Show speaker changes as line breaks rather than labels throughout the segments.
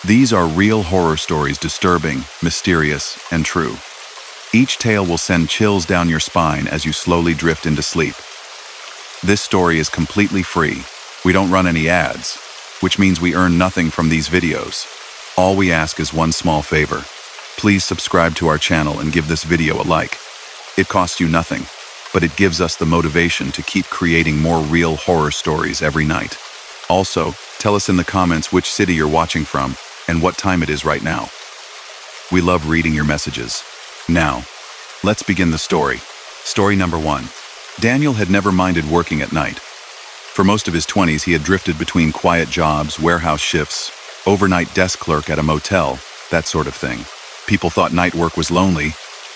These are real horror stories, disturbing, mysterious, and true. Each tale will send chills down your spine as you slowly drift into sleep. This story is completely free. We don't run any ads, which means we earn nothing from these videos. All we ask is one small favor. Please subscribe to our channel and give this video a like. It costs you nothing, but it gives us the motivation to keep creating more real horror stories every night. Also, tell us in the comments which city you're watching from and what time it is right now. We love reading your messages. Now, let's begin the story. Story number 1. Daniel had never minded working at night. For most of his 20s, he had drifted between quiet jobs, warehouse shifts, overnight desk clerk at a motel, that sort of thing. People thought night work was lonely,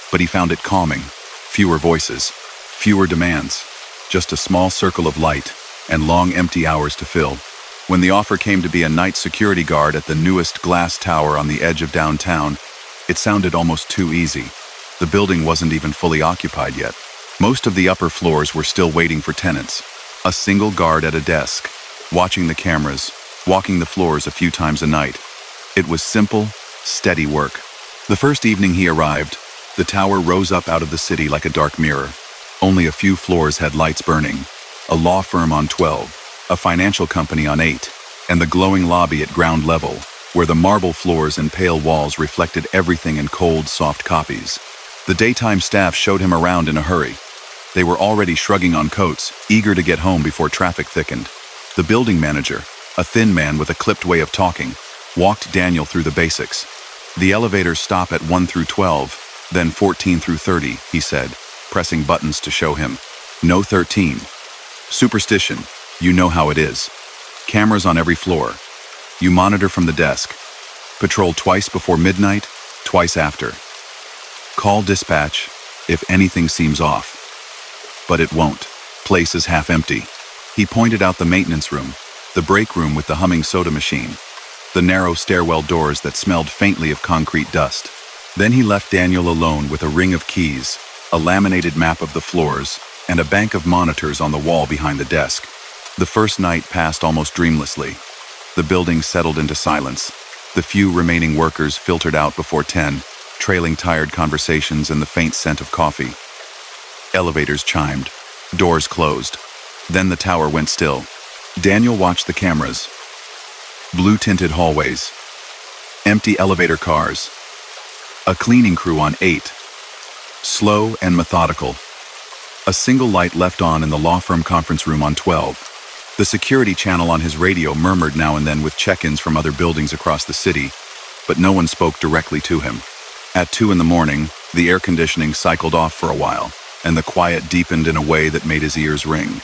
but he found it calming. Fewer voices, fewer demands, just a small circle of light and long empty hours to fill. When the offer came to be a night security guard at the newest glass tower on the edge of downtown, it sounded almost too easy. The building wasn't even fully occupied yet. Most of the upper floors were still waiting for tenants. A single guard at a desk, watching the cameras, walking the floors a few times a night. It was simple, steady work. The first evening he arrived, the tower rose up out of the city like a dark mirror. Only a few floors had lights burning. A law firm on 12, a financial company on 8, and the glowing lobby at ground level, where the marble floors and pale walls reflected everything in cold, soft copies. The daytime staff showed him around in a hurry. They were already shrugging on coats, eager to get home before traffic thickened. The building manager, a thin man with a clipped way of talking, walked Daniel through the basics. The elevators stop at 1 through 12, then 14 through 30, he said, pressing buttons to show him. No 13. Superstition, you know how it is. Cameras on every floor. You monitor from the desk. Patrol twice before midnight, twice after. Call dispatch if anything seems off. But it won't. Place is half empty. He pointed out the maintenance room, the break room with the humming soda machine, the narrow stairwell doors that smelled faintly of concrete dust. Then he left Daniel alone with a ring of keys, a laminated map of the floors, and a bank of monitors on the wall behind the desk. The first night passed almost dreamlessly. The building settled into silence. The few remaining workers filtered out before 10, trailing tired conversations and the faint scent of coffee. Elevators chimed. Doors closed. Then the tower went still. Daniel watched the cameras. Blue-tinted hallways. Empty elevator cars. A cleaning crew on 8. Slow and methodical. A single light left on in the law firm conference room on 12. The security channel on his radio murmured now and then with check-ins from other buildings across the city, but no one spoke directly to him. At 2 in the morning, the air conditioning cycled off for a while, and the quiet deepened in a way that made his ears ring.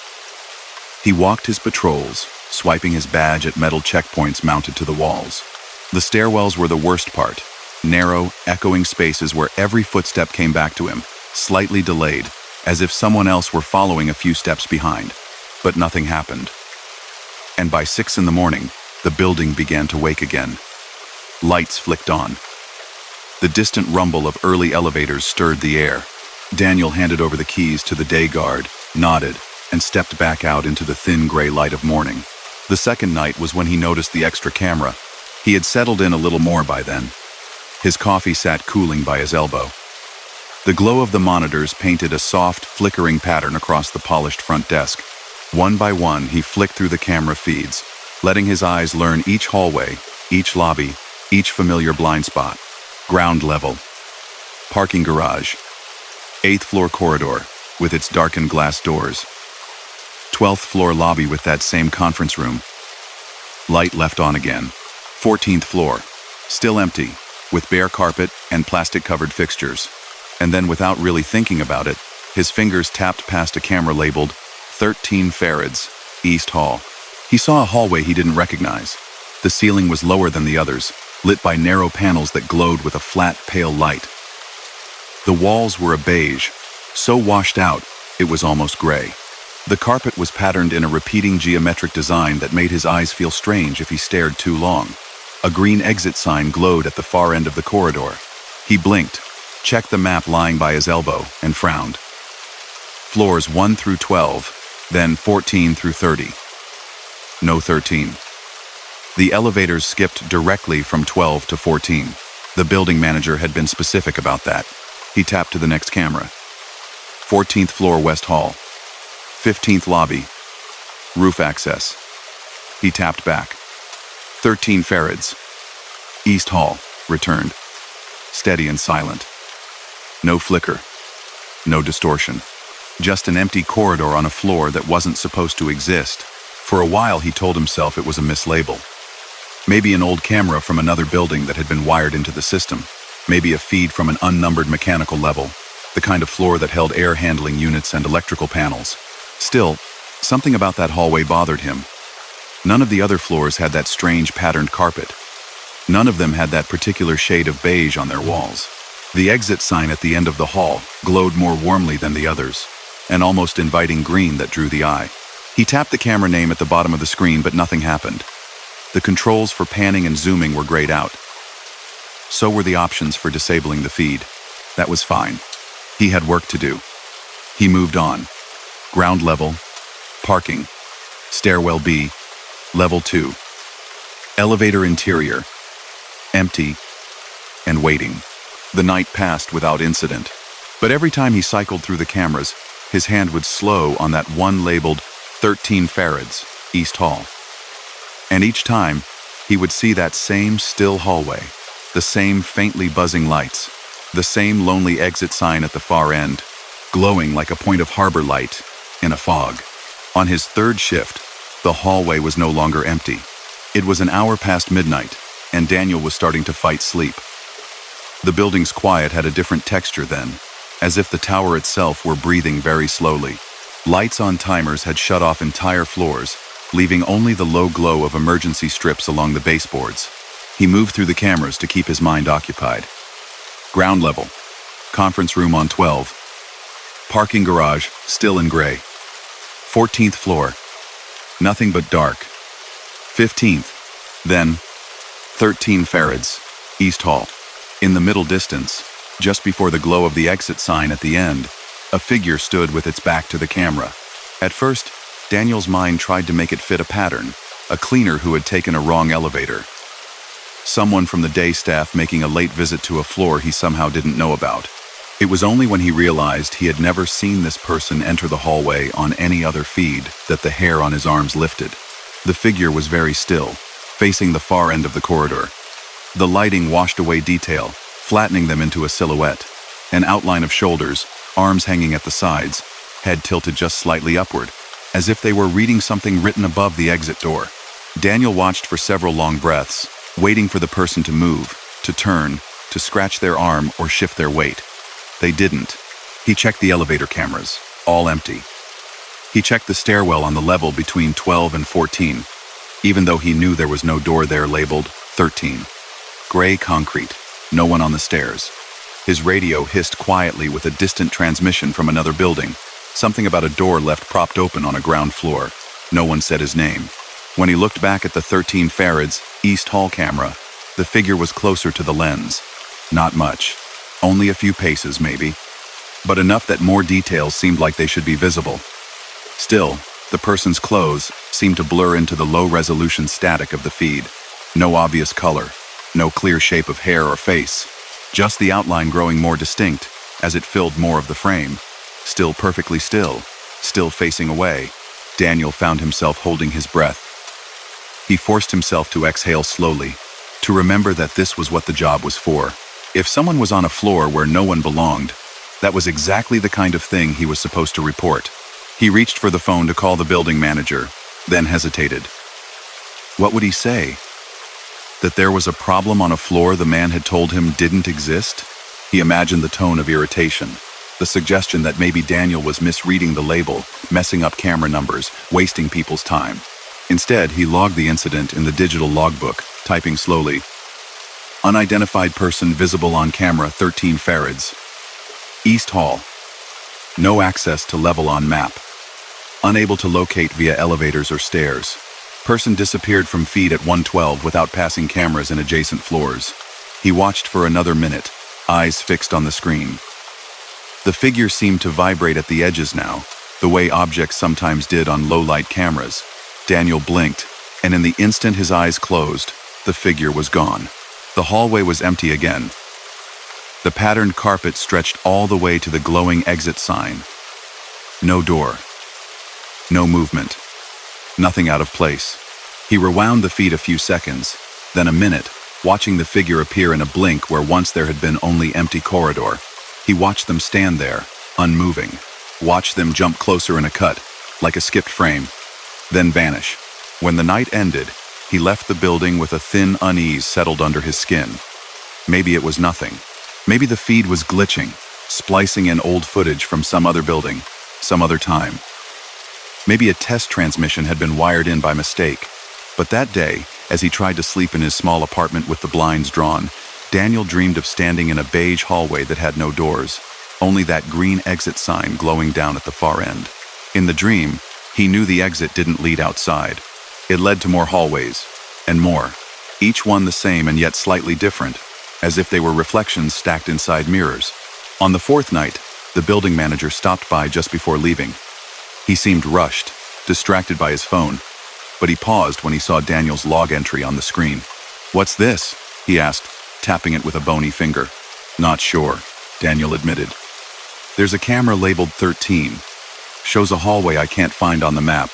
He walked his patrols, swiping his badge at metal checkpoints mounted to the walls. The stairwells were the worst part. Narrow, echoing spaces where every footstep came back to him, slightly delayed, as if someone else were following a few steps behind. But nothing happened. And by 6 in the morning, the building began to wake again. Lights flicked on. The distant rumble of early elevators stirred the air. Daniel handed over the keys to the day guard, nodded, and stepped back out into the thin gray light of morning. The second night was when he noticed the extra camera. He had settled in a little more by then. His coffee sat cooling by his elbow. The glow of the monitors painted a soft, flickering pattern across the polished front desk. One by one, he flicked through the camera feeds, letting his eyes learn each hallway, each lobby, each familiar blind spot. Ground level. Parking garage. 8th floor corridor, with its darkened glass doors. 12th floor lobby with that same conference room. Light left on again. 14th floor. Still empty, with bare carpet and plastic-covered fixtures. And then, without really thinking about it, his fingers tapped past a camera labeled 13 Farads, East Hall. He saw a hallway he didn't recognize. The ceiling was lower than the others, lit by narrow panels that glowed with a flat, pale light. The walls were a beige, so washed out, it was almost gray. The carpet was patterned in a repeating geometric design that made his eyes feel strange if he stared too long. A green exit sign glowed at the far end of the corridor. He blinked, checked the map lying by his elbow, and frowned. Floors 1 through 12, then 14 through 30. No 13. The elevators skipped directly from 12 to 14. The building manager had been specific about that. He tapped to the next camera. 14th floor West Hall. 15th lobby. Roof access. He tapped back. 13 Farads. East Hall. Returned. Steady and silent. No flicker. No distortion. Just an empty corridor on a floor that wasn't supposed to exist. For a while he told himself it was a mislabel. Maybe an old camera from another building that had been wired into the system. Maybe a feed from an unnumbered mechanical level. The kind of floor that held air handling units and electrical panels. Still, something about that hallway bothered him. None of the other floors had that strange patterned carpet. None of them had that particular shade of beige on their walls. The exit sign at the end of the hall glowed more warmly than the others, an almost inviting green that drew the eye. He tapped the camera name at the bottom of the screen, but nothing happened. The controls for panning and zooming were grayed out. So were the options for disabling the feed. That was fine. He had work to do. He moved on. Ground level, parking, stairwell B, level 2. Elevator interior, empty, and waiting. The night passed without incident, but every time he cycled through the cameras, his hand would slow on that one labeled 13 Farads, East Hall. And each time, he would see that same still hallway, the same faintly buzzing lights, the same lonely exit sign at the far end, glowing like a point of harbor light in a fog. On his third shift, the hallway was no longer empty. It was an hour past midnight, and Daniel was starting to fight sleep. The building's quiet had a different texture then, as if the tower itself were breathing very slowly. Lights on timers had shut off entire floors, leaving only the low glow of emergency strips along the baseboards. He moved through the cameras to keep his mind occupied. Ground level, conference room on 12. Parking garage, still in gray. 14th floor, nothing but dark. 15th, then 13 Farads, East Hall. In the middle distance, just before the glow of the exit sign at the end, a figure stood with its back to the camera. At first, Daniel's mind tried to make it fit a pattern, a cleaner who had taken a wrong elevator. Someone from the day staff making a late visit to a floor he somehow didn't know about. It was only when he realized he had never seen this person enter the hallway on any other feed that the hair on his arms lifted. The figure was very still, facing the far end of the corridor. The lighting washed away detail, flattening them into a silhouette. An outline of shoulders, arms hanging at the sides, head tilted just slightly upward, as if they were reading something written above the exit door. Daniel watched for several long breaths, waiting for the person to move, to turn, to scratch their arm or shift their weight. They didn't. He checked the elevator cameras, all empty. He checked the stairwell on the level between 12 and 14, even though he knew there was no door there labeled 13. Gray concrete, no one on the stairs. His radio hissed quietly with a distant transmission from another building, something about a door left propped open on a ground floor. No one said his name. When he looked back at the 13 Farads East Hall camera, the figure was closer to the lens. Not much. Only a few paces, maybe. But enough that more details seemed like they should be visible. Still, the person's clothes seemed to blur into the low-resolution static of the feed. No obvious color. No clear shape of hair or face, just the outline growing more distinct as it filled more of the frame. Still perfectly still, still facing away, Daniel found himself holding his breath. He forced himself to exhale slowly, to remember that this was what the job was for. If someone was on a floor where no one belonged, that was exactly the kind of thing he was supposed to report. He reached for the phone to call the building manager, then hesitated. What would he say? That there was a problem on a floor the man had told him didn't exist? He imagined the tone of irritation, the suggestion that maybe Daniel was misreading the label, messing up camera numbers, wasting people's time. Instead, he logged the incident in the digital logbook, typing slowly. Unidentified person visible on camera 13 Farads. East Hall. No access to level on map. Unable to locate via elevators or stairs. Person disappeared from feed at 112 without passing cameras in adjacent floors. He watched for another minute, eyes fixed on the screen. The figure seemed to vibrate at the edges now, the way objects sometimes did on low-light cameras. Daniel blinked, and in the instant his eyes closed, the figure was gone. The hallway was empty again. The patterned carpet stretched all the way to the glowing exit sign. No door. No movement. Nothing out of place. He rewound the feed a few seconds, then a minute, watching the figure appear in a blink where once there had been only empty corridor. He watched them stand there, unmoving. Watched them jump closer in a cut, like a skipped frame, then vanish. When the night ended, he left the building with a thin unease settled under his skin. Maybe it was nothing. Maybe the feed was glitching, splicing in old footage from some other building, some other time. Maybe a test transmission had been wired in by mistake. But that day, as he tried to sleep in his small apartment with the blinds drawn, Daniel dreamed of standing in a beige hallway that had no doors, only that green exit sign glowing down at the far end. In the dream, he knew the exit didn't lead outside. It led to more hallways, and more, each one the same and yet slightly different, as if they were reflections stacked inside mirrors. On the fourth night, the building manager stopped by just before leaving. He seemed rushed, distracted by his phone, but he paused when he saw Daniel's log entry on the screen. "What's this?" he asked, tapping it with a bony finger. "Not sure," Daniel admitted. "There's a camera labeled 13. Shows a hallway I can't find on the map.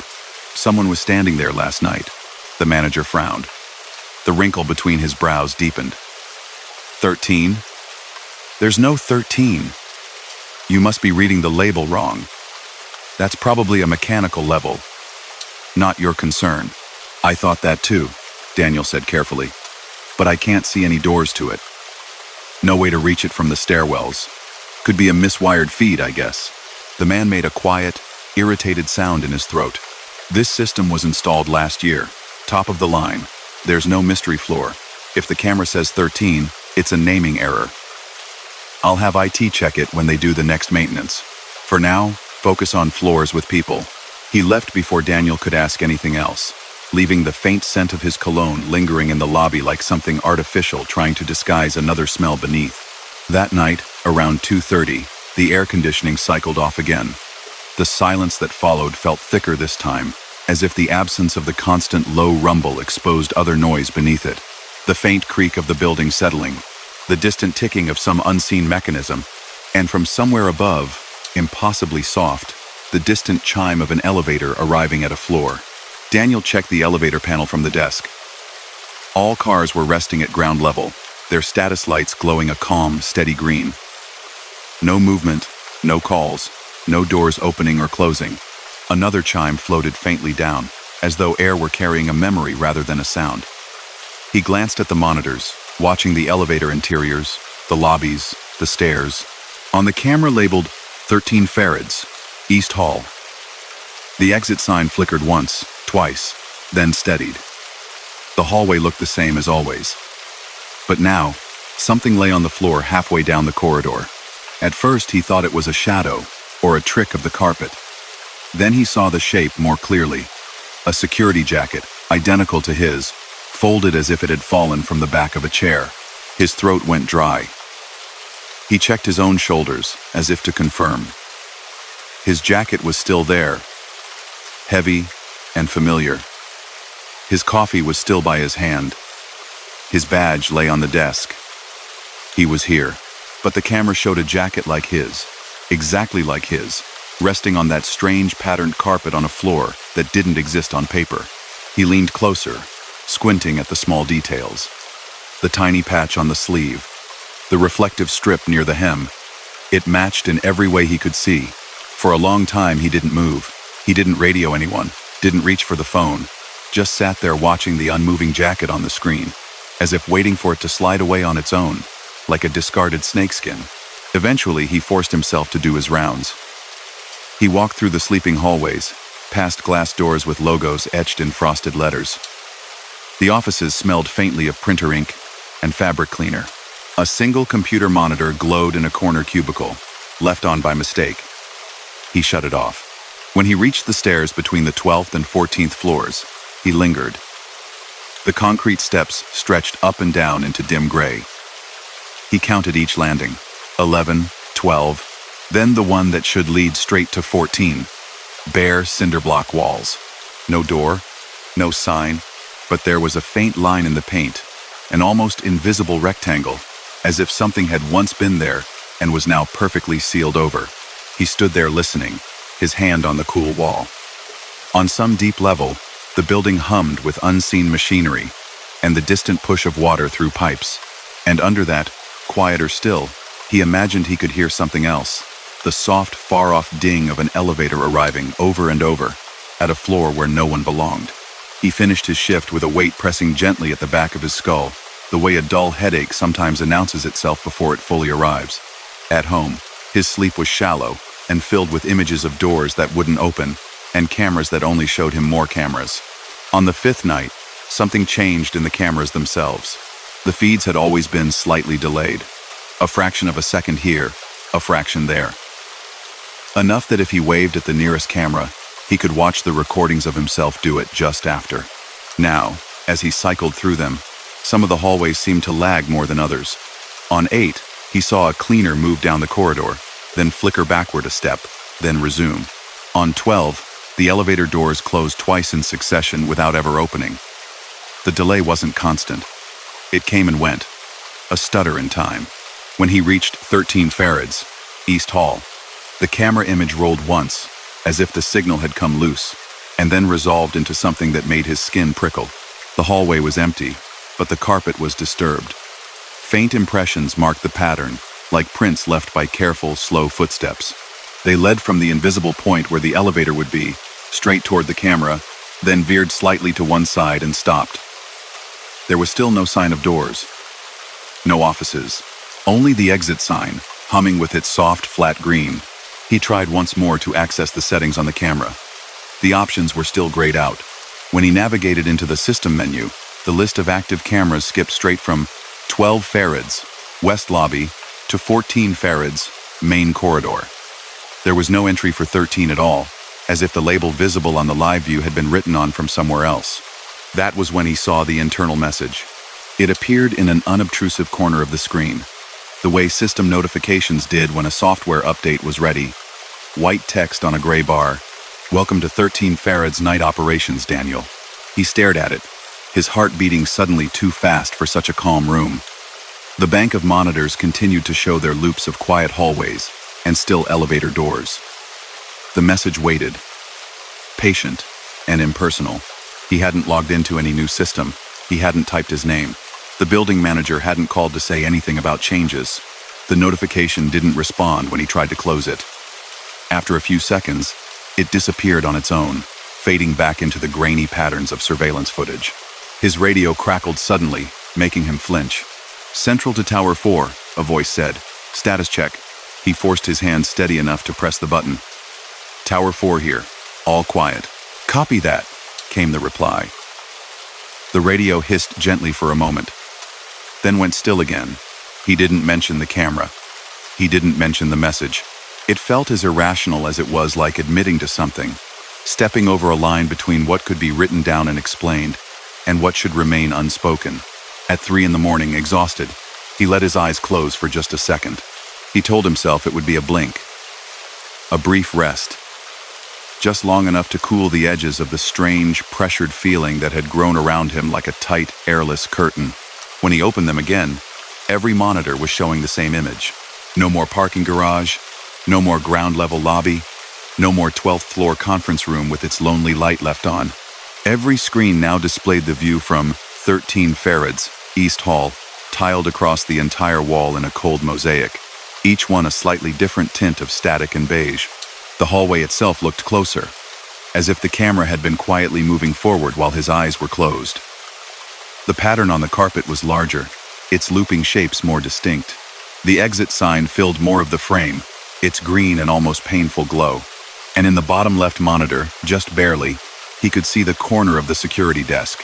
Someone was standing there last night." The manager frowned. The wrinkle between his brows deepened. 13? There's no 13. You must be reading the label wrong. That's probably a mechanical level. Not your concern. I thought that too, Daniel said carefully. But I can't see any doors to it. No way to reach it from the stairwells. Could be a miswired feed, I guess. The man made a quiet, irritated sound in his throat. This system was installed last year. Top of the line. There's no mystery floor. If the camera says 13, it's a naming error. I'll have IT check it when they do the next maintenance. For now, focus on floors with people. He left before Daniel could ask anything else, leaving the faint scent of his cologne lingering in the lobby like something artificial trying to disguise another smell beneath. That night, around 2:30, the air conditioning cycled off again. The silence that followed felt thicker this time, as if the absence of the constant low rumble exposed other noise beneath it. The faint creak of the building settling, the distant ticking of some unseen mechanism, and from somewhere above, impossibly soft, the distant chime of an elevator arriving at a floor. Daniel checked the elevator panel from the desk. All cars were resting at ground level, their status lights glowing a calm, steady green. No movement, no calls, no doors opening or closing. Another chime floated faintly down, as though air were carrying a memory rather than a sound. He glanced at the monitors, watching the elevator interiors, the lobbies, the stairs. On the camera labeled 13 Farads, East Hall. The exit sign flickered once, twice, then steadied. The hallway looked the same as always. But now, something lay on the floor halfway down the corridor. At first he thought it was a shadow, or a trick of the carpet. Then he saw the shape more clearly. A security jacket, identical to his, folded as if it had fallen from the back of a chair. His throat went dry. He checked his own shoulders, as if to confirm. His jacket was still there, heavy and familiar. His coffee was still by his hand. His badge lay on the desk. He was here, but the camera showed a jacket like his, exactly like his, resting on that strange patterned carpet on a floor that didn't exist on paper. He leaned closer, squinting at the small details. The tiny patch on the sleeve, the reflective strip near the hem. It matched in every way he could see. For a long time he didn't move. He didn't radio anyone, didn't reach for the phone, just sat there watching the unmoving jacket on the screen, as if waiting for it to slide away on its own, like a discarded snakeskin. Eventually he forced himself to do his rounds. He walked through the sleeping hallways, past glass doors with logos etched in frosted letters. The offices smelled faintly of printer ink and fabric cleaner. A single computer monitor glowed in a corner cubicle, left on by mistake. He shut it off. When he reached the stairs between the 12th and 14th floors, he lingered. The concrete steps stretched up and down into dim gray. He counted each landing, 11, 12, then the one that should lead straight to 14. Bare cinder block walls. No door, no sign, but there was a faint line in the paint, an almost invisible rectangle, as if something had once been there and was now perfectly sealed over. He stood there listening, his hand on the cool wall. On some deep level, the building hummed with unseen machinery and the distant push of water through pipes. And under that, quieter still, he imagined he could hear something else, the soft, far-off ding of an elevator arriving over and over, at a floor where no one belonged. He finished his shift with a weight pressing gently at the back of his skull, the way a dull headache sometimes announces itself before it fully arrives. At home, his sleep was shallow and filled with images of doors that wouldn't open and cameras that only showed him more cameras. On the fifth night, something changed in the cameras themselves. The feeds had always been slightly delayed. A fraction of a second here, a fraction there. Enough that if he waved at the nearest camera, he could watch the recordings of himself do it just after. Now, as he cycled through them, some of the hallways seemed to lag more than others. On 8, he saw a cleaner move down the corridor, then flicker backward a step, then resume. On 12, the elevator doors closed twice in succession without ever opening. The delay wasn't constant. It came and went, a stutter in time. When he reached 13 Farads, East Hall, the camera image rolled once, as if the signal had come loose, and then resolved into something that made his skin prickle. The hallway was empty, but the carpet was disturbed. Faint impressions marked the pattern, like prints left by careful, slow footsteps. They led from the invisible point where the elevator would be, straight toward the camera, then veered slightly to one side and stopped. There was still no sign of doors. No offices. Only the exit sign, humming with its soft, flat green. He tried once more to access the settings on the camera. The options were still grayed out. When he navigated into the system menu, the list of active cameras skipped straight from 12 Farads, West Lobby, to 14 Farads, Main Corridor. There was no entry for 13 at all, as if the label visible on the live view had been written on from somewhere else. That was when he saw the internal message. It appeared in an unobtrusive corner of the screen, the way system notifications did when a software update was ready. White text on a gray bar. "Welcome to 13 Farads Night Operations, Daniel." He stared at it, his heart beating suddenly too fast for such a calm room. The bank of monitors continued to show their loops of quiet hallways and still elevator doors. The message waited, patient and impersonal. He hadn't logged into any new system. He hadn't typed his name. The building manager hadn't called to say anything about changes. The notification didn't respond when he tried to close it. After a few seconds, it disappeared on its own, fading back into the grainy patterns of surveillance footage. His radio crackled suddenly, making him flinch. "Central to Tower 4, a voice said. "Status check." He forced his hand steady enough to press the button. "Tower 4 here. All quiet." "Copy that," came the reply. The radio hissed gently for a moment, then went still again. He didn't mention the camera. He didn't mention the message. It felt as irrational as it was like admitting to something, stepping over a line between what could be written down and explained, and what should remain unspoken. At 3 a.m, exhausted, he let his eyes close for just a second. He told himself it would be a blink, a brief rest, just long enough to cool the edges of the strange, pressured feeling that had grown around him like a tight, airless curtain. When he opened them again, every monitor was showing the same image. No more parking garage, no more ground-level lobby, no more 12th floor conference room with its lonely light left on. Every screen now displayed the view from 13 Farads, East Hall, tiled across the entire wall in a cold mosaic, each one a slightly different tint of static and beige. The hallway itself looked closer, as if the camera had been quietly moving forward while his eyes were closed. The pattern on the carpet was larger, its looping shapes more distinct. The exit sign filled more of the frame, its green and almost painful glow. And in the bottom left monitor, just barely, he could see the corner of the security desk.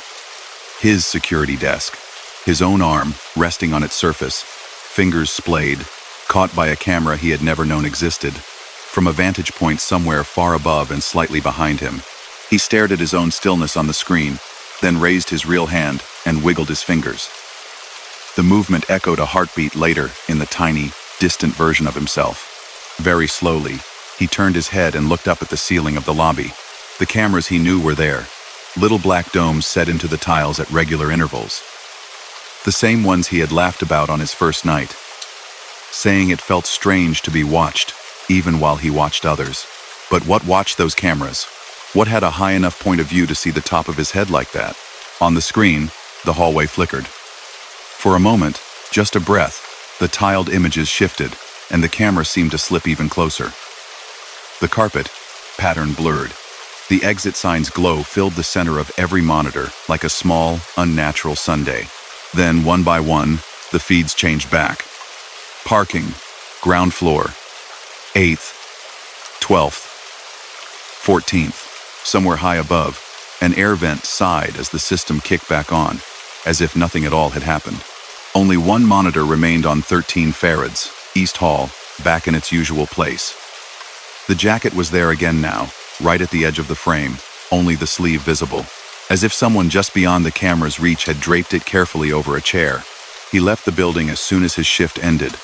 His security desk, his own arm resting on its surface, fingers splayed, caught by a camera he had never known existed, from a vantage point somewhere far above and slightly behind him. He stared at his own stillness on the screen, then raised his real hand and wiggled his fingers. The movement echoed a heartbeat later in the tiny, distant version of himself. Very slowly, he turned his head and looked up at the ceiling of the lobby. The cameras he knew were there, little black domes set into the tiles at regular intervals. The same ones he had laughed about on his first night, saying it felt strange to be watched, even while he watched others. But what watched those cameras? What had a high enough point of view to see the top of his head like that? On the screen, the hallway flickered. For a moment, just a breath, the tiled images shifted, and the camera seemed to slip even closer. The carpet, pattern blurred. The exit sign's glow filled the center of every monitor like a small, unnatural sundae. Then, one by one, the feeds changed back. Parking, ground floor, 8th, 12th, 14th. Somewhere high above, an air vent sighed as the system kicked back on, as if nothing at all had happened. Only one monitor remained on 13 Farads, East Hall, back in its usual place. The jacket was there again now, right at the edge of the frame, only the sleeve visible, as if someone just beyond the camera's reach had draped it carefully over a chair. He left the building as soon as his shift ended,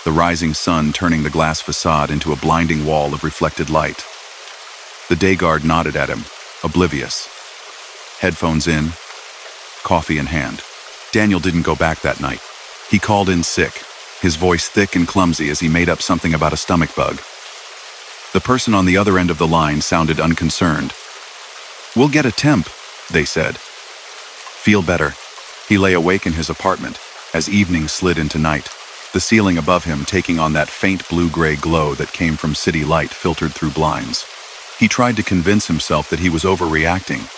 the rising sun turning the glass facade into a blinding wall of reflected light. The day guard nodded at him, oblivious. Headphones in, coffee in hand. Daniel didn't go back that night. He called in sick, his voice thick and clumsy as he made up something about a stomach bug. The person on the other end of the line sounded unconcerned. "We'll get a temp," they said. Feel better. He lay awake in his apartment as evening slid into night, the ceiling above him taking on that faint blue-gray glow that came from city light filtered through blinds. He tried to convince himself that he was overreacting,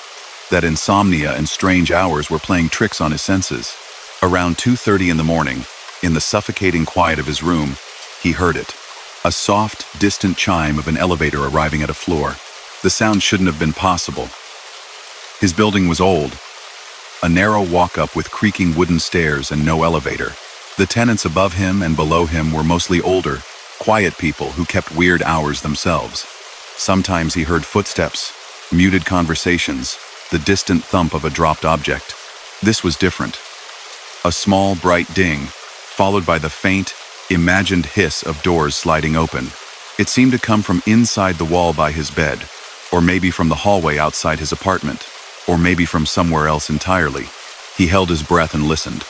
that insomnia and strange hours were playing tricks on his senses. Around 2:30 in the morning, in the suffocating quiet of his room, he heard it. A soft, distant chime of an elevator arriving at a floor. The sound shouldn't have been possible. His building was old. A narrow walk-up with creaking wooden stairs and no elevator. The tenants above him and below him were mostly older, quiet people who kept weird hours themselves. Sometimes he heard footsteps, muted conversations, the distant thump of a dropped object. This was different. A small, bright ding, followed by the faint, imagined hiss of doors sliding open. It seemed to come from inside the wall by his bed, or maybe from the hallway outside his apartment, or maybe from somewhere else entirely. He held his breath and listened.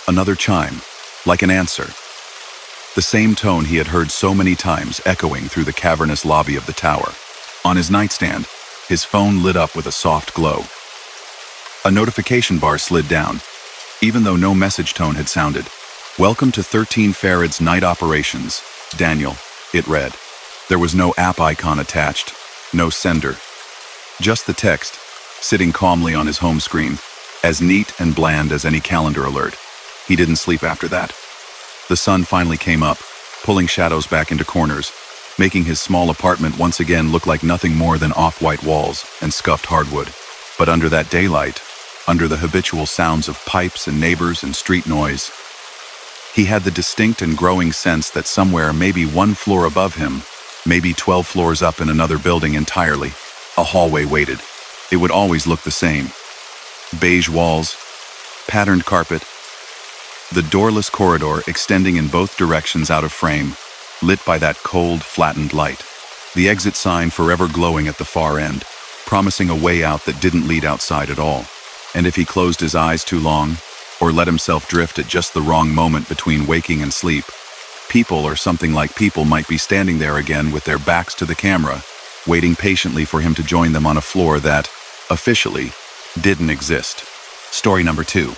Another chime, like an answer. The same tone he had heard so many times echoing through the cavernous lobby of the tower. On his nightstand, his phone lit up with a soft glow. A notification bar slid down, even though no message tone had sounded. "Welcome to 13 Farad's night operations, Daniel," it read. There was no app icon attached, no sender. Just the text, sitting calmly on his home screen, as neat and bland as any calendar alert. He didn't sleep after that. The sun finally came up, pulling shadows back into corners, making his small apartment once again look like nothing more than off-white walls and scuffed hardwood. But under that daylight, under the habitual sounds of pipes and neighbors and street noise, he had the distinct and growing sense that somewhere, maybe one floor above him, maybe 12 floors up in another building entirely, a hallway waited. It would always look the same. Beige walls, patterned carpet, the doorless corridor extending in both directions out of frame, lit by that cold, flattened light. The exit sign forever glowing at the far end, promising a way out that didn't lead outside at all. And if he closed his eyes too long, or let himself drift at just the wrong moment between waking and sleep, people or something like people might be standing there again with their backs to the camera, waiting patiently for him to join them on a floor that, officially, didn't exist. Story number 2.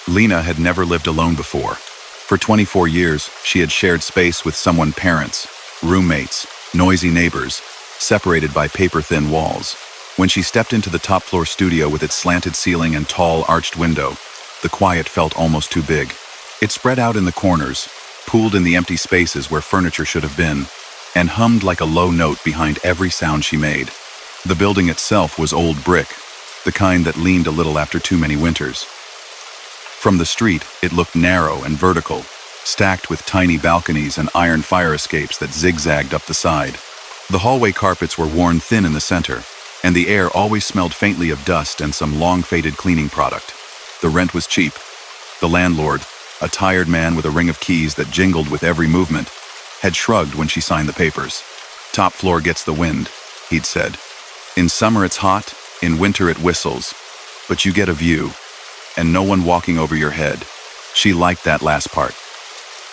Lena had never lived alone before. For 24 years, she had shared space with someone's parents, roommates, noisy neighbors, separated by paper-thin walls. When she stepped into the top-floor studio with its slanted ceiling and tall, arched window, the quiet felt almost too big. It spread out in the corners, pooled in the empty spaces where furniture should have been, and hummed like a low note behind every sound she made. The building itself was old brick, the kind that leaned a little after too many winters. From the street, it looked narrow and vertical, stacked with tiny balconies and iron fire escapes that zigzagged up the side. The hallway carpets were worn thin in the center, and the air always smelled faintly of dust and some long-faded cleaning product. The rent was cheap. The landlord, a tired man with a ring of keys that jingled with every movement, had shrugged when she signed the papers. "Top floor gets the wind," he'd said. "In summer it's hot, In winter it whistles, but you get a view, and no one walking over your head. She liked that last part.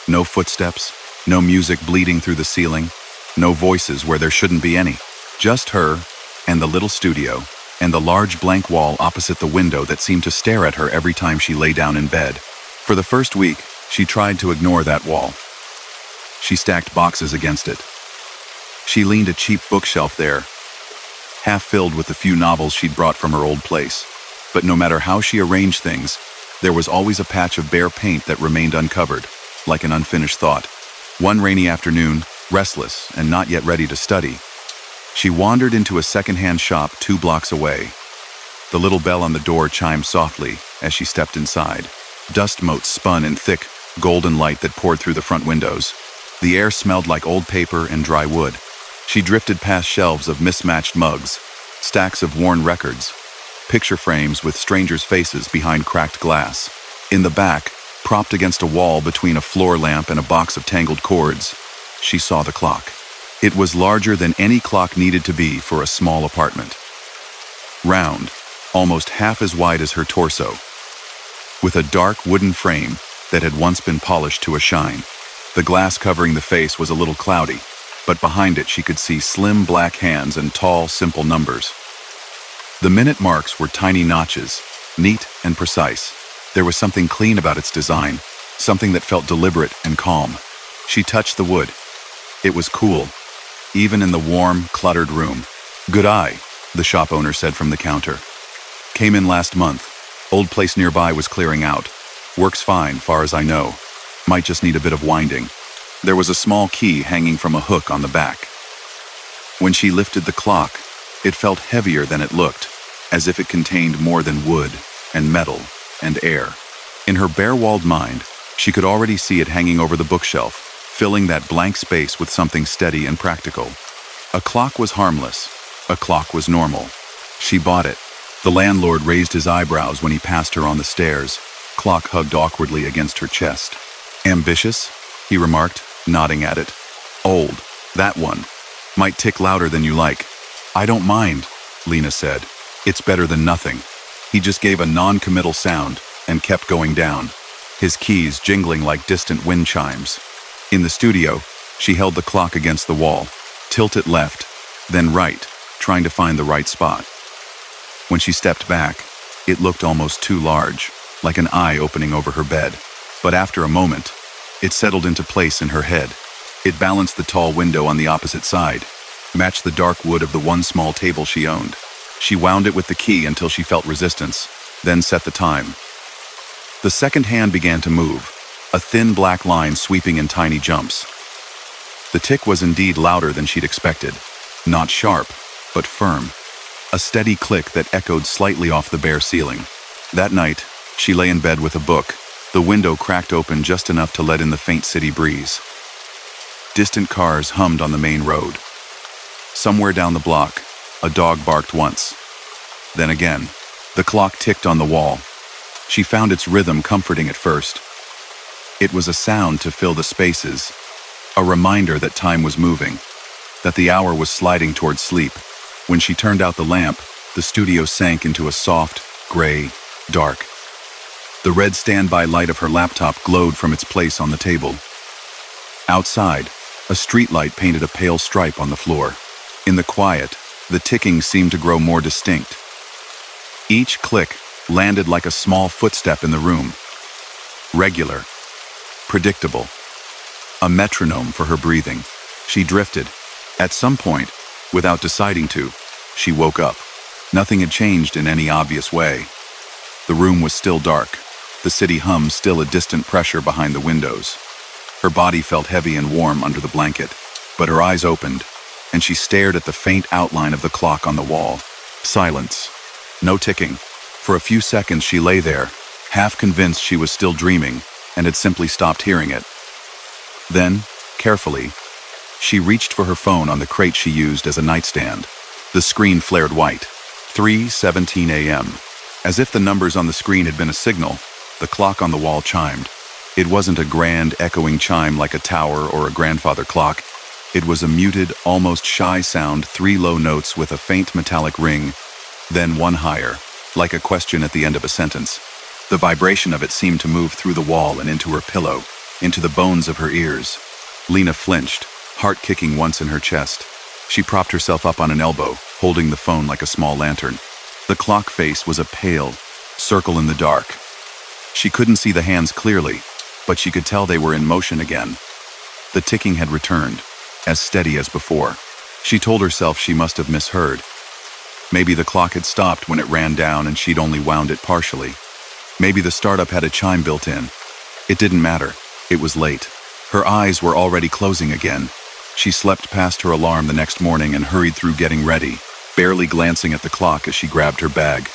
No footsteps, no music bleeding through the ceiling, no voices where there shouldn't be any. Just her, and the little studio, and the large blank wall opposite the window that seemed to stare at her every time she lay down in bed. For the first week, she tried to ignore that wall. She stacked boxes against it. She leaned a cheap bookshelf there, half filled with the few novels she'd brought from her old place. But no matter how she arranged things, there was always a patch of bare paint that remained uncovered, like an unfinished thought. One rainy afternoon, restless and not yet ready to study, she wandered into a second-hand shop 2 blocks away. The little bell on the door chimed softly as she stepped inside. Dust motes spun in thick, golden light that poured through the front windows. The air smelled like old paper and dry wood. She drifted past shelves of mismatched mugs, stacks of worn records, picture frames with strangers' faces behind cracked glass. In the back, propped against a wall between a floor lamp and a box of tangled cords, she saw the clock. It was larger than any clock needed to be for a small apartment. Round, almost half as wide as her torso, with a dark wooden frame that had once been polished to a shine. The glass covering the face was a little cloudy, but behind it she could see slim black hands and tall, simple numbers. The minute marks were tiny notches, neat and precise. There was something clean about its design, something that felt deliberate and calm. She touched the wood. It was cool, even in the warm, cluttered room. "Good eye," the shop owner said from the counter. "Came in last month. Old place nearby was clearing out. Works fine, far as I know. Might just need a bit of winding." There was a small key hanging from a hook on the back. When she lifted the clock, it felt heavier than it looked, as if it contained more than wood and metal and air. In her bare-walled mind, she could already see it hanging over the bookshelf, filling that blank space with something steady and practical. A clock was harmless. A clock was normal. She bought it. The landlord raised his eyebrows when he passed her on the stairs. Clock hugged awkwardly against her chest. "Ambitious?" he remarked, nodding at it. "Old. That one. Might tick louder than you like." "I don't mind," Lena said. "It's better than nothing." He just gave a non-committal sound and kept going down, his keys jingling like distant wind chimes. In the studio, she held the clock against the wall, tilt it left, then right, trying to find the right spot. When she stepped back, it looked almost too large, like an eye opening over her bed. But after a moment, it settled into place in her head. It balanced the tall window on the opposite side, matched the dark wood of the one small table she owned. She wound it with the key until she felt resistance, then set the time. The second hand began to move, a thin black line sweeping in tiny jumps. The tick was indeed louder than she'd expected. Not sharp, but firm. A steady click that echoed slightly off the bare ceiling. That night, she lay in bed with a book, the window cracked open just enough to let in the faint city breeze. Distant cars hummed on the main road. Somewhere down the block, a dog barked once. Then again, the clock ticked on the wall. She found its rhythm comforting at first. It was a sound to fill the spaces, a reminder that time was moving, that the hour was sliding towards sleep. When she turned out the lamp, the studio sank into a soft, gray, dark. The red standby light of her laptop glowed from its place on the table. Outside, a streetlight painted a pale stripe on the floor. In the quiet, the ticking seemed to grow more distinct. Each click landed like a small footstep in the room. Regular, predictable. A metronome for her breathing. She drifted. At some point, without deciding to, she woke up. Nothing had changed in any obvious way. The room was still dark. The city hummed still a distant pressure behind the windows. Her body felt heavy and warm under the blanket, but her eyes opened, and she stared at the faint outline of the clock on the wall. Silence. No ticking. For a few seconds she lay there, half convinced she was still dreaming and had simply stopped hearing it. Then, carefully, she reached for her phone on the crate she used as a nightstand. The screen flared white. 3:17 a.m. As if the numbers on the screen had been a signal, the clock on the wall chimed. It wasn't a grand, echoing chime like a tower or a grandfather clock. It was a muted, almost shy sound, 3 low notes with a faint metallic ring, Then one higher, like a question at the end of a sentence. The vibration of it seemed to move through the wall and into her pillow, into the bones of her ears. Lena flinched, heart kicking once in her chest. She propped herself up on an elbow, holding the phone like a small lantern. The clock face was a pale circle in the dark. She couldn't see the hands clearly, but she could tell they were in motion again. The ticking had returned, as steady as before. She told herself she must have misheard. Maybe the clock had stopped when it ran down and she'd only wound it partially. Maybe the startup had a chime built in. It didn't matter. It was late. Her eyes were already closing again. She slept past her alarm the next morning and hurried through getting ready, barely glancing at the clock as she grabbed her bag.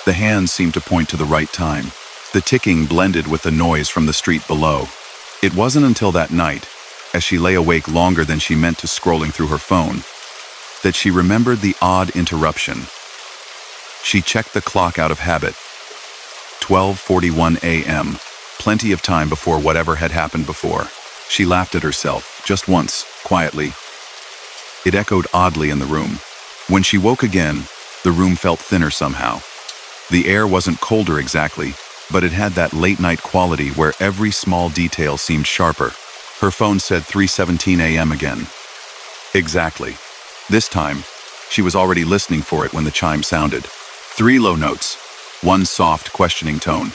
The hands seemed to point to the right time. The ticking blended with the noise from the street below. It wasn't until that night, as she lay awake longer than she meant to scrolling through her phone, that she remembered the odd interruption. She checked the clock out of habit. 12:41 a.m. Plenty of time before whatever had happened before. She laughed at herself, just once, quietly. It echoed oddly in the room. When she woke again, the room felt thinner somehow. The air wasn't colder exactly, but it had that late-night quality where every small detail seemed sharper. Her phone said 3:17 a.m. again. Exactly. This time, she was already listening for it when the chime sounded. 3 low notes, 1 soft, questioning tone.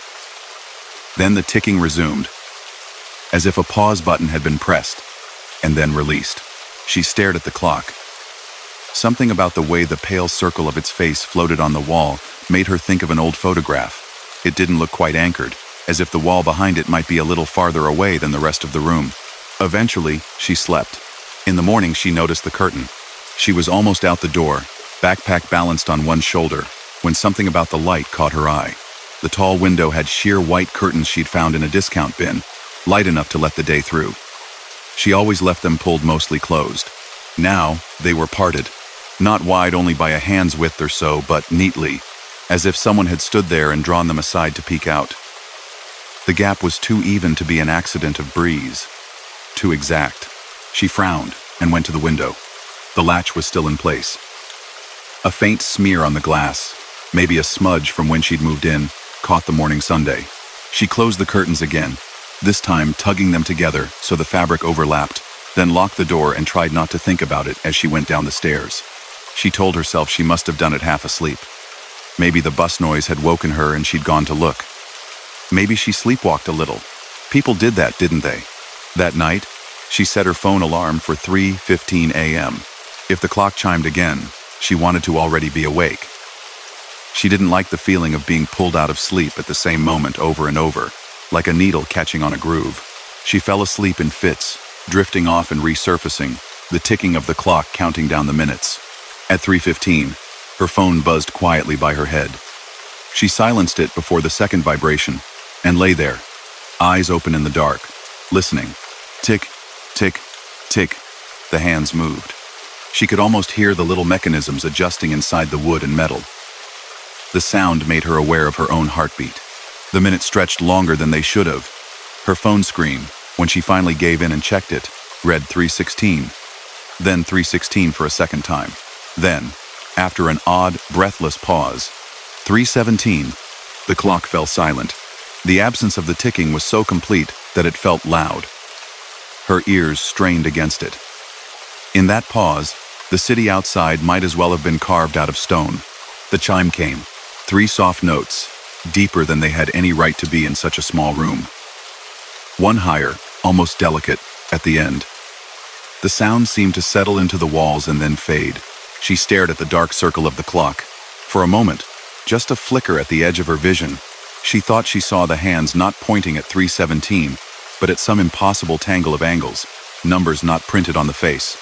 Then the ticking resumed, as if a pause button had been pressed, and then released. She stared at the clock. Something about the way the pale circle of its face floated on the wall made her think of an old photograph. It didn't look quite anchored, as if the wall behind it might be a little farther away than the rest of the room. Eventually, she slept. In the morning, she noticed the curtain. She was almost out the door, backpack balanced on one shoulder, when something about the light caught her eye. The tall window had sheer white curtains she'd found in a discount bin, light enough to let the day through. She always left them pulled mostly closed. Now, they were parted. Not wide only by a hand's width or so, but neatly, as if someone had stood there and drawn them aside to peek out. The gap was too even to be an accident of breeze. Too exact. She frowned and went to the window. The latch was still in place. A faint smear on the glass, maybe a smudge from when she'd moved in, caught the morning sunday. She closed the curtains again, this time tugging them together so the fabric overlapped, then locked the door and tried not to think about it as she went down the stairs. She told herself she must have done it half asleep. Maybe the bus noise had woken her and she'd gone to look. Maybe she sleepwalked a little. People did that, didn't they? That night, she set her phone alarm for 3:15 a.m. If the clock chimed again, she wanted to already be awake. She didn't like the feeling of being pulled out of sleep at the same moment over and over, like a needle catching on a groove. She fell asleep in fits, drifting off and resurfacing, the ticking of the clock counting down the minutes. At 3:15, her phone buzzed quietly by her head. She silenced it before the second vibration, and lay there, eyes open in the dark, listening. Tick, tick, tick. The hands moved. She could almost hear the little mechanisms adjusting inside the wood and metal. The sound made her aware of her own heartbeat. The minutes stretched longer than they should have. Her phone screen, when she finally gave in and checked it, read 3:16. Then 3:16 for a second time. Then, after an odd, breathless pause, 3:17. The clock fell silent. The absence of the ticking was so complete that it felt loud. Her ears strained against it. In that pause, the city outside might as well have been carved out of stone. The chime came, 3 soft notes, deeper than they had any right to be in such a small room. One higher, almost delicate, at the end. The sound seemed to settle into the walls and then fade. She stared at the dark circle of the clock. For a moment, just a flicker at the edge of her vision, she thought she saw the hands not pointing at 3:17, but at some impossible tangle of angles, numbers not printed on the face.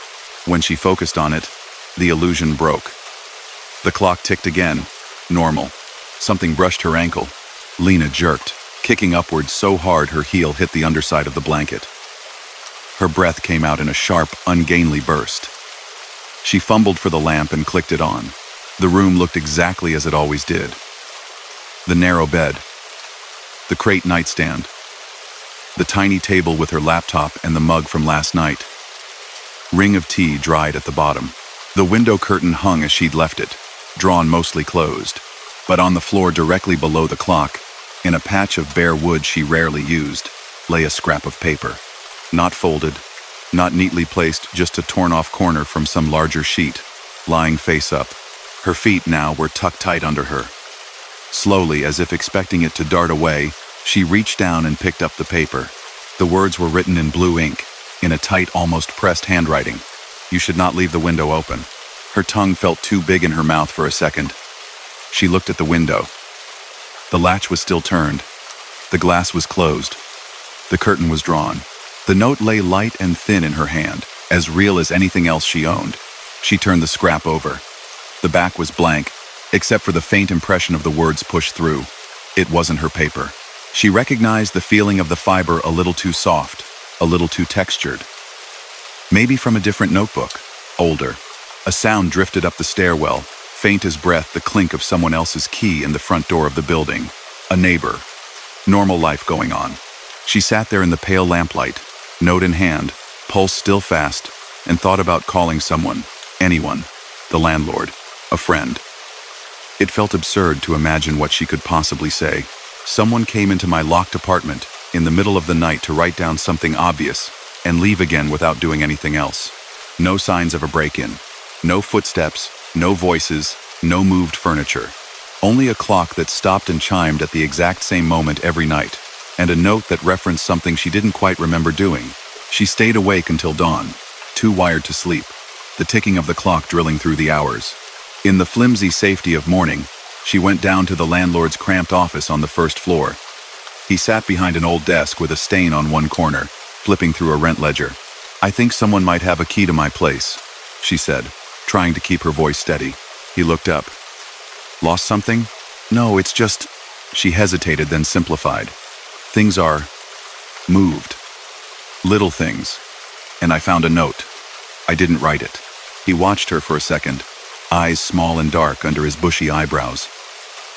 When she focused on it, the illusion broke. The clock ticked again, normal. Something brushed her ankle. Lena jerked, kicking upward so hard her heel hit the underside of the blanket. Her breath came out in a sharp, ungainly burst. She fumbled for the lamp and clicked it on. The room looked exactly as it always did. The narrow bed, the crate nightstand, the tiny table with her laptop and the mug from last night. Ring of tea dried at the bottom. The window curtain hung as she'd left it. drawn mostly closed. But on the floor directly below the clock, in a patch of bare wood she rarely used, lay a scrap of paper. Not folded, not neatly placed, just a torn-off corner from some larger sheet, lying face up. Her feet now were tucked tight under her. Slowly, as if expecting it to dart away, she reached down and picked up the paper. The words were written in blue ink, in a tight, almost pressed handwriting. "You should not leave the window open." Her tongue felt too big in her mouth for a second. She looked at the window. The latch was still turned. The glass was closed. The curtain was drawn. The note lay light and thin in her hand, as real as anything else she owned. She turned the scrap over. The back was blank, except for the faint impression of the words pushed through. It wasn't her paper. She recognized the feeling of the fiber, a little too soft, a little too textured. Maybe from a different notebook, older. A sound drifted up the stairwell, faint as breath, the clink of someone else's key in the front door of the building. A neighbor. Normal life going on. She sat there in the pale lamplight, note in hand, pulse still fast, and thought about calling someone, anyone, the landlord, a friend. It felt absurd to imagine what she could possibly say. Someone came into my locked apartment in the middle of the night to write down something obvious and leave again without doing anything else. No signs of a break-in. No footsteps, no voices, no moved furniture. Only a clock that stopped and chimed at the exact same moment every night, and a note that referenced something she didn't quite remember doing. She stayed awake until dawn, too wired to sleep, the ticking of the clock drilling through the hours. In the flimsy safety of morning, she went down to the landlord's cramped office on the first floor. He sat behind an old desk with a stain on one corner, flipping through a rent ledger. "I think someone might have a key to my place," she said, trying to keep her voice steady. He looked up. "Lost something?" "No, it's just..." She hesitated, then simplified. "Things are moved. Little things. And I found a note. I didn't write it." He watched her for a second, eyes small and dark under his bushy eyebrows.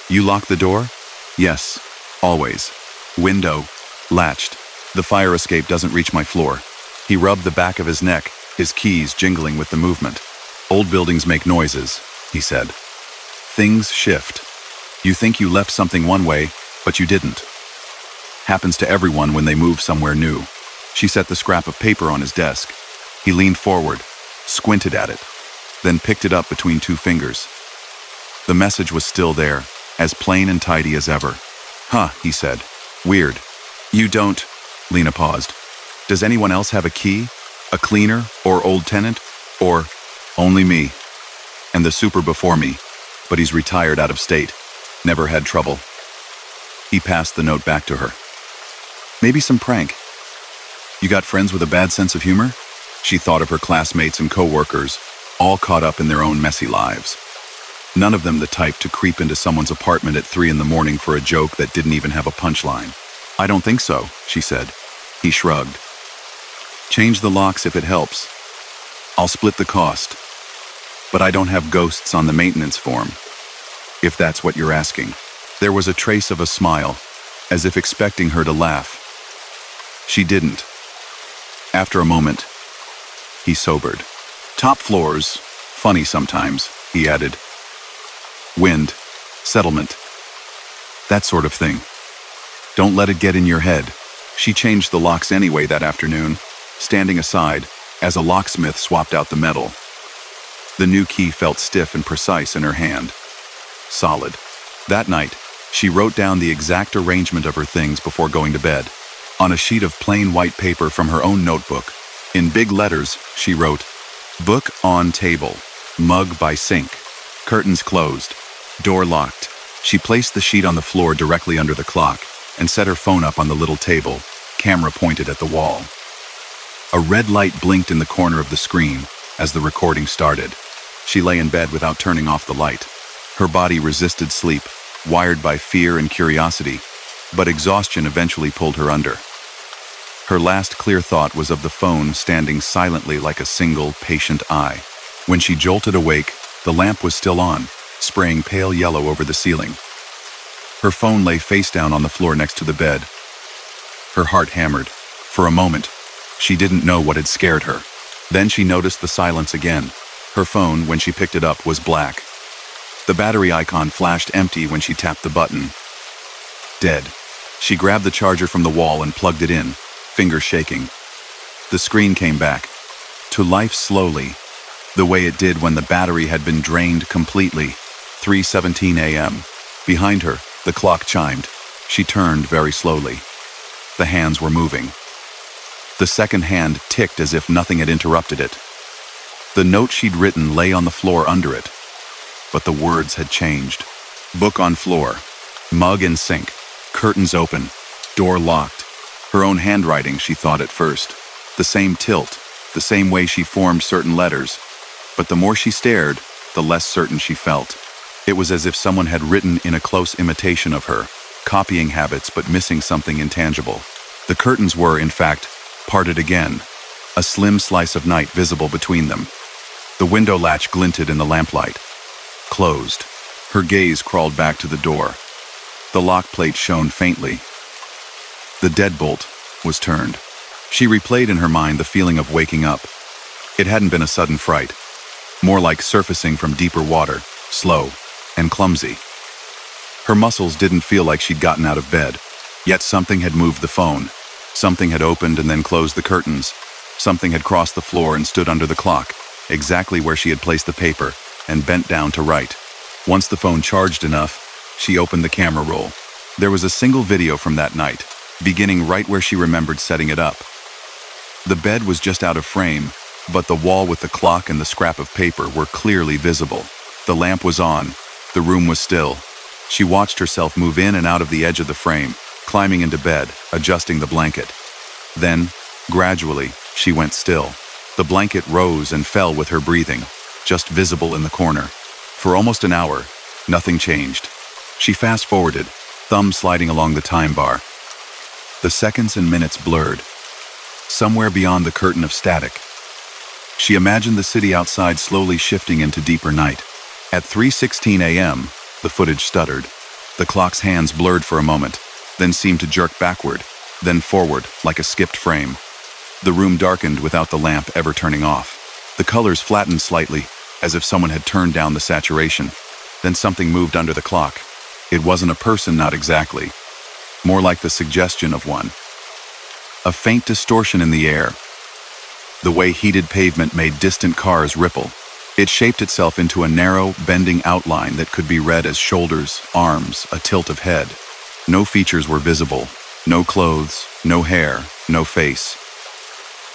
"You lock the door?" "Yes, always. Window, latched. The fire escape doesn't reach my floor." He rubbed the back of his neck, his keys jingling with the movement. "Old buildings make noises," he said. "Things shift. You think you left something one way, but you didn't. Happens to everyone when they move somewhere new." She set the scrap of paper on his desk. He leaned forward, squinted at it, then picked it up between two fingers. The message was still there, as plain and tidy as ever. "Huh," he said. "Weird. You don't..." Lena paused. "Does anyone else have a key? A cleaner or old tenant? Or..." "Only me. And the super before me. But he's retired out of state. Never had trouble." He passed the note back to her. "Maybe some prank. You got friends with a bad sense of humor?" She thought of her classmates and co-workers, all caught up in their own messy lives. None of them the type to creep into someone's apartment at 3 a.m. for a joke that didn't even have a punchline. "I don't think so," she said. He shrugged. "Change the locks if it helps. I'll split the cost. But I don't have ghosts on the maintenance form, if that's what you're asking." There was a trace of a smile, as if expecting her to laugh. She didn't. After a moment, he sobered. "Top floors, funny sometimes," he added. "Wind, settlement, that sort of thing. Don't let it get in your head." She changed the locks anyway that afternoon, standing aside as a locksmith swapped out the metal. The new key felt stiff and precise in her hand. Solid. That night, she wrote down the exact arrangement of her things before going to bed. On a sheet of plain white paper from her own notebook, in big letters, she wrote, "Book on table, mug by sink, curtains closed, door locked." She placed the sheet on the floor directly under the clock and set her phone up on the little table, camera pointed at the wall. A red light blinked in the corner of the screen as the recording started. She lay in bed without turning off the light. Her body resisted sleep, wired by fear and curiosity, but exhaustion eventually pulled her under. Her last clear thought was of the phone standing silently like a single, patient eye. When she jolted awake, the lamp was still on, spraying pale yellow over the ceiling. Her phone lay face down on the floor next to the bed. Her heart hammered. For a moment, she didn't know what had scared her. Then she noticed the silence again. Her phone, when she picked it up, was black. The battery icon flashed empty when she tapped the button. Dead. She grabbed the charger from the wall and plugged it in, fingers shaking. The screen came back, to life slowly, the way it did when the battery had been drained completely. 3:17 a.m. Behind her, the clock chimed. She turned very slowly. The hands were moving. The second hand ticked as if nothing had interrupted it. The note she'd written lay on the floor under it, but the words had changed. Book on floor, mug in sink, curtains open, door locked. Her own handwriting, she thought at first. The same tilt, the same way she formed certain letters. But the more she stared, the less certain she felt. It was as if someone had written in a close imitation of her, copying habits but missing something intangible. The curtains were, in fact, parted again, a slim slice of night visible between them. The window latch glinted in the lamplight. Closed. Her gaze crawled back to the door. The lock plate shone faintly. The deadbolt was turned. She replayed in her mind the feeling of waking up. It hadn't been a sudden fright, more like surfacing from deeper water, slow and clumsy. Her muscles didn't feel like she'd gotten out of bed, yet something had moved the phone. Something had opened and then closed the curtains. Something had crossed the floor and stood under the clock, exactly where she had placed the paper, and bent down to write. Once the phone charged enough, she opened the camera roll. There was a single video from that night, beginning right where she remembered setting it up. The bed was just out of frame, but the wall with the clock and the scrap of paper were clearly visible. The lamp was on. The room was still. She watched herself move in and out of the edge of the frame, climbing into bed, adjusting the blanket. Then, gradually, she went still. The blanket rose and fell with her breathing, just visible in the corner. For almost an hour, nothing changed. She fast-forwarded, thumb sliding along the time bar. The seconds and minutes blurred. Somewhere beyond the curtain of static, she imagined the city outside slowly shifting into deeper night. At 3:16 a.m., the footage stuttered. The clock's hands blurred for a moment, then seemed to jerk backward, then forward like a skipped frame. The room darkened without the lamp ever turning off. The colors flattened slightly, as if someone had turned down the saturation. Then something moved under the clock. It wasn't a person, not exactly. More like the suggestion of one. A faint distortion in the air. The way heated pavement made distant cars ripple. It shaped itself into a narrow, bending outline that could be read as shoulders, arms, a tilt of head. No features were visible. No clothes, no hair, no face.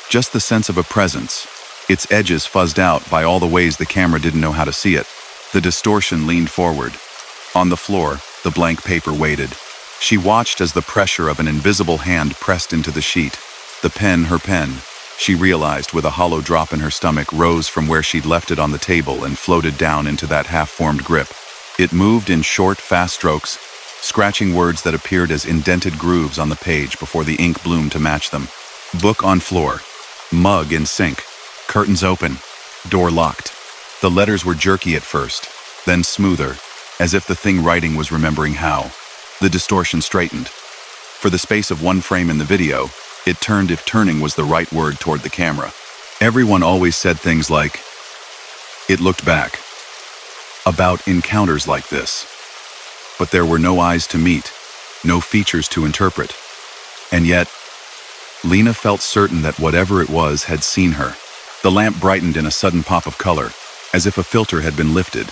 Just the sense of a presence, its edges fuzzed out by all the ways the camera didn't know how to see it. The distortion leaned forward. On the floor, the blank paper waited. She watched as the pressure of an invisible hand pressed into the sheet. The pen, her pen, she realized with a hollow drop in her stomach, rose from where she'd left it on the table and floated down into that half-formed grip. It moved in short, fast strokes, scratching words that appeared as indented grooves on the page before the ink bloomed to match them. Book on floor. Mug in sink. Curtains open. Door locked. The letters were jerky at first, then smoother, as if the thing writing was remembering how. The distortion straightened. For the space of one frame in the video, it turned if turning was the right word toward the camera. Everyone always said things like, it looked back, about encounters like this. But there were no eyes to meet, no features to interpret. And yet, Lena felt certain that whatever it was had seen her. The lamp brightened in a sudden pop of color, as if a filter had been lifted.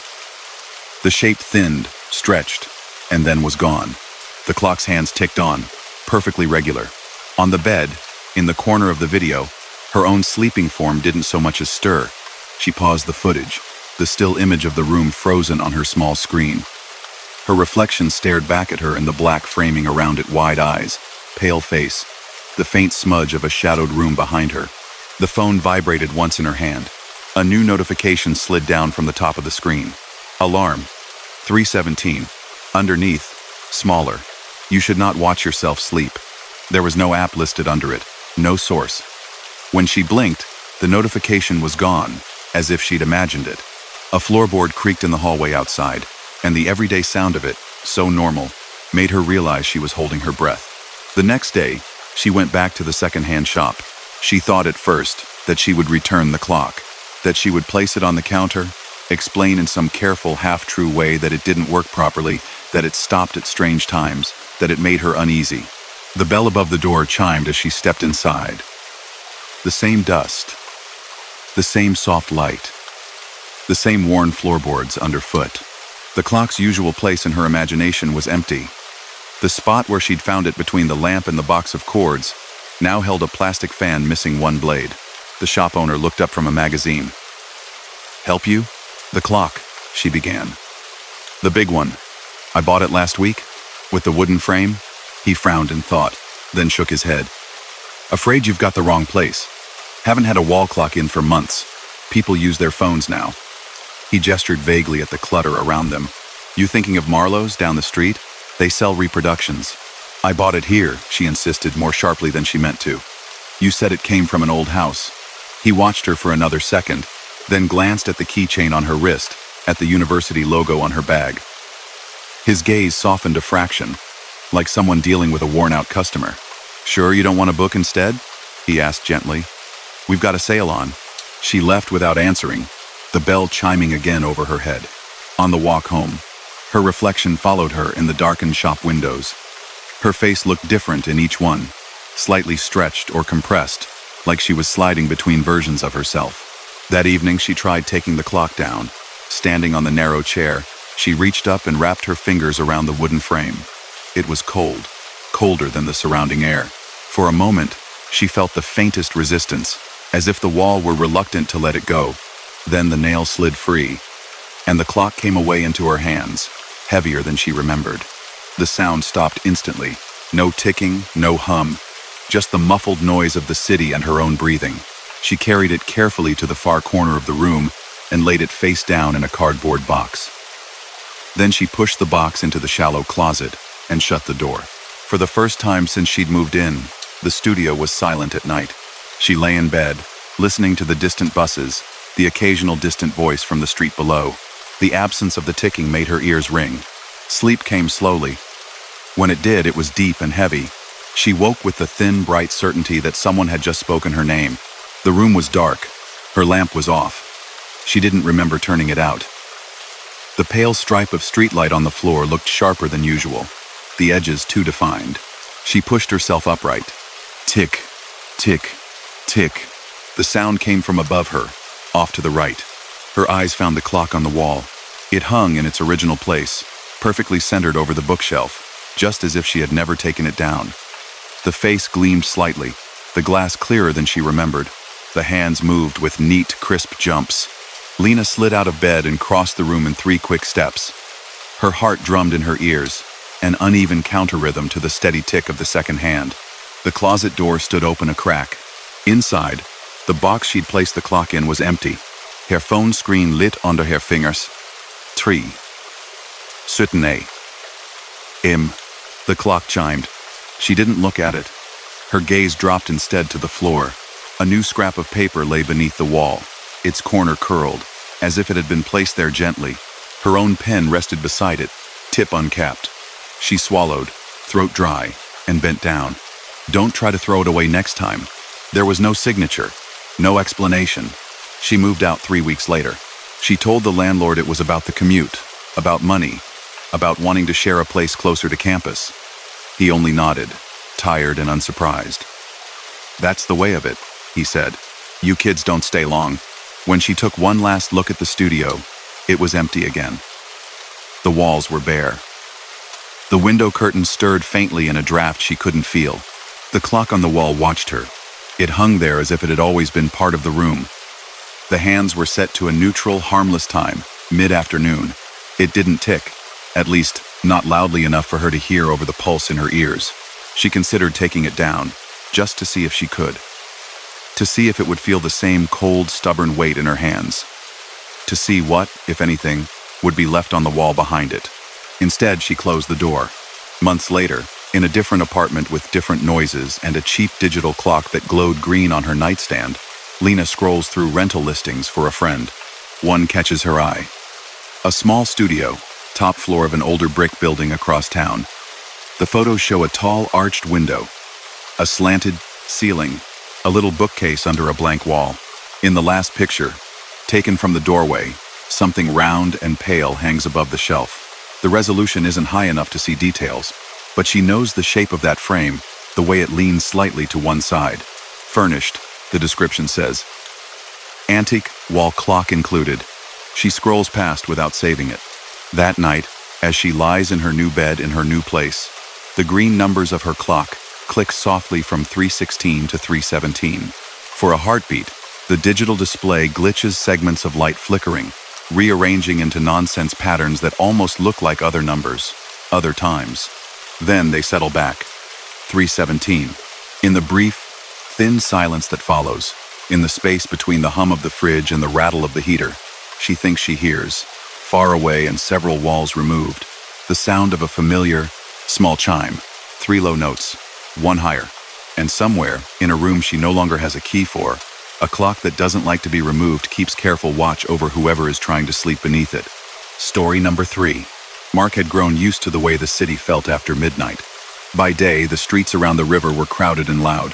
The shape thinned, stretched, and then was gone. The clock's hands ticked on, perfectly regular. On the bed, in the corner of the video, her own sleeping form didn't so much as stir. She paused the footage, the still image of the room frozen on her small screen. Her reflection stared back at her in the black framing around it, wide eyes, pale face, the faint smudge of a shadowed room behind her. The phone vibrated once in her hand. A new notification slid down from the top of the screen. Alarm. 3:17. Underneath, smaller. You should not watch yourself sleep. There was no app listed under it, no source. When she blinked, the notification was gone, as if she'd imagined it. A floorboard creaked in the hallway outside, and the everyday sound of it, so normal, made her realize she was holding her breath. The next day, she went back to the second-hand shop. She thought at first that she would return the clock, that she would place it on the counter, explain in some careful, half-true way that it didn't work properly, that it stopped at strange times, that it made her uneasy. The bell above the door chimed as she stepped inside. The same dust, the same soft light, the same worn floorboards underfoot. The clock's usual place in her imagination was empty. The spot where she'd found it between the lamp and the box of cords now held a plastic fan missing one blade. The shop owner looked up from a magazine. "Help you?" "The clock," she began. "The big one. I bought it last week, with the wooden frame." He frowned in thought, then shook his head. "Afraid you've got the wrong place. Haven't had a wall clock in for months. People use their phones now." He gestured vaguely at the clutter around them. "You thinking of Marlowe's down the street? They sell reproductions." "I bought it here," she insisted more sharply than she meant to. "You said it came from an old house." He watched her for another second, then glanced at the keychain on her wrist, at the university logo on her bag. His gaze softened a fraction, like someone dealing with a worn-out customer. "Sure you don't want a book instead?" he asked gently. "We've got a sale on." She left without answering, the bell chiming again over her head. On the walk home, her reflection followed her in the darkened shop windows. Her face looked different in each one, slightly stretched or compressed, like she was sliding between versions of herself. That evening she tried taking the clock down. Standing on the narrow chair, she reached up and wrapped her fingers around the wooden frame. It was cold, colder than the surrounding air. For a moment, she felt the faintest resistance, as if the wall were reluctant to let it go. Then the nail slid free, and the clock came away into her hands, heavier than she remembered. The sound stopped instantly. No ticking, no hum, just the muffled noise of the city and her own breathing. She carried it carefully to the far corner of the room and laid it face down in a cardboard box. Then she pushed the box into the shallow closet and shut the door. For the first time since she'd moved in, the studio was silent at night. She lay in bed, listening to the distant buses, the occasional distant voice from the street below. The absence of the ticking made her ears ring. Sleep came slowly. When it did, it was deep and heavy. She woke with the thin, bright certainty that someone had just spoken her name. The room was dark. Her lamp was off. She didn't remember turning it out. The pale stripe of streetlight on the floor looked sharper than usual, the edges too defined. She pushed herself upright. Tick, tick, tick. The sound came from above her, off to the right. Her eyes found the clock on the wall. It hung in its original place, perfectly centered over the bookshelf, just as if she had never taken it down. The face gleamed slightly, the glass clearer than she remembered. The hands moved with neat, crisp jumps. Lena slid out of bed and crossed the room in 3 quick steps. Her heart drummed in her ears, an uneven counter-rhythm to the steady tick of the second hand. The closet door stood open a crack. Inside, the box she'd placed the clock in was empty. Her phone screen lit under her fingers. 3:17 a.m. The clock chimed. She didn't look at it. Her gaze dropped instead to the floor. A new scrap of paper lay beneath the wall, its corner curled, as if it had been placed there gently. Her own pen rested beside it, tip uncapped. She swallowed, throat dry, and bent down. Don't try to throw it away next time. There was no signature, no explanation. She moved out 3 weeks later. She told the landlord it was about the commute, about money, about wanting to share a place closer to campus. He only nodded, tired and unsurprised. "That's the way of it," he said. "You kids don't stay long." When she took one last look at the studio, it was empty again. The walls were bare. The window curtain stirred faintly in a draft she couldn't feel. The clock on the wall watched her. It hung there as if it had always been part of the room. The hands were set to a neutral, harmless time, mid-afternoon. It didn't tick, at least not loudly enough for her to hear over the pulse in her ears. She considered taking it down, just to see if she could. To see if it would feel the same cold, stubborn weight in her hands. To see what, if anything, would be left on the wall behind it. Instead, she closed the door. Months later, in a different apartment with different noises and a cheap digital clock that glowed green on her nightstand, Lena scrolls through rental listings for a friend. One catches her eye. A small studio, top floor of an older brick building across town. The photos show a tall, arched window, a slanted ceiling, a little bookcase under a blank wall. In the last picture, taken from the doorway, Something round and pale hangs above the shelf. The resolution isn't high enough to see details, but she knows the shape of that frame, the way it leans slightly to one side. Furnished, the description says. Antique, wall clock included. She scrolls past without saving it. That night, as she lies in her new bed in her new place, the green numbers of her clock click softly from 3:16 to 3:17. For a heartbeat, the digital display glitches, segments of light flickering, rearranging into nonsense patterns that almost look like other numbers, other times. Then they settle back. 3:17. In the brief, thin silence that follows, in the space between the hum of the fridge and the rattle of the heater, she thinks she hears, far away and several walls removed, the sound of a familiar, small chime, 3 low notes, 1 higher, and somewhere, in a room she no longer has a key for, a clock that doesn't like to be removed keeps careful watch over whoever is trying to sleep beneath it. Story number 3. Mark had grown used to the way the city felt after midnight. By day, the streets around the river were crowded and loud.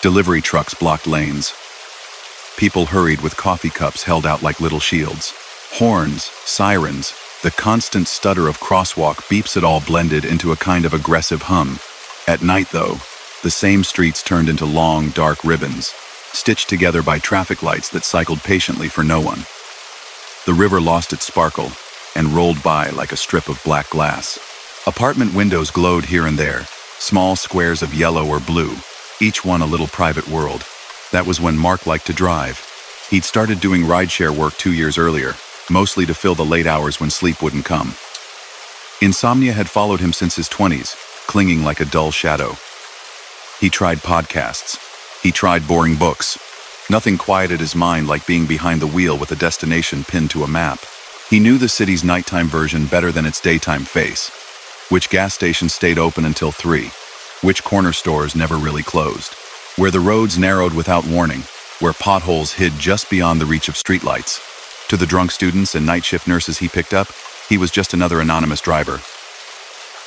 Delivery trucks blocked lanes. People hurried with coffee cups held out like little shields. Horns, sirens, the constant stutter of crosswalk beeps, it all blended into a kind of aggressive hum. At night, though, the same streets turned into long, dark ribbons, stitched together by traffic lights that cycled patiently for no one. The river lost its sparkle and rolled by like a strip of black glass. Apartment windows glowed here and there, small squares of yellow or blue, each one a little private world. That was when Mark liked to drive. He'd started doing rideshare work 2 years earlier, mostly to fill the late hours when sleep wouldn't come. Insomnia had followed him since his 20s, clinging like a dull shadow. He tried podcasts. He tried boring books. Nothing quieted his mind like being behind the wheel with a destination pinned to a map. He knew the city's nighttime version better than its daytime face. Which gas stations stayed open until 3. Which corner stores never really closed. Where the roads narrowed without warning. Where potholes hid just beyond the reach of streetlights. To the drunk students and night shift nurses he picked up, he was just another anonymous driver.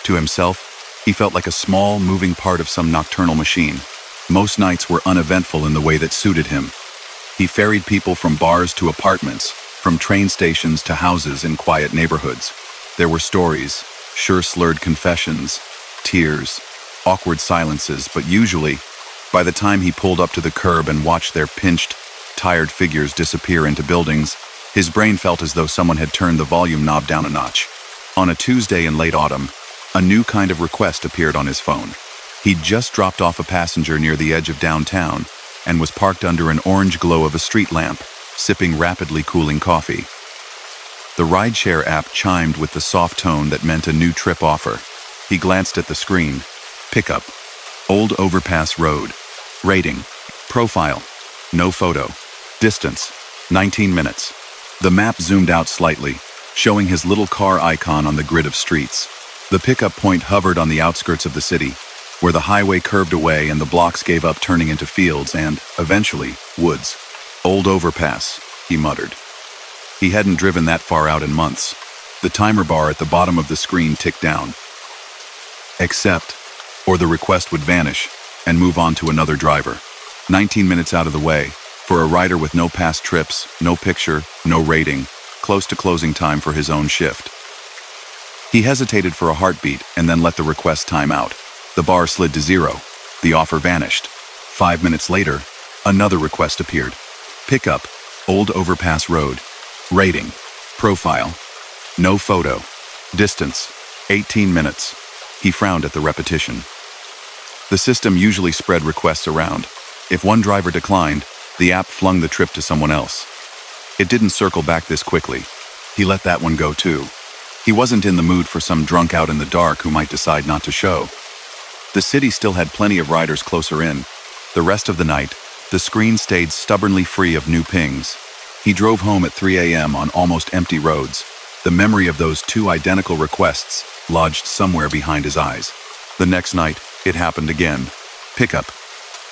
To himself, he felt like a small, moving part of some nocturnal machine. Most nights were uneventful in the way that suited him. He ferried people from bars to apartments, from train stations to houses in quiet neighborhoods. There were stories, sure slurred confessions, tears, awkward silences, but usually, by the time he pulled up to the curb and watched their pinched, tired figures disappear into buildings, his brain felt as though someone had turned the volume knob down a notch. On a Tuesday in late autumn, a new kind of request appeared on his phone. He'd just dropped off a passenger near the edge of downtown and was parked under an orange glow of a street lamp, sipping rapidly cooling coffee. The rideshare app chimed with the soft tone that meant a new trip offer. He glanced at the screen. Pickup. Old Overpass Road. Rating. Profile. No photo. Distance. 19 minutes. The map zoomed out slightly, showing his little car icon on the grid of streets. The pickup point hovered on the outskirts of the city, where the highway curved away and the blocks gave up, turning into fields and, eventually, woods. Old Overpass, he muttered. He hadn't driven that far out in months. The timer bar at the bottom of the screen ticked down. Accept, or the request would vanish and move on to another driver. 19 minutes out of the way, for a rider with no past trips, no picture, no rating, close to closing time for his own shift. He hesitated for a heartbeat and then let the request time out. The bar slid to 0. The offer vanished. 5 minutes later, another request appeared. Pickup, Old Overpass Road. Rating, profile, no photo. Distance, 18 minutes. He frowned at the repetition. The system usually spread requests around. If one driver declined, the app flung the trip to someone else. It didn't circle back this quickly. He let that one go too. He wasn't in the mood for some drunk out in the dark who might decide not to show. The city still had plenty of riders closer in. The rest of the night, the screen stayed stubbornly free of new pings. He drove home at 3 a.m. on almost empty roads. The memory of those 2 identical requests lodged somewhere behind his eyes. The next night, it happened again. Pickup,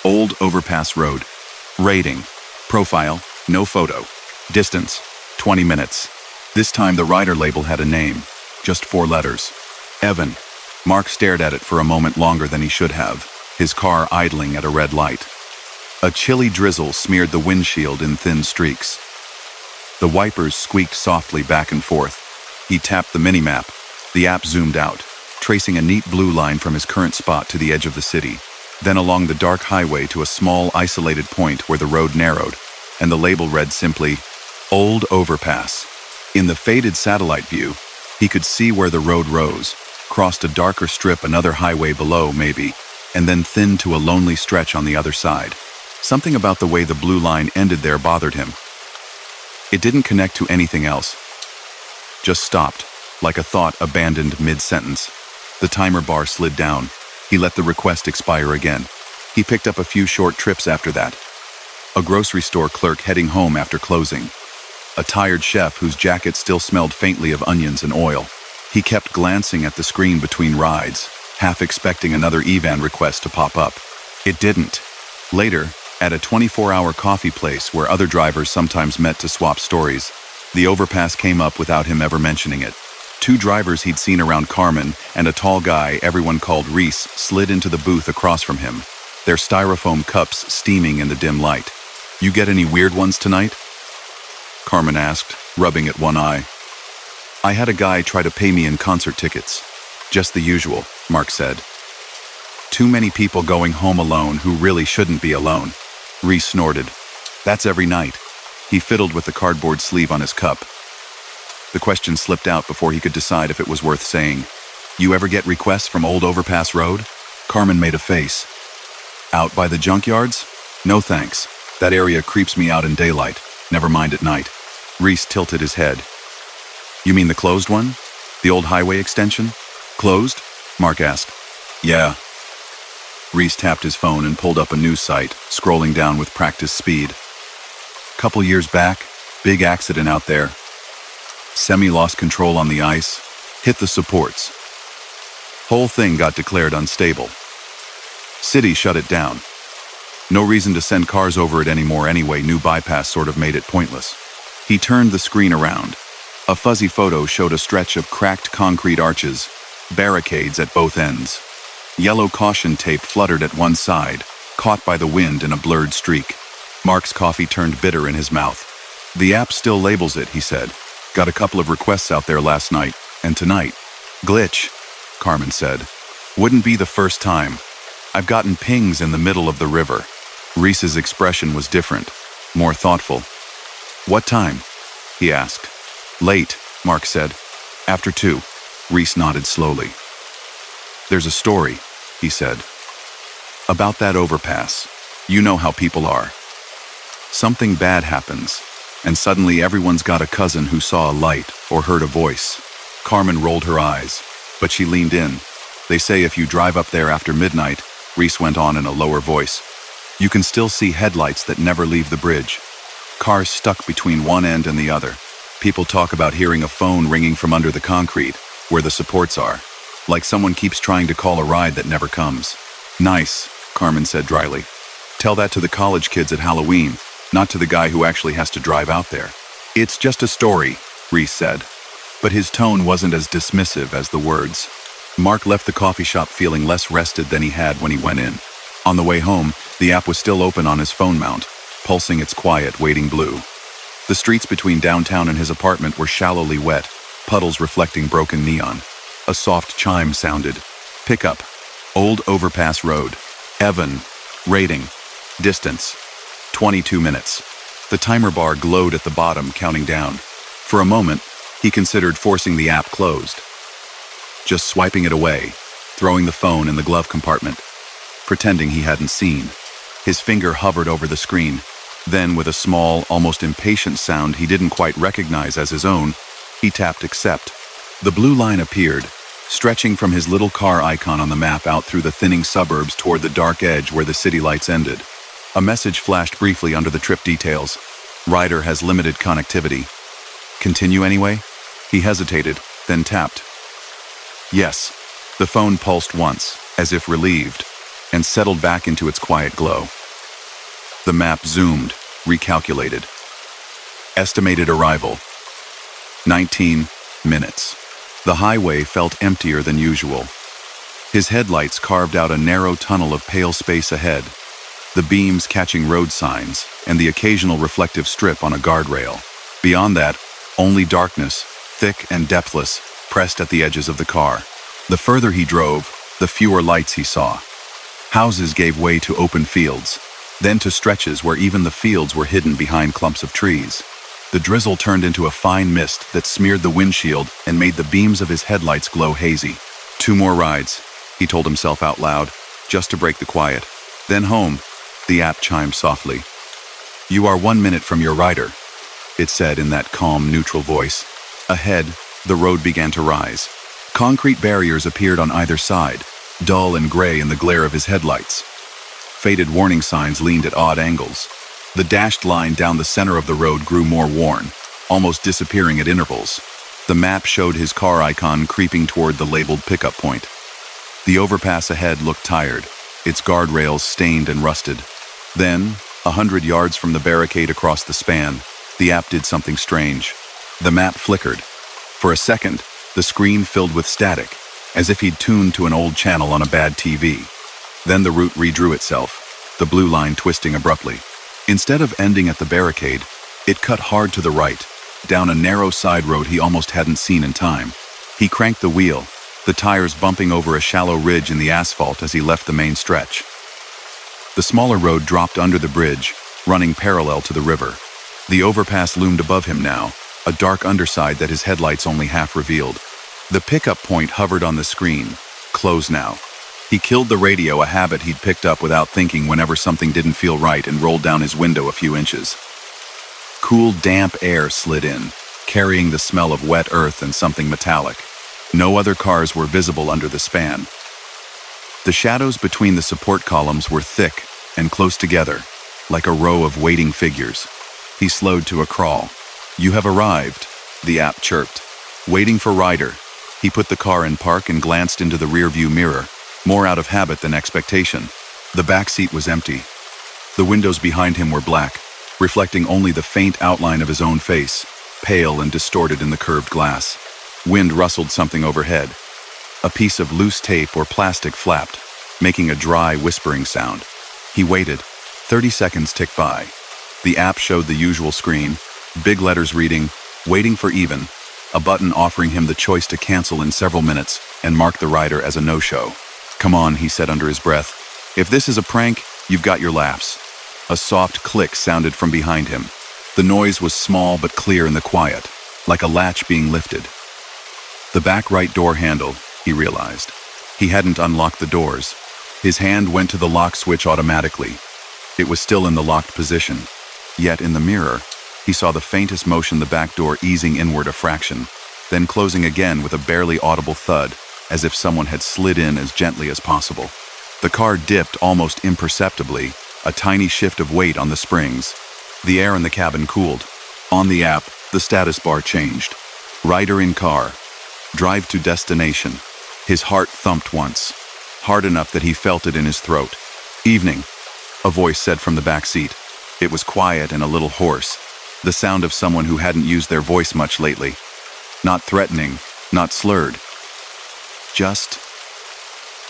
Old Overpass Road. Rating, profile, no photo. Distance, 20 minutes. This time the rider label had a name, just 4 letters. Evan. Mark stared at it for a moment longer than he should have, his car idling at a red light. A chilly drizzle smeared the windshield in thin streaks. The wipers squeaked softly back and forth. He tapped the minimap. The app zoomed out, tracing a neat blue line from his current spot to the edge of the city, then along the dark highway to a small, isolated point where the road narrowed, and the label read simply, Old Overpass. In the faded satellite view, he could see where the road rose, crossed a darker strip another highway below, maybe, and then thinned to a lonely stretch on the other side. Something about the way the blue line ended there bothered him. It didn't connect to anything else. Just stopped, like a thought abandoned mid-sentence. The timer bar slid down. He let the request expire again. He picked up a few short trips after that. A grocery store clerk heading home after closing. A tired chef whose jacket still smelled faintly of onions and oil. He kept glancing at the screen between rides, half expecting another Evan request to pop up. It didn't. Later, at a 24-hour coffee place where other drivers sometimes met to swap stories, the overpass came up without him ever mentioning it. Two drivers he'd seen around Carmen and a tall guy everyone called Reese slid into the booth across from him, their styrofoam cups steaming in the dim light. "You get any weird ones tonight?" Carmen asked, rubbing at one eye. "I had a guy try to pay me in concert tickets." "Just the usual," Mark said. "Too many people going home alone who really shouldn't be alone." Reese snorted. "That's every night." He fiddled with the cardboard sleeve on his cup. The question slipped out before he could decide if it was worth saying. "You ever get requests from Old Overpass Road?" Carmen made a face. "Out by the junkyards? No thanks. That area creeps me out in daylight, never mind at night." Reese tilted his head. "You mean the closed one? The old highway extension? Closed?" Mark asked. "Yeah." Reese tapped his phone and pulled up a news site, scrolling down with practiced speed. "Couple years back, big accident out there. Semi lost control on the ice, hit the supports. Whole thing got declared unstable. City shut it down. No reason to send cars over it anymore anyway, new bypass sort of made it pointless." He turned the screen around. A fuzzy photo showed a stretch of cracked concrete arches, barricades at both ends. Yellow caution tape fluttered at one side, caught by the wind in a blurred streak. Mark's coffee turned bitter in his mouth. "The app still labels it," he said. "Got a couple of requests out there last night, and tonight." "Glitch," Carmen said. "Wouldn't be the first time. I've gotten pings in the middle of the river." Reese's expression was different, more thoughtful. "What time?" he asked. "Late," Mark said. "After 2. Reese nodded slowly. "There's a story," he said. "About that overpass. You know how people are. Something bad happens, and suddenly everyone's got a cousin who saw a light or heard a voice." Carmen rolled her eyes, but she leaned in. "They say if you drive up there after midnight," Reese went on in a lower voice, "you can still see headlights that never leave the bridge. Cars stuck between one end and the other. People talk about hearing a phone ringing from under the concrete, where the supports are, like someone keeps trying to call a ride that never comes." "Nice," Carmen said dryly. "Tell that to the college kids at Halloween, not to the guy who actually has to drive out there." "It's just a story," Reese said, but his tone wasn't as dismissive as the words. Mark left the coffee shop feeling less rested than he had when he went in. On the way home, the app was still open on his phone mount, pulsing its quiet, waiting blue. The streets between downtown and his apartment were shallowly wet, puddles reflecting broken neon. A soft chime sounded. "Pickup. Old Overpass Road. Evan. Rating. Distance. 22 minutes. The timer bar glowed at the bottom, counting down. For a moment, he considered forcing the app closed. Just swiping it away, throwing the phone in the glove compartment, pretending he hadn't seen. His finger hovered over the screen. Then, with a small, almost impatient sound he didn't quite recognize as his own, he tapped accept. The blue line appeared, stretching from his little car icon on the map out through the thinning suburbs toward the dark edge where the city lights ended. A message flashed briefly under the trip details. "Rider has limited connectivity." "Continue anyway?" He hesitated, then tapped. Yes. The phone pulsed once, as if relieved, and settled back into its quiet glow. The map zoomed, recalculated. Estimated arrival: 19 minutes. The highway felt emptier than usual. His headlights carved out a narrow tunnel of pale space ahead, the beams catching road signs and the occasional reflective strip on a guardrail. Beyond that, only darkness, thick and depthless, pressed at the edges of the car. The further he drove, the fewer lights he saw. Houses gave way to open fields, then to stretches where even the fields were hidden behind clumps of trees. The drizzle turned into a fine mist that smeared the windshield and made the beams of his headlights glow hazy. 2 more rides, he told himself out loud, just to break the quiet. Then home, the app chimed softly. "You are 1 minute from your rider," it said in that calm, neutral voice. Ahead, the road began to rise. Concrete barriers appeared on either side, dull and gray in the glare of his headlights. Faded warning signs leaned at odd angles. The dashed line down the center of the road grew more worn, almost disappearing at intervals. The map showed his car icon creeping toward the labeled pickup point. The overpass ahead looked tired, its guardrails stained and rusted. Then, 100 yards from the barricade across the span, the app did something strange. The map flickered. For a second, the screen filled with static, as if he'd tuned to an old channel on a bad TV. Then the route redrew itself, the blue line twisting abruptly. Instead of ending at the barricade, it cut hard to the right, down a narrow side road he almost hadn't seen in time. He cranked the wheel, the tires bumping over a shallow ridge in the asphalt as he left the main stretch. The smaller road dropped under the bridge, running parallel to the river. The overpass loomed above him now, a dark underside that his headlights only half revealed. The pickup point hovered on the screen, closed now. He killed the radio, a habit he'd picked up without thinking whenever something didn't feel right, and rolled down his window a few inches. Cool, damp air slid in, carrying the smell of wet earth and something metallic. No other cars were visible under the span. The shadows between the support columns were thick and close together, like a row of waiting figures. He slowed to a crawl. "You have arrived," the app chirped. Waiting for rider. He put the car in park and glanced into the rearview mirror, more out of habit than expectation. The back seat was empty. The windows behind him were black, reflecting only the faint outline of his own face, pale and distorted in the curved glass. Wind rustled something overhead. A piece of loose tape or plastic flapped, making a dry, whispering sound. He waited. 30 seconds ticked by. The app showed the usual screen, big letters reading, "Waiting for even," a button offering him the choice to cancel in several minutes and mark the rider as a no-show. "Come on," he said under his breath. "If this is a prank, you've got your laughs." A soft click sounded from behind him. The noise was small but clear in the quiet, like a latch being lifted. The back right door handle, he realized. He hadn't unlocked the doors. His hand went to the lock switch automatically. It was still in the locked position. Yet in the mirror, he saw the faintest motion, the back door easing inward a fraction, then closing again with a barely audible thud, as if someone had slid in as gently as possible. The car dipped almost imperceptibly, a tiny shift of weight on the springs. The air in the cabin cooled. On the app, the status bar changed. Rider in car. Drive to destination. His heart thumped once, hard enough that he felt it in his throat. "Evening," a voice said from the back seat. It was quiet and a little hoarse, the sound of someone who hadn't used their voice much lately. Not threatening, not slurred. Just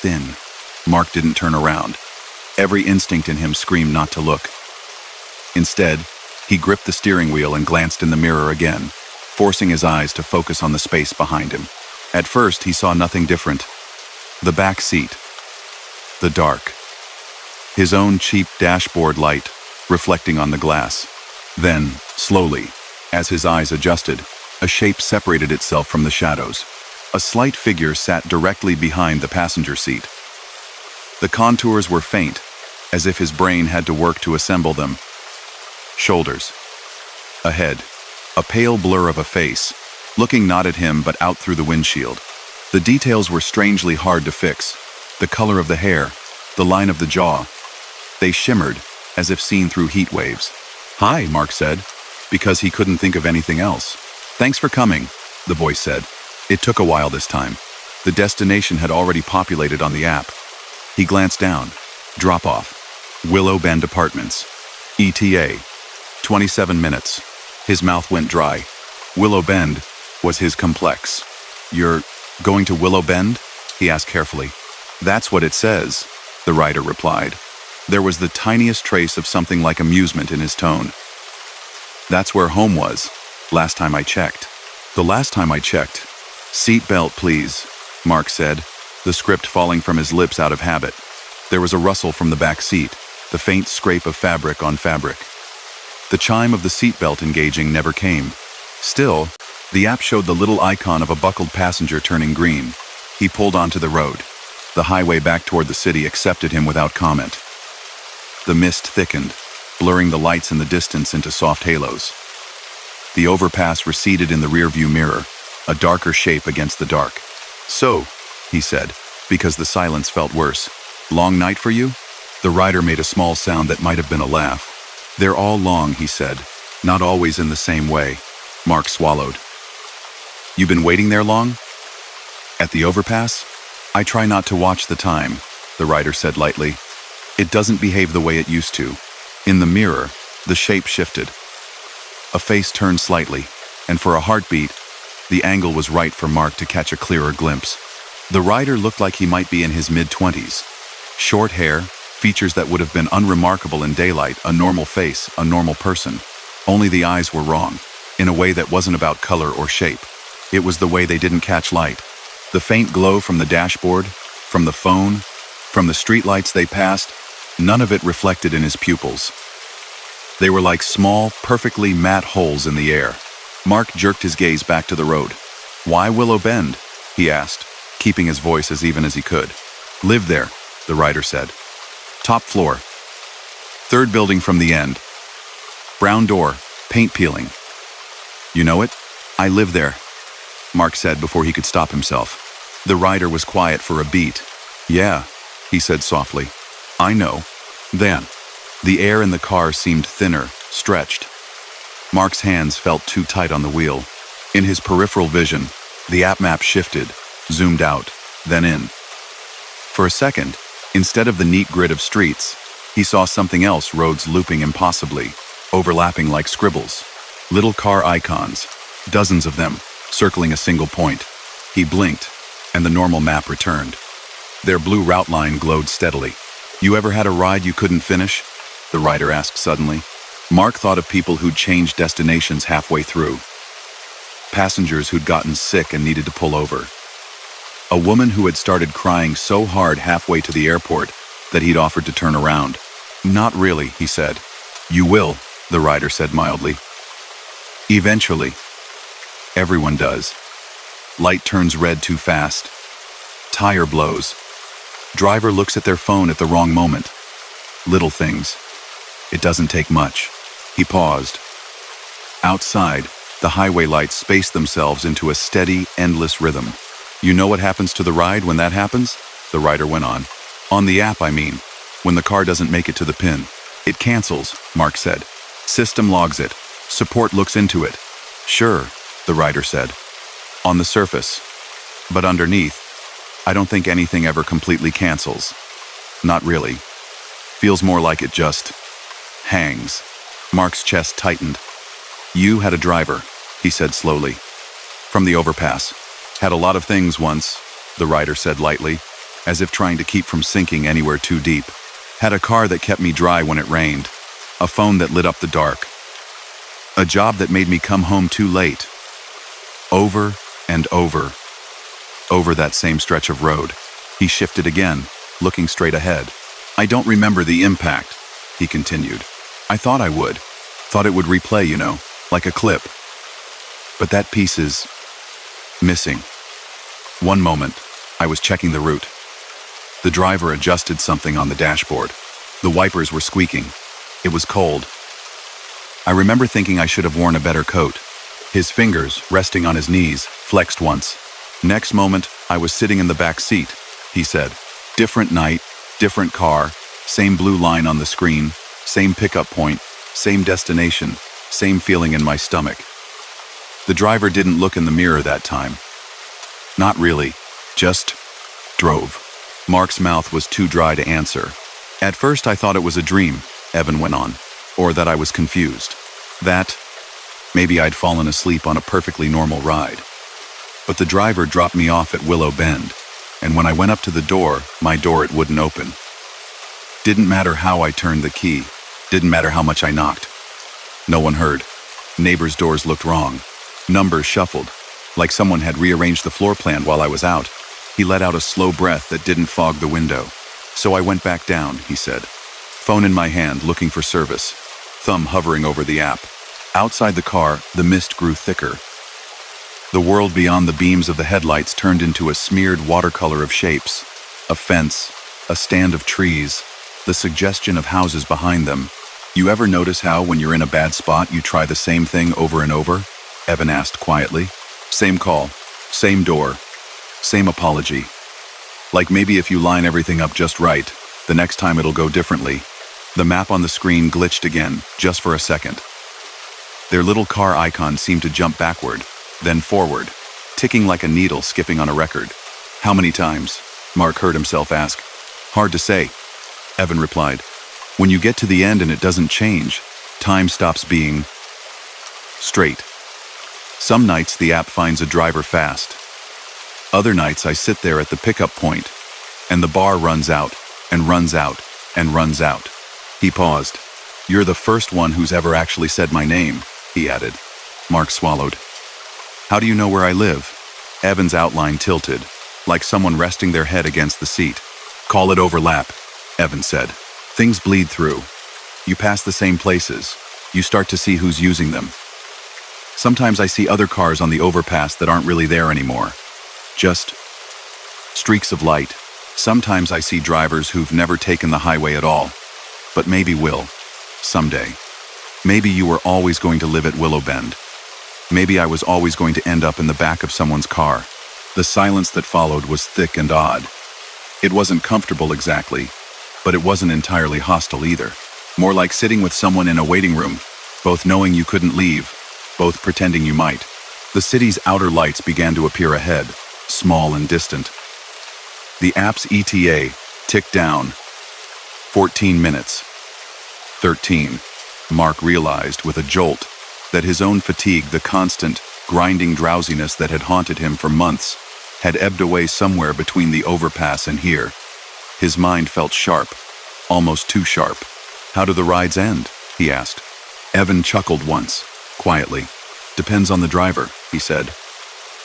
thin. Mark didn't turn around. Every instinct in him screamed not to look. Instead, he gripped the steering wheel and glanced in the mirror again, forcing his eyes to focus on the space behind him. At first, he saw nothing different. The back seat. The dark. His own cheap dashboard light, reflecting on the glass. Then, slowly, as his eyes adjusted, a shape separated itself from the shadows. A slight figure sat directly behind the passenger seat. The contours were faint, as if his brain had to work to assemble them. Shoulders. A head. A pale blur of a face, looking not at him but out through the windshield. The details were strangely hard to fix. The color of the hair, the line of the jaw. They shimmered, as if seen through heat waves. "Hi," Mark said, because he couldn't think of anything else. "Thanks for coming," the voice said. It took a while this time. The destination had already populated on the app. He glanced down. Drop off. Willow Bend Apartments. ETA. 27 minutes. His mouth went dry. Willow Bend was his complex. "You're going to Willow Bend?" he asked carefully. "That's what it says," the rider replied. There was the tiniest trace of something like amusement in his tone. "That's where home was," Last time I checked. The last time I checked. Seat belt, please, Mark said, the script falling from his lips out of habit. There was a rustle from the back seat, the faint scrape of fabric on fabric. The chime of the seatbelt engaging never came. Still, the app showed the little icon of a buckled passenger turning green. He pulled onto the road. The highway back toward the city accepted him without comment. The mist thickened, blurring the lights in the distance into soft halos. The overpass receded in the rearview mirror, a darker shape against the dark. "So," he said, because the silence felt worse. "Long night for you?" The rider made a small sound that might have been a laugh. "They're all long," he said, "not always in the same way." Mark swallowed. "You been waiting there long?" "At the overpass? I try not to watch the time," the rider said lightly. "It doesn't behave the way it used to." In the mirror, the shape shifted. A face turned slightly, and for a heartbeat, the angle was right for Mark to catch a clearer glimpse. The rider looked like he might be in his mid-20s. Short hair, features that would have been unremarkable in daylight, a normal face, a normal person. Only the eyes were wrong, in a way that wasn't about color or shape. It was the way they didn't catch light. The faint glow from the dashboard, from the phone, from the streetlights they passed, none of it reflected in his pupils. They were like small, perfectly matte holes in the air. Mark jerked his gaze back to the road. "Why Willow Bend?" he asked, keeping his voice as even as he could. "Live there," the rider said. "Top floor. Third building from the end. Brown door, paint peeling." "You know it? I live there," Mark said before he could stop himself. The rider was quiet for a beat. "Yeah," he said softly. "I know." Then, the air in the car seemed thinner, stretched. Mark's hands felt too tight on the wheel. In his peripheral vision, the app map shifted, zoomed out, then in. For a second, instead of the neat grid of streets, he saw something else, roads looping impossibly, overlapping like scribbles. Little car icons, dozens of them, circling a single point. He blinked, and the normal map returned. Their blue route line glowed steadily. "You ever had a ride you couldn't finish?" the rider asked suddenly. Mark thought of people who'd changed destinations halfway through. Passengers who'd gotten sick and needed to pull over. A woman who had started crying so hard halfway to the airport that he'd offered to turn around. "Not really," he said. "You will," the rider said mildly. "Eventually. Everyone does. Light turns red too fast. Tire blows. Driver looks at their phone at the wrong moment. Little things. It doesn't take much." He paused. Outside, the highway lights spaced themselves into a steady, endless rhythm. "You know what happens to the ride when that happens?" the rider went on. "On the app, I mean. When the car doesn't make it to the pin. It cancels," Mark said. "System logs it. Support looks into it." "Sure," the rider said. "On the surface. But underneath, I don't think anything ever completely cancels. Not really. Feels more like it just hangs." Mark's chest tightened. "You had a driver," he said slowly. "From the overpass. Had a lot of things once," the rider said lightly, as if trying to keep from sinking anywhere too deep. "Had a car that kept me dry when it rained. A phone that lit up the dark. A job that made me come home too late. Over and over. Over that same stretch of road." He shifted again, looking straight ahead. "I don't remember the impact," he continued. "I thought I would. Thought it would replay, you know, like a clip. But that piece is missing. One moment, I was checking the route. The driver adjusted something on the dashboard. The wipers were squeaking. It was cold. I remember thinking I should have worn a better coat. His fingers, resting on his knees, flexed once. Next moment, I was sitting in the back seat," he said. "Different night, different car, same blue line on the screen, same pickup point, same destination, same feeling in my stomach." The driver didn't look in the mirror that time. "Not really, just drove." Mark's mouth was too dry to answer. "At first I thought it was a dream," Evan went on, "or that I was confused. That maybe I'd fallen asleep on a perfectly normal ride. But the driver dropped me off at Willow Bend, and when I went up to the door, my door, it wouldn't open. Didn't matter how I turned the key, didn't matter how much I knocked. No one heard. Neighbors' doors looked wrong. Numbers shuffled, like someone had rearranged the floor plan while I was out. He let out a slow breath that didn't fog the window. So I went back down, he said. Phone in my hand, looking for service. Thumb hovering over the app. Outside the car, the mist grew thicker. The world beyond the beams of the headlights turned into a smeared watercolor of shapes. A fence, a stand of trees, the suggestion of houses behind them. You ever notice how, when you're in a bad spot, you try the same thing over and over? Evan asked quietly. Same call, same door, same apology. Like maybe if you line everything up just right, the next time it'll go differently. The map on the screen glitched again, just for a second. Their little car icon seemed to jump backward, then forward, ticking like a needle skipping on a record. How many times? Mark heard himself ask. Hard to say, Evan replied. When you get to the end and it doesn't change, time stops being straight. Some nights the app finds a driver fast. Other nights I sit there at the pickup point, and the bar runs out, and runs out, and runs out. He paused. You're the first one who's ever actually said my name, he added. Mark swallowed. How do you know where I live? Evan's outline tilted, like someone resting their head against the seat. Call it overlap, Evan said. Things bleed through. You pass the same places. You start to see who's using them. Sometimes I see other cars on the overpass that aren't really there anymore. Just streaks of light. Sometimes I see drivers who've never taken the highway at all, but maybe will, someday. Maybe you were always going to live at Willow Bend. Maybe I was always going to end up in the back of someone's car. The silence that followed was thick and odd. It wasn't comfortable exactly, but it wasn't entirely hostile either. More like sitting with someone in a waiting room, both knowing you couldn't leave, both pretending you might. The city's outer lights began to appear ahead, small and distant. The app's ETA ticked down. 14 minutes. 13. Mark realized with a jolt that his own fatigue, the constant, grinding drowsiness that had haunted him for months, had ebbed away somewhere between the overpass and here. His mind felt sharp, almost too sharp. How do the rides end? He asked. Evan chuckled once, quietly. Depends on the driver, he said.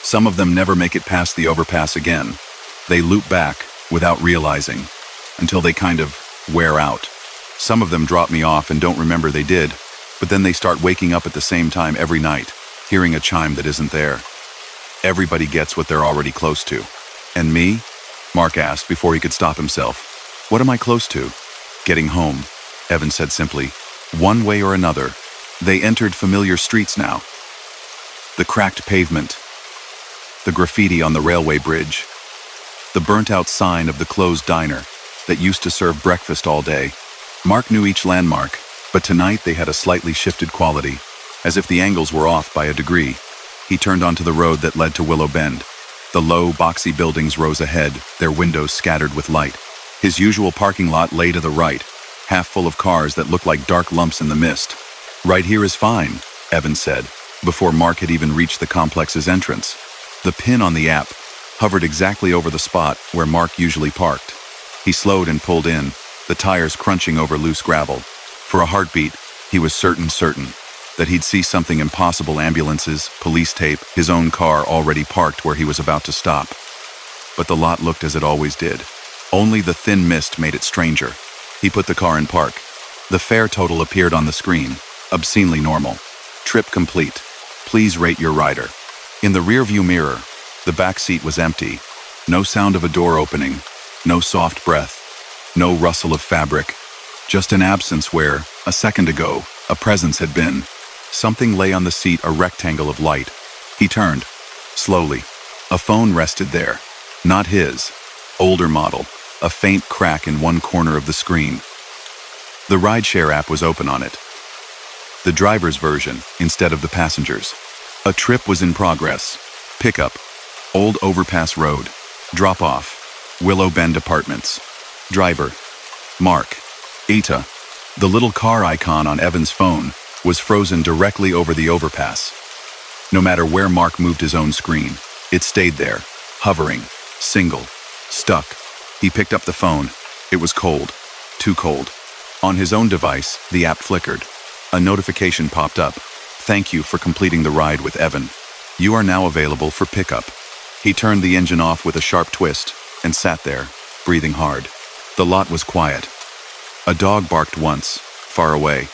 Some of them never make it past the overpass again. They loop back, without realizing, until they kind of wear out. Some of them drop me off and don't remember they did, but then they start waking up at the same time every night, hearing a chime that isn't there. Everybody gets what they're already close to. And me? Mark asked before he could stop himself. What am I close to? Getting home, Evan said simply. One way or another. They entered familiar streets now. The cracked pavement. The graffiti on the railway bridge. The burnt-out sign of the closed diner that used to serve breakfast all day. Mark knew each landmark, but tonight they had a slightly shifted quality, as if the angles were off by a degree. He turned onto the road that led to Willow Bend. The low, boxy buildings rose ahead, their windows scattered with light. His usual parking lot lay to the right, half full of cars that looked like dark lumps in the mist. Right here is fine, Evan said, before Mark had even reached the complex's entrance. The pin on the app hovered exactly over the spot where Mark usually parked. He slowed and pulled in, the tires crunching over loose gravel. For a heartbeat, he was certain that he'd see something impossible: ambulances, police tape, his own car already parked where he was about to stop. But the lot looked as it always did. Only the thin mist made it stranger. He put the car in park. The fare total appeared on the screen, obscenely normal. Trip complete. Please rate your rider. In the rearview mirror, the back seat was empty. No sound of a door opening, no soft breath, no rustle of fabric. Just an absence where, a second ago, a presence had been. Something lay on the seat, a rectangle of light. He turned, slowly. A phone rested there. Not his. Older model. A faint crack in one corner of the screen. The rideshare app was open on it. The driver's version, instead of the passenger's. A trip was in progress. Pickup. Old Overpass Road. Drop off. Willow Bend Apartments. Driver. Mark. Eta. The little car icon on Evan's phone was frozen directly over the overpass. No matter where Mark moved his own screen, it stayed there, hovering, single, stuck. He picked up the phone. It was cold. Too cold. On his own device, the app flickered. A notification popped up. Thank you for completing the ride with Evan. You are now available for pickup. He turned the engine off with a sharp twist and sat there, breathing hard. The lot was quiet. A dog barked once, far away.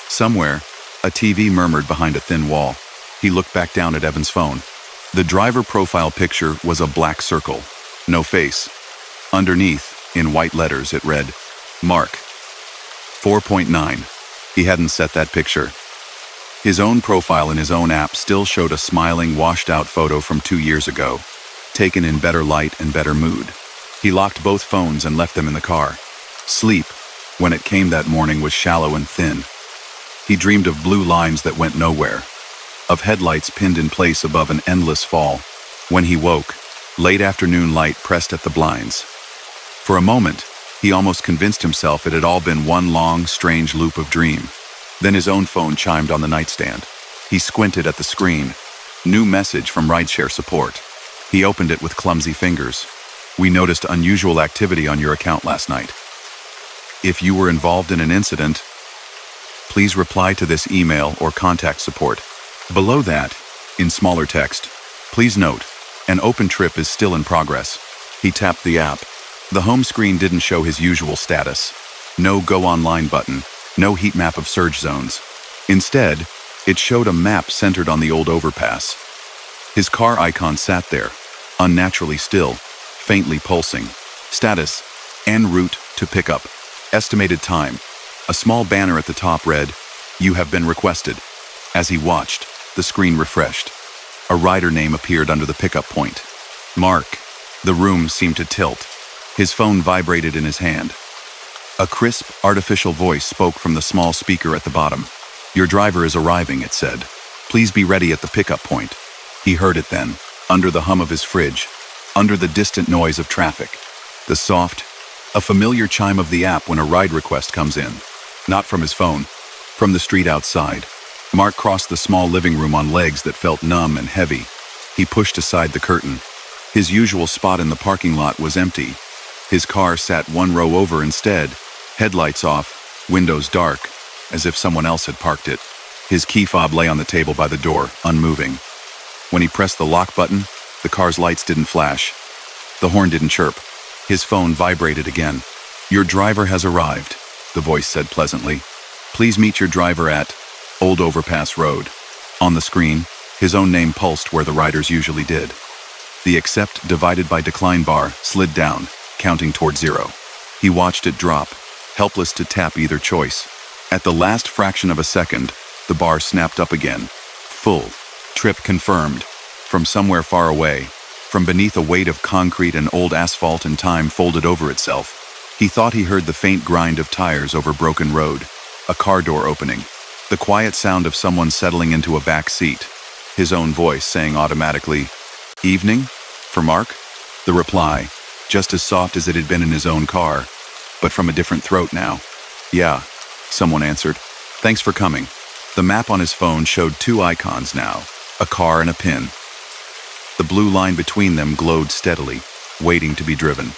Somewhere, a TV murmured behind a thin wall. He looked back down at Evan's phone. The driver profile picture was a black circle. No face. Underneath, in white letters, it read, Mark. 4.9. He hadn't set that picture. His own profile in his own app still showed a smiling, washed-out photo from 2 years ago, taken in better light and better mood. He locked both phones and left them in the car. Sleep, when it came that morning, was shallow and thin. He dreamed of blue lines that went nowhere, of headlights pinned in place above an endless fall. When he woke, late afternoon light pressed at the blinds. For a moment, he almost convinced himself it had all been one long, strange loop of dream. Then his own phone chimed on the nightstand. He squinted at the screen. New message from rideshare support. He opened it with clumsy fingers. We noticed unusual activity on your account last night. If you were involved in an incident, please reply to this email or contact support. Below that, in smaller text, please note, an open trip is still in progress. He tapped the app. The home screen didn't show his usual status. No go online button. No heat map of surge zones. Instead, it showed a map centered on the old overpass. His car icon sat there, unnaturally still, faintly pulsing. Status, en route to pickup. Estimated time. A small banner at the top read, You have been requested. As he watched, the screen refreshed. A rider name appeared under the pickup point. Mark. The room seemed to tilt. His phone vibrated in his hand. A crisp, artificial voice spoke from the small speaker at the bottom. Your driver is arriving, it said. Please be ready at the pickup point. He heard it then, under the hum of his fridge, under the distant noise of traffic. The soft, a familiar chime of the app when a ride request comes in. Not from his phone, from the street outside. Mark crossed the small living room on legs that felt numb and heavy. He pushed aside the curtain. His usual spot in the parking lot was empty. His car sat one row over instead, headlights off, windows dark, as if someone else had parked it. His key fob lay on the table by the door, unmoving. When he pressed the lock button, the car's lights didn't flash. The horn didn't chirp. His phone vibrated again. Your driver has arrived, the voice said pleasantly. Please meet your driver at Old Overpass Road. On the screen, his own name pulsed where the riders usually did. The accept divided by decline bar slid down, counting toward 0. He watched it drop, helpless to tap either choice. At the last fraction of a second, the bar snapped up again. Full. Trip confirmed. From somewhere far away, from beneath a weight of concrete and old asphalt and time folded over itself, he thought he heard the faint grind of tires over broken road, a car door opening, the quiet sound of someone settling into a back seat, his own voice saying automatically, Evening? For Mark? The reply, just as soft as it had been in his own car, but from a different throat now. Yeah, someone answered. Thanks for coming. The map on his phone showed 2 icons now, a car and a pin. The blue line between them glowed steadily, waiting to be driven.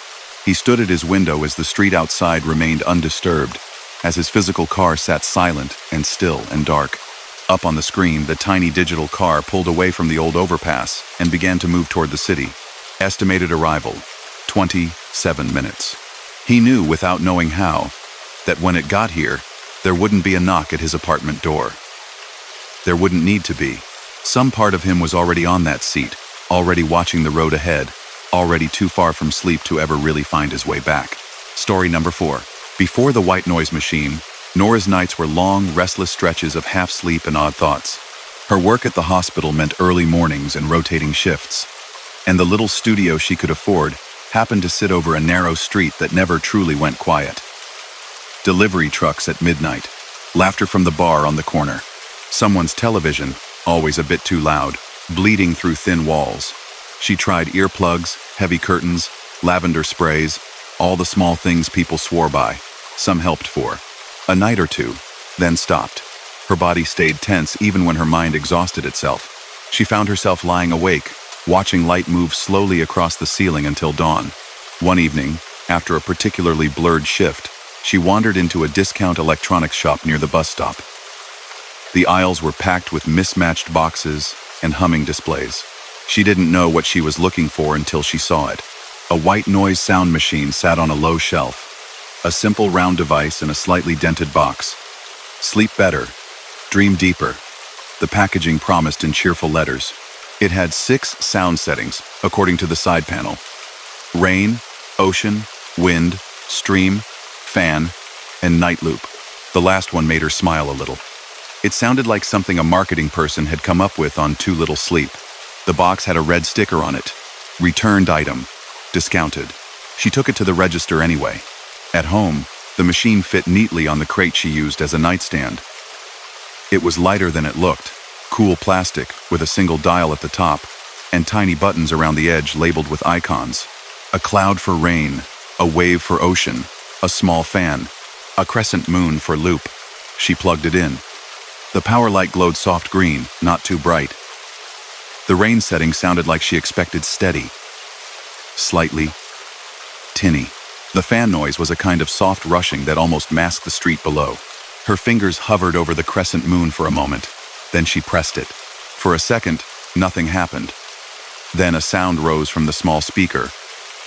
He stood at his window as the street outside remained undisturbed, as his physical car sat silent and still and dark. Up on the screen, the tiny digital car pulled away from the old overpass and began to move toward the city. Estimated arrival, 27 minutes. He knew, without knowing how, that when it got here, there wouldn't be a knock at his apartment door. There wouldn't need to be. Some part of him was already on that seat, already watching the road ahead, already too far from sleep to ever really find his way back. Story number 4. Before the white noise machine, Nora's nights were long, restless stretches of half-sleep and odd thoughts. Her work at the hospital meant early mornings and rotating shifts, and the little studio she could afford happened to sit over a narrow street that never truly went quiet. Delivery trucks at midnight, laughter from the bar on the corner, someone's television, always a bit too loud, bleeding through thin walls. She tried earplugs, heavy curtains, lavender sprays, all the small things people swore by. Some helped for a night or two, then stopped. Her body stayed tense even when her mind exhausted itself. She found herself lying awake, watching light move slowly across the ceiling until dawn. One evening, after a particularly blurred shift, she wandered into a discount electronics shop near the bus stop. The aisles were packed with mismatched boxes and humming displays. She didn't know what she was looking for until she saw it. A white noise sound machine sat on a low shelf. A simple round device in a slightly dented box. Sleep better. Dream deeper. The packaging promised in cheerful letters. It had 6 sound settings, according to the side panel. Rain, ocean, wind, stream, fan, and night loop. The last one made her smile a little. It sounded like something a marketing person had come up with on too little sleep. The box had a red sticker on it. Returned item. Discounted. She took it to the register anyway. At home, the machine fit neatly on the crate she used as a nightstand. It was lighter than it looked. Cool plastic with a single dial at the top and tiny buttons around the edge labeled with icons. A cloud for rain, a wave for ocean, a small fan, a crescent moon for loop. She plugged it in. The power light glowed soft green, not too bright. The rain setting sounded like she expected steady. Slightly tinny. The fan noise was a kind of soft rushing that almost masked the street below. Her fingers hovered over the crescent moon for a moment. Then she pressed it. For a second, nothing happened. Then a sound rose from the small speaker,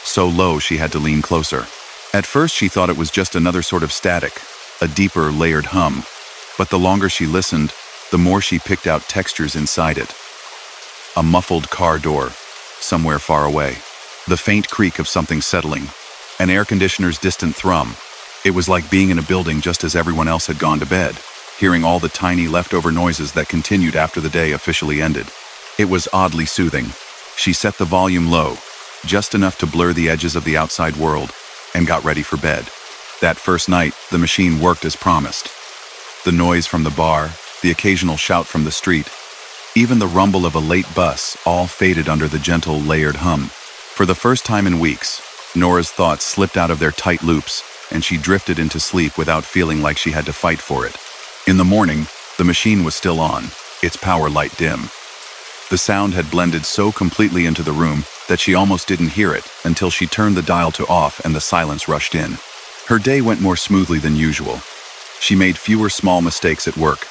so low she had to lean closer. At first she thought it was just another sort of static, a deeper layered hum. But the longer she listened, the more she picked out textures inside it. A muffled car door, somewhere far away. The faint creak of something settling. An air conditioner's distant thrum. It was like being in a building just as everyone else had gone to bed, hearing all the tiny leftover noises that continued after the day officially ended. It was oddly soothing. She set the volume low, just enough to blur the edges of the outside world, and got ready for bed. That first night, the machine worked as promised. The noise from the bar, the occasional shout from the street, even the rumble of a late bus all faded under the gentle, layered hum. For the first time in weeks, Nora's thoughts slipped out of their tight loops, and she drifted into sleep without feeling like she had to fight for it. In the morning, the machine was still on, its power light dim. The sound had blended so completely into the room that she almost didn't hear it until she turned the dial to off and the silence rushed in. Her day went more smoothly than usual. She made fewer small mistakes at work.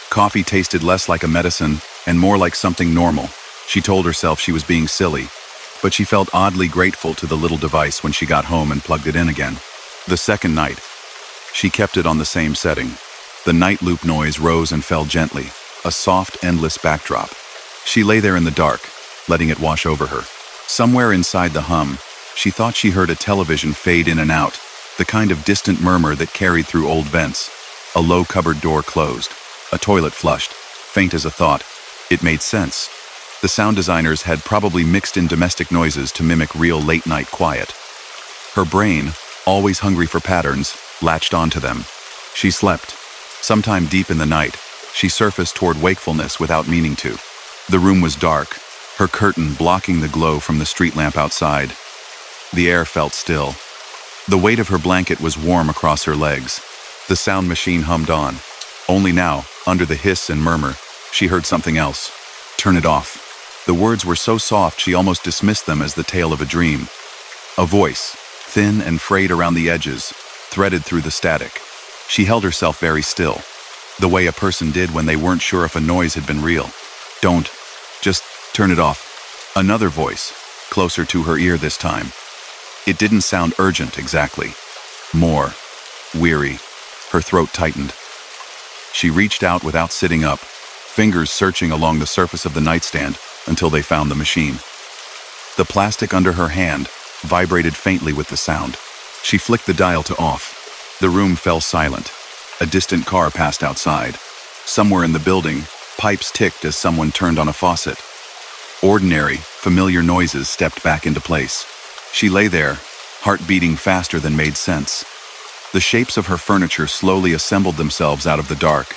Coffee tasted less like a medicine and more like something normal. She told herself she was being silly, but she felt oddly grateful to the little device when she got home and plugged it in again. The second night, she kept it on the same setting. The night loop noise rose and fell gently, a soft, endless backdrop. She lay there in the dark, letting it wash over her. Somewhere inside the hum, she thought she heard a television fade in and out, the kind of distant murmur that carried through old vents. A low cupboard door closed, a toilet flushed, faint as a thought. It made sense. The sound designers had probably mixed in domestic noises to mimic real late-night quiet. Her brain, always hungry for patterns, latched onto them. She slept. Sometime deep in the night, she surfaced toward wakefulness without meaning to. The room was dark, her curtain blocking the glow from the street lamp outside. The air felt still. The weight of her blanket was warm across her legs. The sound machine hummed on. Only now, under the hiss and murmur, she heard something else. Turn it off. The words were so soft she almost dismissed them as the tale of a dream. A voice, thin and frayed around the edges, threaded through the static. She held herself very still, the way a person did when they weren't sure if a noise had been real. Don't. Just turn it off. Another voice, closer to her ear this time. It didn't sound urgent exactly. More. Weary. Her throat tightened. She reached out without sitting up, fingers searching along the surface of the nightstand until they found the machine. The plastic under her hand vibrated faintly with the sound. She flicked the dial to off. The room fell silent. A distant car passed outside. Somewhere in the building, pipes ticked as someone turned on a faucet. Ordinary, familiar noises stepped back into place. She lay there, heart beating faster than made sense. The shapes of her furniture slowly assembled themselves out of the dark.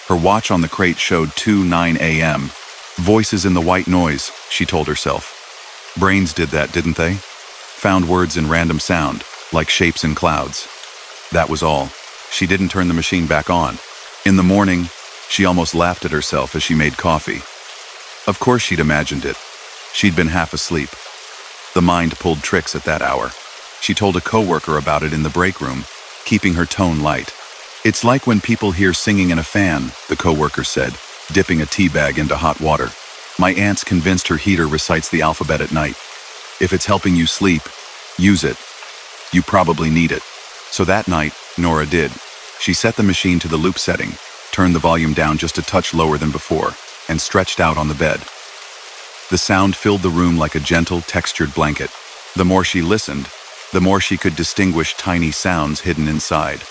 Her watch on the crate showed 2:09 a.m. Voices in the white noise, she told herself. Brains did that, didn't they? Found words in random sound, like shapes in clouds. That was all. She didn't turn the machine back on. In the morning, she almost laughed at herself as she made coffee. Of course she'd imagined it. She'd been half asleep. The mind pulled tricks at that hour. She told a coworker about it in the break room, keeping her tone light. It's like when people hear singing in a fan, the coworker said, dipping a tea bag into hot water. My aunt's convinced her heater recites the alphabet at night. If it's helping you sleep, use it. You probably need it. So that night, Nora did. She set the machine to the loop setting, turned the volume down just a touch lower than before, and stretched out on the bed. The sound filled the room like a gentle, textured blanket. The more she listened, the more she could distinguish tiny sounds hidden inside.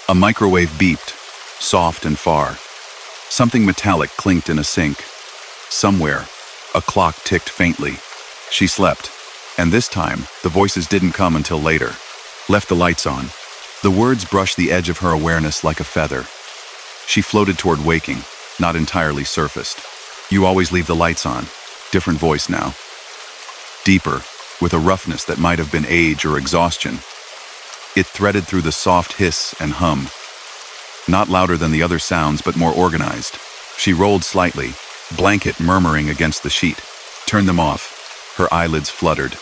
A microwave beeped, soft and far. Something metallic clinked in a sink. Somewhere, a clock ticked faintly. She slept, and this time, the voices didn't come until later. Left the lights on. The words brushed the edge of her awareness like a feather. She floated toward waking, not entirely surfaced. You always leave the lights on. Different voice now. Deeper, with a roughness that might have been age or exhaustion. It threaded through the soft hiss and hum. Not louder than the other sounds, but more organized. She rolled slightly, blanket murmuring against the sheet. Turned them off. Her eyelids fluttered.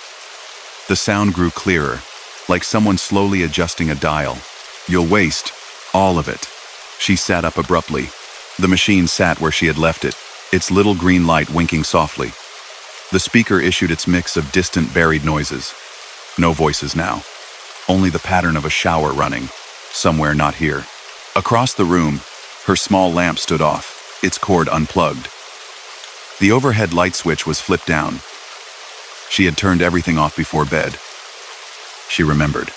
The sound grew clearer, like someone slowly adjusting a dial. You'll waste all of it. She sat up abruptly. The machine sat where she had left it, its little green light winking softly. The speaker issued its mix of distant, buried noises. No voices now. Only the pattern of a shower running, somewhere not here. Across the room, her small lamp stood off, its cord unplugged. The overhead light switch was flipped down. She had turned everything off before bed. She remembered.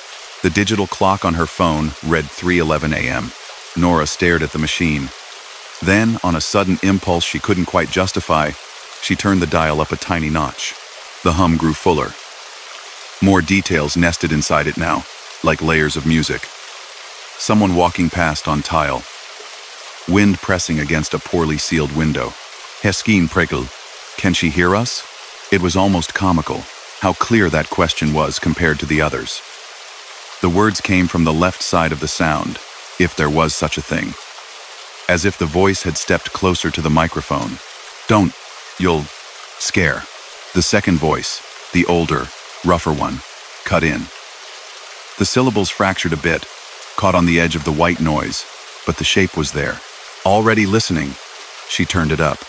The digital clock on her phone read 3:11 a.m. Nora stared at the machine. Then, on a sudden impulse she couldn't quite justify, she turned the dial up a tiny notch. The hum grew fuller. More details nested inside it now, like layers of music. Someone walking past on tile. Wind pressing against a poorly sealed window. Heskin pregel. Can she hear us? It was almost comical, how clear that question was compared to the others. The words came from the left side of the sound, if there was such a thing. As if the voice had stepped closer to the microphone. Don't, you'll scare. The second voice, the older, rougher one, cut in. The syllables fractured a bit, caught on the edge of the white noise, but the shape was there. Already listening, she turned it up.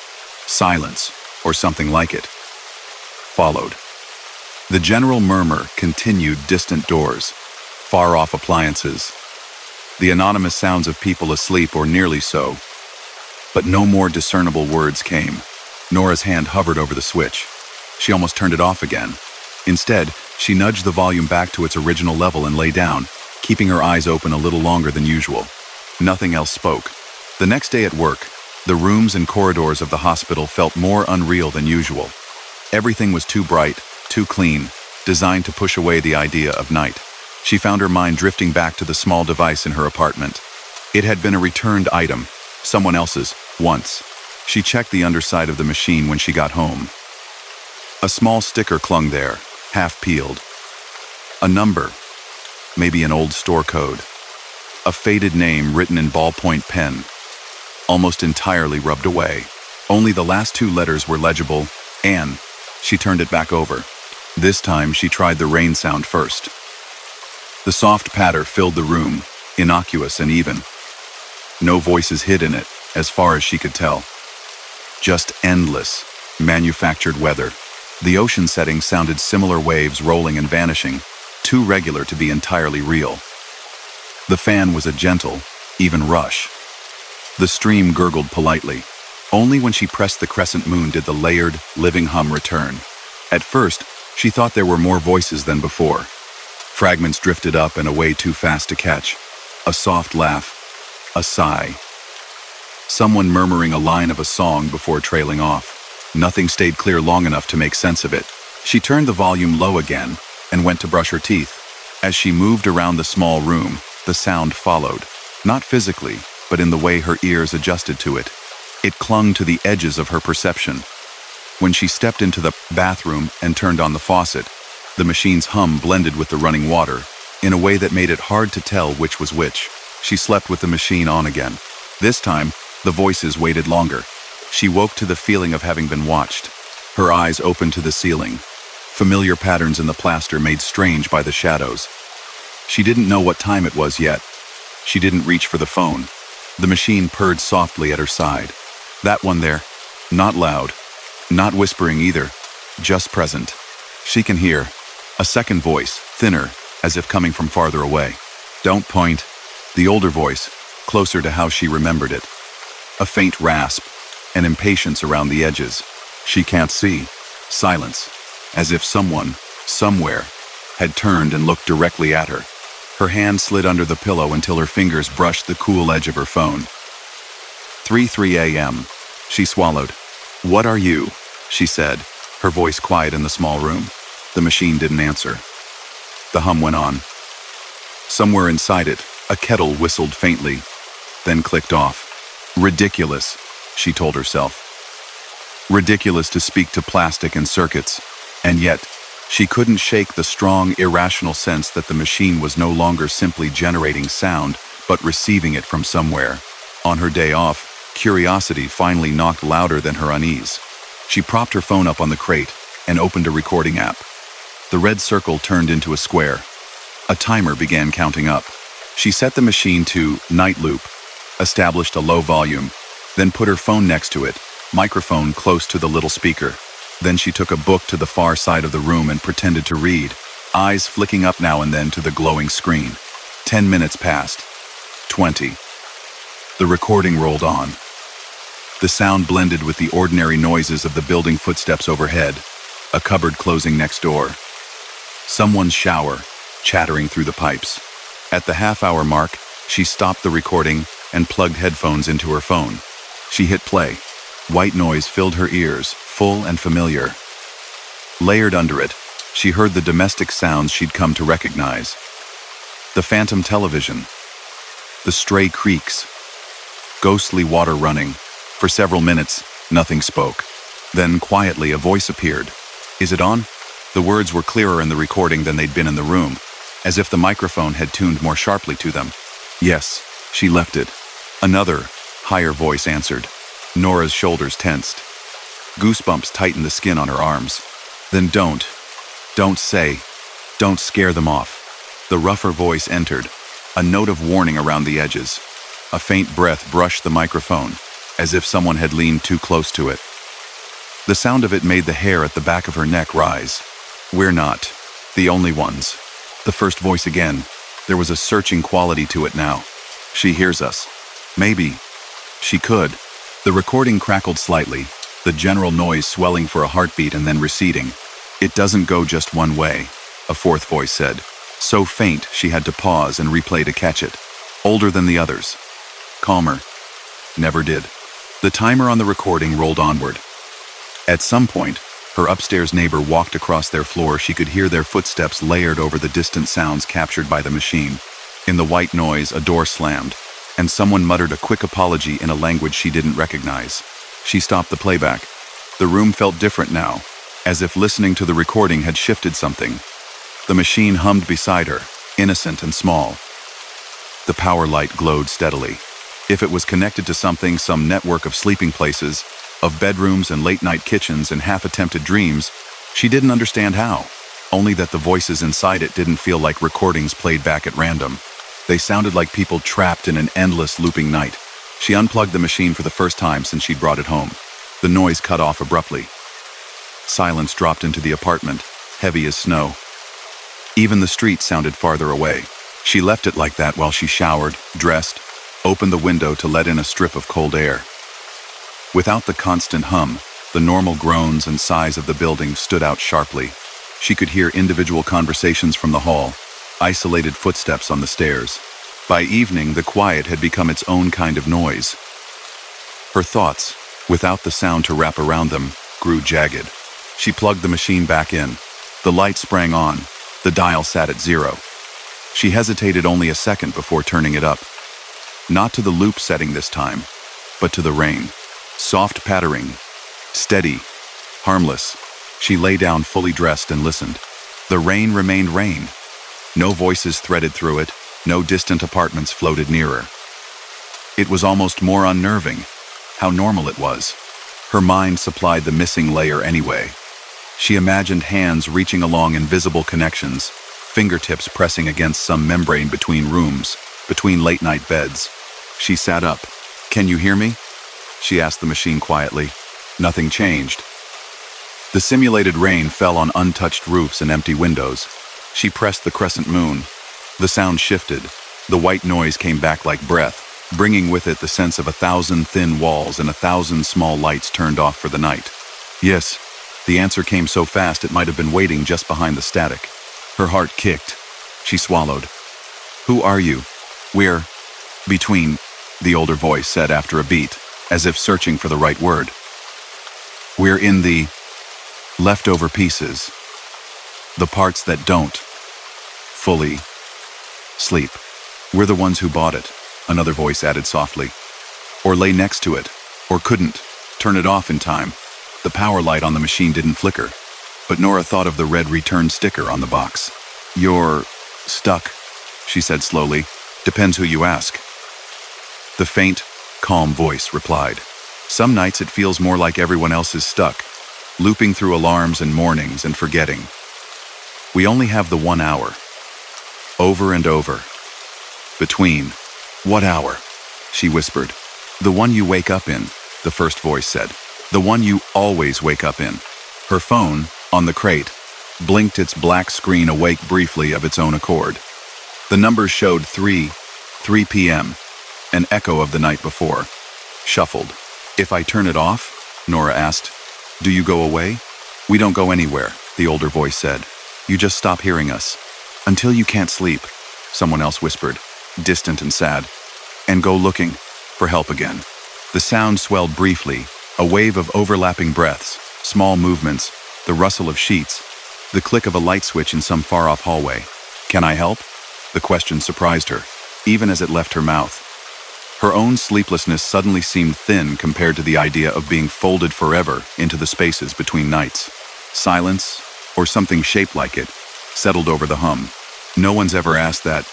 Silence, or something like it, followed. The general murmur continued distant doors, far-off appliances, the anonymous sounds of people asleep or nearly so. But no more discernible words came. Nora's hand hovered over the switch. She almost turned it off again. Instead, she nudged the volume back to its original level and lay down, keeping her eyes open a little longer than usual. Nothing else spoke. The next day at work, the rooms and corridors of the hospital felt more unreal than usual. Everything was too bright, too clean, designed to push away the idea of night. She found her mind drifting back to the small device in her apartment. It had been a returned item, someone else's, once. She checked the underside of the machine when she got home. A small sticker clung there, half peeled. A number, maybe an old store code. A faded name written in ballpoint pen, almost entirely rubbed away. Only the last two letters were legible. Anne. She turned it back over. This time she tried the rain sound first. The soft patter filled the room, innocuous and even. No voices hid in it, as far as she could tell. Just endless, manufactured weather. The ocean setting sounded similar waves rolling and vanishing, too regular to be entirely real. The fan was a gentle, even rush. The stream gurgled politely. Only when she pressed the crescent moon did the layered, living hum return. At first, she thought there were more voices than before. Fragments drifted up and away too fast to catch. A soft laugh. A sigh. Someone murmuring a line of a song before trailing off. Nothing stayed clear long enough to make sense of it. She turned the volume low again and went to brush her teeth. As she moved around the small room, the sound followed. Not physically, but in the way her ears adjusted to it. It clung to the edges of her perception. When she stepped into the bathroom and turned on the faucet, the machine's hum blended with the running water in a way that made it hard to tell which was which. She slept with the machine on again. This time, the voices waited longer. She woke to the feeling of having been watched. Her eyes opened to the ceiling. Familiar patterns in the plaster made strange by the shadows. She didn't know what time it was yet, She didn't reach for the phone. The machine purred softly at her side. That one there. Not loud. Not whispering either. Just present. She can hear. A second voice, thinner, as if coming from farther away. Don't point. The older voice, closer to how she remembered it. A faint rasp, an impatience around the edges. She can't see. Silence. As if someone, somewhere, had turned and looked directly at her. Her hand slid under the pillow until her fingers brushed the cool edge of her phone. 3:03 a.m. She swallowed. "What are you?" she said, her voice quiet in the small room. The machine didn't answer. The hum went on. Somewhere inside it, a kettle whistled faintly, then clicked off. Ridiculous, she told herself. Ridiculous to speak to plastic and circuits, and yet, she couldn't shake the strong, irrational sense that the machine was no longer simply generating sound, but receiving it from somewhere. On her day off, curiosity finally knocked louder than her unease. She propped her phone up on the crate and opened a recording app. The red circle turned into a square. A timer began counting up. She set the machine to night loop, established a low volume, then put her phone next to it, microphone close to the little speaker. Then she took a book to the far side of the room and pretended to read, eyes flicking up now and then to the glowing screen. 10 minutes passed. 20. The recording rolled on. The sound blended with the ordinary noises of the building footsteps overhead, a cupboard closing next door. Someone's shower, chattering through the pipes. At the half-hour mark, she stopped the recording and plugged headphones into her phone. She hit play. White noise filled her ears, full and familiar. Layered under it, she heard the domestic sounds she'd come to recognize. The phantom television. The stray creaks. Ghostly water running. For several minutes, nothing spoke. Then, quietly, a voice appeared. "Is it on?" The words were clearer in the recording than they'd been in the room, as if the microphone had tuned more sharply to them. "Yes," she left it. Another, higher voice answered. Nora's shoulders tensed. Goosebumps tightened the skin on her arms. "Then don't scare them off." The rougher voice entered, a note of warning around the edges. A faint breath brushed the microphone, as if someone had leaned too close to it. The sound of it made the hair at the back of her neck rise. "We're not the only ones." The first voice again. There was a searching quality to it now. "She hears us. Maybe. She could." The recording crackled slightly, the general noise swelling for a heartbeat and then receding. "It doesn't go just one way," a fourth voice said. So faint she had to pause and replay to catch it. "Older than the others. Calmer. Never did." The timer on the recording rolled onward. At some point, her upstairs neighbor walked across their floor. She could hear their footsteps layered over the distant sounds captured by the machine. In the white noise, a door slammed, and someone muttered a quick apology in a language she didn't recognize. She stopped the playback. The room felt different now, as if listening to the recording had shifted something. The machine hummed beside her, innocent and small. The power light glowed steadily. If it was connected to something, some network of sleeping places, of bedrooms and late-night kitchens and half-attempted dreams, she didn't understand how, only that the voices inside it didn't feel like recordings played back at random. They sounded like people trapped in an endless looping night. She unplugged the machine for the first time since she'd brought it home. The noise cut off abruptly. Silence dropped into the apartment, heavy as snow. Even the street sounded farther away. She left it like that while she showered, dressed, opened the window to let in a strip of cold air. Without the constant hum, the normal groans and sighs of the building stood out sharply. She could hear individual conversations from the hall, isolated footsteps on the stairs. By evening, the quiet had become its own kind of noise. Her thoughts, without the sound to wrap around them, grew jagged. She plugged the machine back in. The light sprang on. The dial sat at 0. She hesitated only a second before turning it up. Not to the loop setting this time, but to the rain. Soft pattering, steady, harmless. She lay down fully dressed and listened. The rain remained rain. No voices threaded through it, no distant apartments floated nearer. It was almost more unnerving, how normal it was. Her mind supplied the missing layer anyway. She imagined hands reaching along invisible connections, fingertips pressing against some membrane between rooms, between late-night beds. She sat up. "Can you hear me?" she asked the machine quietly. Nothing changed. The simulated rain fell on untouched roofs and empty windows. She pressed the crescent moon. The sound shifted. The white noise came back like breath, bringing with it the sense of 1,000 thin walls and 1,000 small lights turned off for the night. Yes, the answer came so fast it might have been waiting just behind the static. Her heart kicked. She swallowed. "Who are you?" "We're between," the older voice said after a beat, as if searching for the right word. "We're in the leftover pieces. The parts that don't fully sleep. We're the ones who bought it," another voice added softly. "Or lay next to it, or couldn't turn it off in time." The power light on the machine didn't flicker, but Nora thought of the red return sticker on the box. "You're stuck," she said slowly. "Depends who you ask." The faint, calm voice replied. "Some nights it feels more like everyone else is stuck, looping through alarms and mornings and forgetting. We only have the 1 hour. Over and over. Between." "What hour?" she whispered. "The one you wake up in," the first voice said. "The one you always wake up in." Her phone, on the crate, blinked its black screen awake briefly of its own accord. The numbers showed 3 p.m., an echo of the night before. Shuffled. "If I turn it off?" Nora asked. "Do you go away?" "We don't go anywhere," the older voice said. "You just stop hearing us. Until you can't sleep," someone else whispered, distant and sad, "and go looking for help again." The sound swelled briefly, a wave of overlapping breaths, small movements, the rustle of sheets, the click of a light switch in some far-off hallway. "Can I help?" The question surprised her, even as it left her mouth. Her own sleeplessness suddenly seemed thin compared to the idea of being folded forever into the spaces between nights. Silence, or something shaped like it, settled over the hum. "No one's ever asked that,"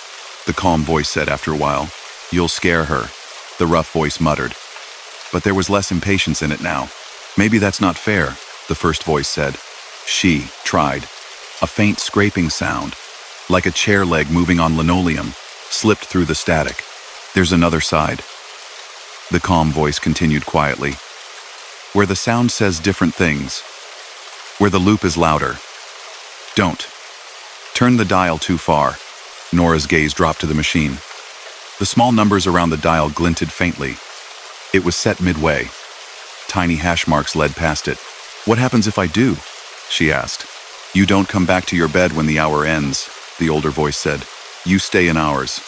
the calm voice said after a while. "You'll scare her," the rough voice muttered. But there was less impatience in it now. "Maybe that's not fair," the first voice said. She tried. A faint scraping sound, like a chair leg moving on linoleum, slipped through the static. "There's another side," the calm voice continued quietly, "where the sound says different things, where the loop is louder. Don't turn the dial too far." Nora's gaze dropped to the machine. The small numbers around the dial glinted faintly. It was set midway. Tiny hash marks led past it. "What happens if I do?" she asked. "You don't come back to your bed when the hour ends," the older voice said. "You stay in ours.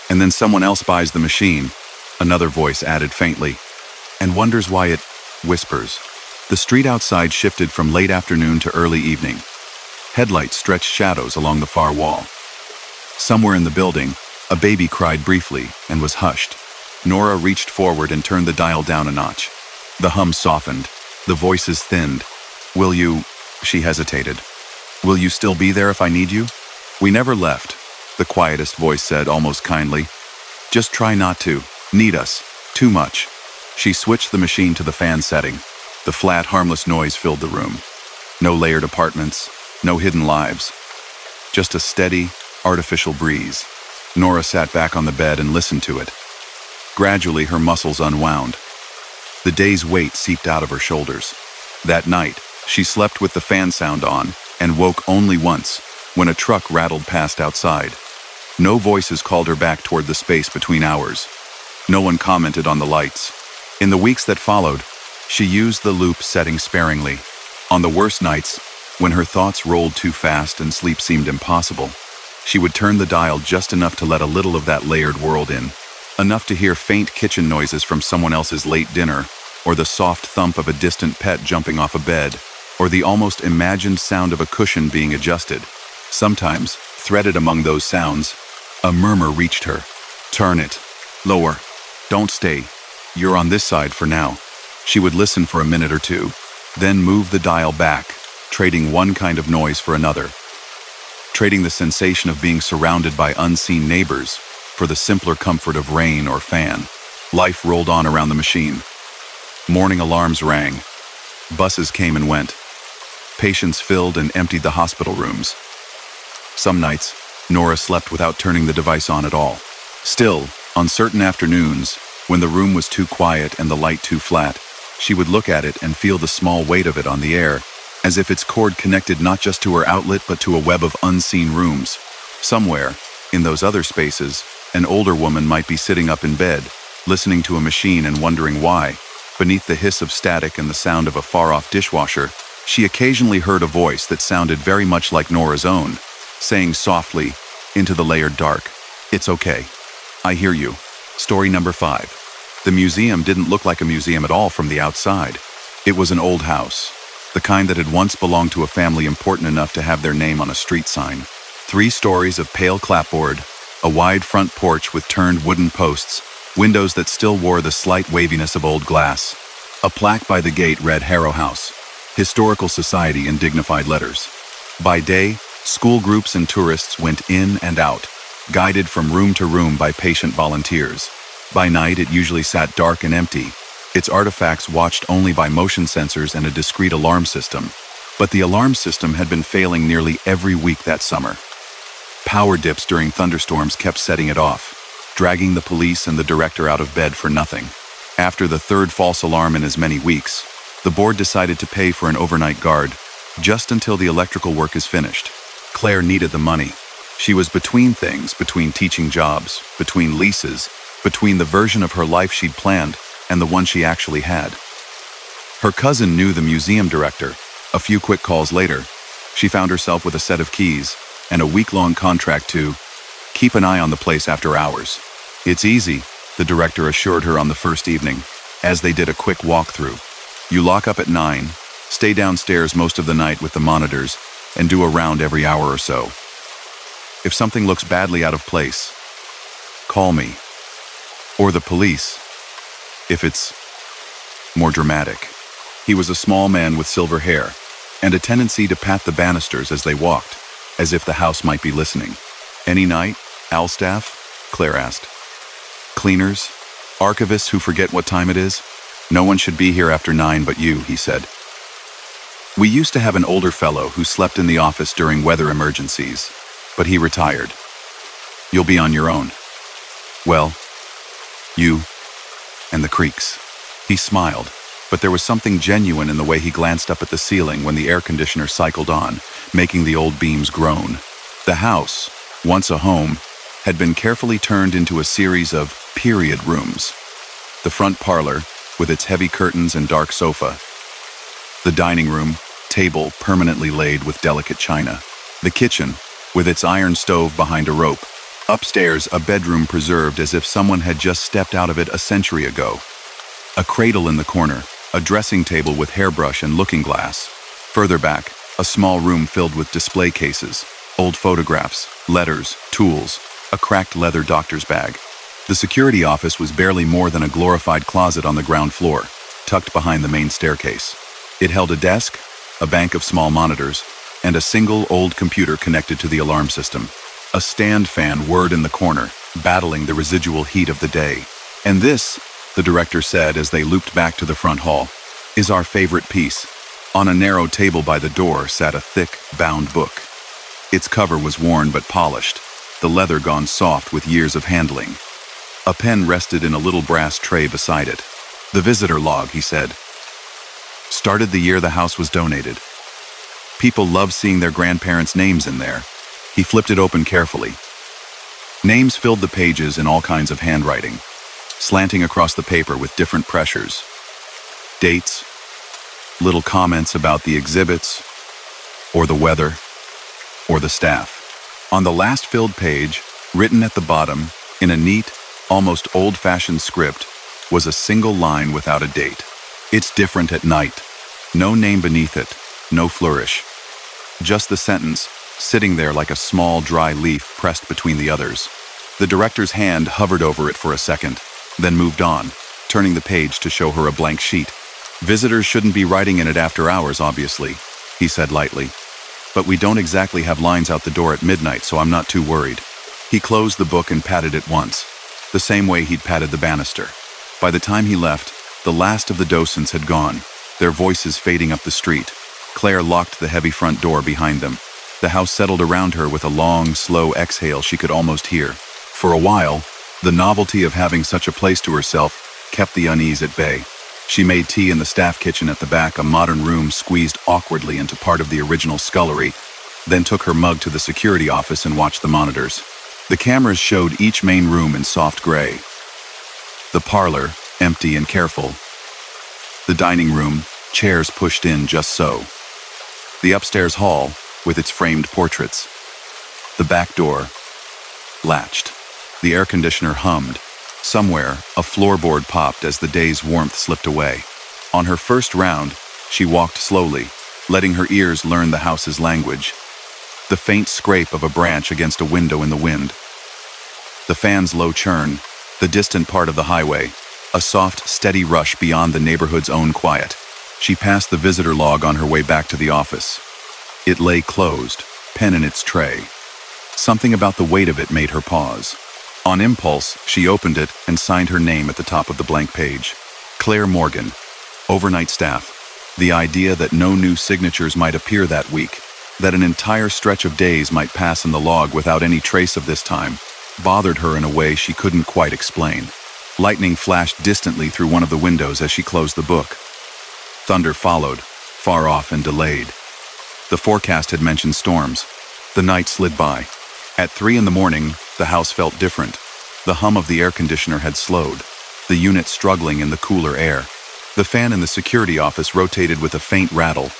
And then someone else buys the machine," another voice added faintly, "and wonders why it whispers." The street outside shifted from late afternoon to early evening. Headlights stretched shadows along the far wall. Somewhere in the building, a baby cried briefly and was hushed. Nora reached forward and turned the dial down a notch. The hum softened. The voices thinned. "Will you?" She hesitated. "Will you still be there if I need you?" "We never left," the quietest voice said almost kindly. "Just try not to need us too much." She switched the machine to the fan setting. The flat, harmless noise filled the room. No layered apartments, no hidden lives. Just a steady, artificial breeze. Nora sat back on the bed and listened to it. Gradually, her muscles unwound. The day's weight seeped out of her shoulders. That night, she slept with the fan sound on and woke only once, when a truck rattled past outside. No voices called her back toward the space between hours. No one commented on the lights. In the weeks that followed, she used the loop setting sparingly. On the worst nights, when her thoughts rolled too fast and sleep seemed impossible, she would turn the dial just enough to let a little of that layered world in. Enough to hear faint kitchen noises from someone else's late dinner, or the soft thump of a distant pet jumping off a bed, or the almost imagined sound of a cushion being adjusted. Sometimes, threaded among those sounds, a murmur reached her. "Turn it. Lower. Don't stay. You're on this side for now." She would listen for a minute or two, then move the dial back, trading one kind of noise for another. Trading the sensation of being surrounded by unseen neighbors for the simpler comfort of rain or fan. Life rolled on around the machine. Morning alarms rang. Buses came and went. Patients filled and emptied the hospital rooms. Some nights, Nora slept without turning the device on at all. Still, on certain afternoons, when the room was too quiet and the light too flat, she would look at it and feel the small weight of it on the air, as if its cord connected not just to her outlet but to a web of unseen rooms. Somewhere, in those other spaces, an older woman might be sitting up in bed, listening to a machine and wondering why. Beneath the hiss of static and the sound of a far-off dishwasher, she occasionally heard a voice that sounded very much like Nora's own, saying softly, into the layered dark, "It's okay. I hear you." Story number 5. The museum didn't look like a museum at all from the outside. It was an old house, the kind that had once belonged to a family important enough to have their name on a street sign. 3 stories of pale clapboard, a wide front porch with turned wooden posts, windows that still wore the slight waviness of old glass. A plaque by the gate read Harrow House, Historical Society in dignified letters. By day, school groups and tourists went in and out, guided from room to room by patient volunteers. By night, it usually sat dark and empty, its artifacts watched only by motion sensors and a discreet alarm system. But the alarm system had been failing nearly every week that summer. Power dips during thunderstorms kept setting it off, dragging the police and the director out of bed for nothing. After the 3rd false alarm in as many weeks, the board decided to pay for an overnight guard, just until the electrical work is finished. Claire needed the money. She was between things, between teaching jobs, between leases, between the version of her life she'd planned and the one she actually had. Her cousin knew the museum director. A few quick calls later, she found herself with a set of keys and a week-long contract to keep an eye on the place after hours. "It's easy," the director assured her on the first evening, as they did a quick walkthrough. "You lock up at 9, stay downstairs most of the night with the monitors, and do a round every hour or so. If something looks badly out of place, call me. Or the police, if it's more dramatic." He was a small man with silver hair, and a tendency to pat the banisters as they walked, as if the house might be listening. "Any night, Alstaff?" Claire asked. "Cleaners? Archivists who forget what time it is? No one should be here after 9 but you," he said. "We used to have an older fellow who slept in the office during weather emergencies, but he retired. You'll be on your own. Well, you and the creaks." He smiled, but there was something genuine in the way he glanced up at the ceiling when the air conditioner cycled on, making the old beams groan. The house, once a home, had been carefully turned into a series of period rooms. The front parlor, with its heavy curtains and dark sofa. The dining room, table permanently laid with delicate china. The kitchen, with its iron stove behind a rope. Upstairs, a bedroom preserved as if someone had just stepped out of it a century ago. A cradle in the corner, a dressing table with hairbrush and looking glass. Further back, a small room filled with display cases, old photographs, letters, tools, a cracked leather doctor's bag. The security office was barely more than a glorified closet on the ground floor, tucked behind the main staircase. It held a desk, a bank of small monitors, and a single old computer connected to the alarm system. A stand fan whirred in the corner, battling the residual heat of the day. "And this," the director said as they looped back to the front hall, "is our favorite piece." On a narrow table by the door sat a thick, bound book. Its cover was worn but polished, the leather gone soft with years of handling. A pen rested in a little brass tray beside it. "The visitor log," he said. "Started the year the house was donated. People love seeing their grandparents' names in there." He flipped it open carefully. Names filled the pages in all kinds of handwriting, slanting across the paper with different pressures. Dates, little comments about the exhibits, or the weather, or the staff. On the last filled page, written at the bottom, in a neat, almost old-fashioned script, was a single line without a date. "It's different at night." No name beneath it, no flourish. Just the sentence, sitting there like a small, dry leaf pressed between the others. The director's hand hovered over it for a second, then moved on, turning the page to show her a blank sheet. "Visitors shouldn't be writing in it after hours, obviously," he said lightly. "But we don't exactly have lines out the door at midnight, so I'm not too worried." He closed the book and patted it once, the same way he'd patted the banister. By the time he left, the last of the docents had gone, their voices fading up the street. Claire locked the heavy front door behind them. The house settled around her with a long, slow exhale she could almost hear. For a while, The novelty of having such a place to herself kept the unease at bay. She made tea in the staff kitchen at the back, a modern room squeezed awkwardly into part of the original scullery, then took her mug to the security office and watched the monitors. The cameras showed each main room in soft gray. The parlor, empty and careful. The dining room, chairs pushed in just so. The upstairs hall, with its framed portraits. The back door, latched. The air conditioner hummed. Somewhere, a floorboard popped as the day's warmth slipped away. On her first round, she walked slowly, letting her ears learn the house's language. The faint scrape of a branch against a window in the wind. The fan's low churn, the distant part of the highway, a soft, steady rush beyond the neighborhood's own quiet. She passed the visitor log on her way back to the office. It lay closed, pen in its tray. Something about the weight of it made her pause. On impulse, she opened it and signed her name at the top of the blank page. Claire Morgan, overnight staff. The idea that no new signatures might appear that week, that an entire stretch of days might pass in the log without any trace of this time, bothered her in a way she couldn't quite explain. Lightning flashed distantly through one of the windows as she closed the book. Thunder followed, far off and delayed. The forecast had mentioned storms. The night slid by. At 3 a.m, the house felt different. The hum of the air conditioner had slowed, the unit struggling in the cooler air. The fan in the security office rotated with a faint rattle.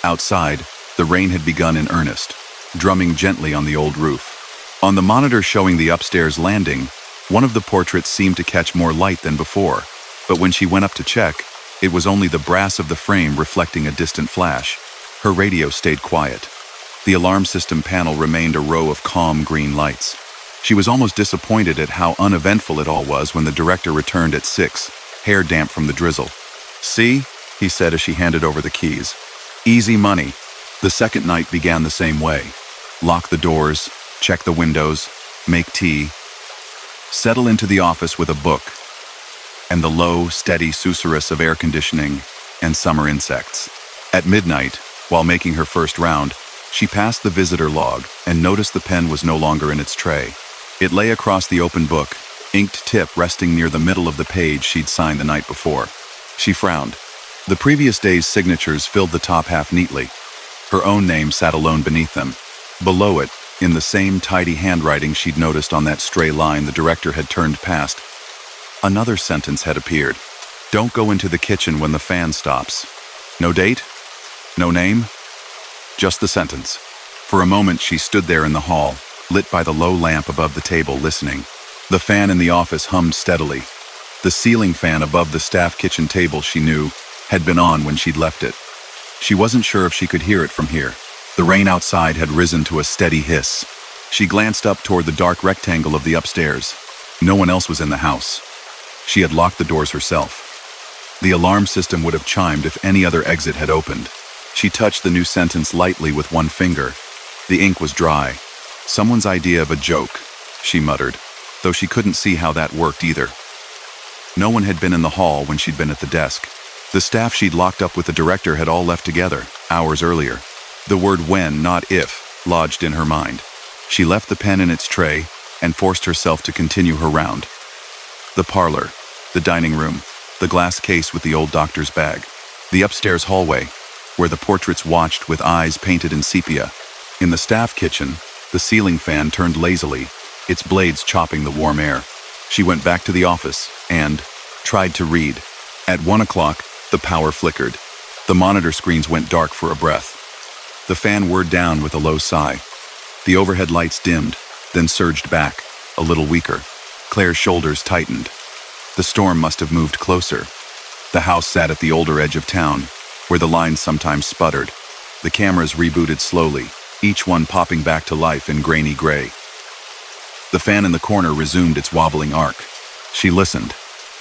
Outside, the rain had begun in earnest, drumming gently on the old roof. On the monitor showing the upstairs landing, one of the portraits seemed to catch more light than before, but when she went up to check, it was only the brass of the frame reflecting a distant flash. Her radio stayed quiet. The alarm system panel remained a row of calm green lights. She was almost disappointed at how uneventful it all was when the director returned at 6, hair damp from the drizzle. "See?" he said as she handed over the keys. "Easy money." The second night began the same way. Lock the doors, check the windows, make tea, settle into the office with a book, and the low, steady susurrus of air conditioning and summer insects. At midnight, while making her first round, she passed the visitor log and noticed the pen was no longer in its tray. It lay across the open book, inked tip resting near the middle of the page she'd signed the night before. She frowned. The previous day's signatures filled the top half neatly. Her own name sat alone beneath them. Below it, in the same tidy handwriting she'd noticed on that stray line the director had turned past, another sentence had appeared. "Don't go into the kitchen when the fan stops." No date? No name? Just the sentence. For a moment she stood there in the hall, lit by the low lamp above the table, listening. The fan in the office hummed steadily. The ceiling fan above the staff kitchen table, she knew, had been on when she'd left it. She wasn't sure if she could hear it from here. The rain outside had risen to a steady hiss. She glanced up toward the dark rectangle of the upstairs. No one else was in the house. She had locked the doors herself. The alarm system would have chimed if any other exit had opened. She touched the new sentence lightly with one finger. The ink was dry. "Someone's idea of a joke," she muttered, though she couldn't see how that worked either. No one had been in the hall when she'd been at the desk. The staff she'd locked up with the director had all left together, hours earlier. The word when, not if, lodged in her mind. She left the pen in its tray and forced herself to continue her round. The parlor, the dining room, the glass case with the old doctor's bag, the upstairs hallway, where the portraits watched with eyes painted in sepia. In the staff kitchen, the ceiling fan turned lazily, its blades chopping the warm air. She went back to the office and tried to read. At 1 o'clock, the power flickered. The monitor screens went dark for a breath. The fan whirred down with a low sigh. The overhead lights dimmed, then surged back, a little weaker. Claire's shoulders tightened. The storm must have moved closer. The house sat at the older edge of town, where the lines sometimes sputtered. The cameras rebooted slowly, each one popping back to life in grainy gray. The fan in the corner resumed its wobbling arc. She listened.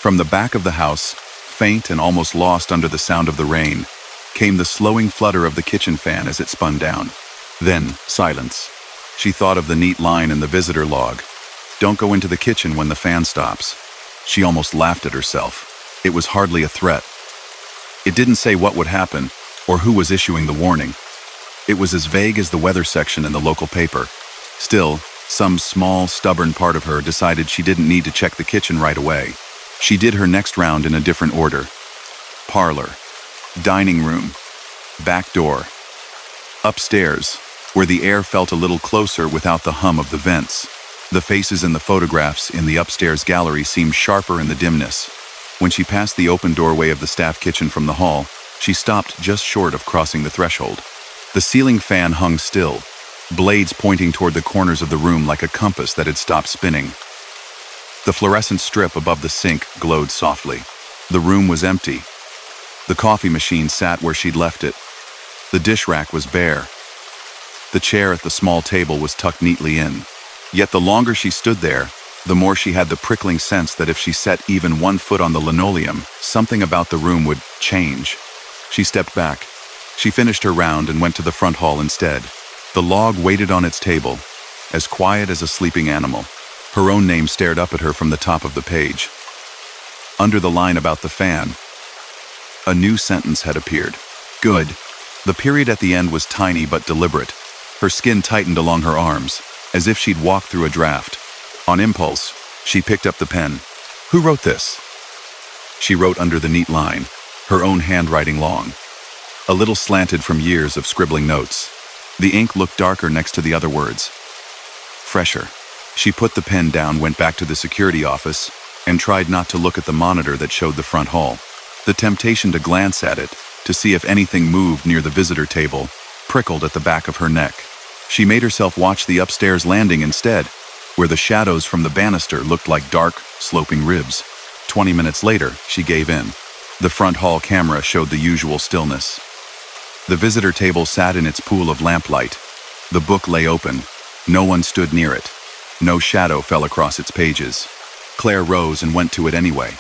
From the back of the house, faint and almost lost under the sound of the rain, came the slowing flutter of the kitchen fan as it spun down. Then, silence. She thought of the neat line in the visitor log. "Don't go into the kitchen when the fan stops." She almost laughed at herself. It was hardly a threat. It didn't say what would happen, or who was issuing the warning. It was as vague as the weather section in the local paper. Still, Some small, stubborn part of her decided she didn't need to check the kitchen right away. She did her next round in a different order. Parlor, dining room, back door, upstairs, where the air felt a little closer without the hum of the vents. The faces in the photographs in the upstairs gallery seemed sharper in the dimness. When she passed the open doorway of the staff kitchen from the hall, she stopped just short of crossing the threshold. The ceiling fan hung still, blades pointing toward the corners of the room like a compass that had stopped spinning. The fluorescent strip above the sink glowed softly. The room was empty. The coffee machine sat where she'd left it. The dish rack was bare. The chair at the small table was tucked neatly in. Yet the longer she stood there, the more she had the prickling sense that if she set even one foot on the linoleum, something about the room would change. She stepped back. She finished her round and went to the front hall instead. The log waited on its table, as quiet as a sleeping animal. Her own name stared up at her from the top of the page. Under the line about the fan, a new sentence had appeared. Good. The period at the end was tiny but deliberate. Her skin tightened along her arms, as if she'd walked through a draft. On impulse, she picked up the pen. Who wrote this? She wrote under the neat line, her own handwriting long, a little slanted from years of scribbling notes. The ink looked darker next to the other words. Fresher. She put the pen down, went back to the security office, and tried not to look at the monitor that showed the front hall. The temptation to glance at it, to see if anything moved near the visitor table, prickled at the back of her neck. She made herself watch the upstairs landing instead, where the shadows from the banister looked like dark, sloping ribs. 20 minutes later, she gave in. The front hall camera showed the usual stillness. The visitor table sat in its pool of lamplight. The book lay open. No one stood near it. No shadow fell across its pages. Claire rose and went to it anyway.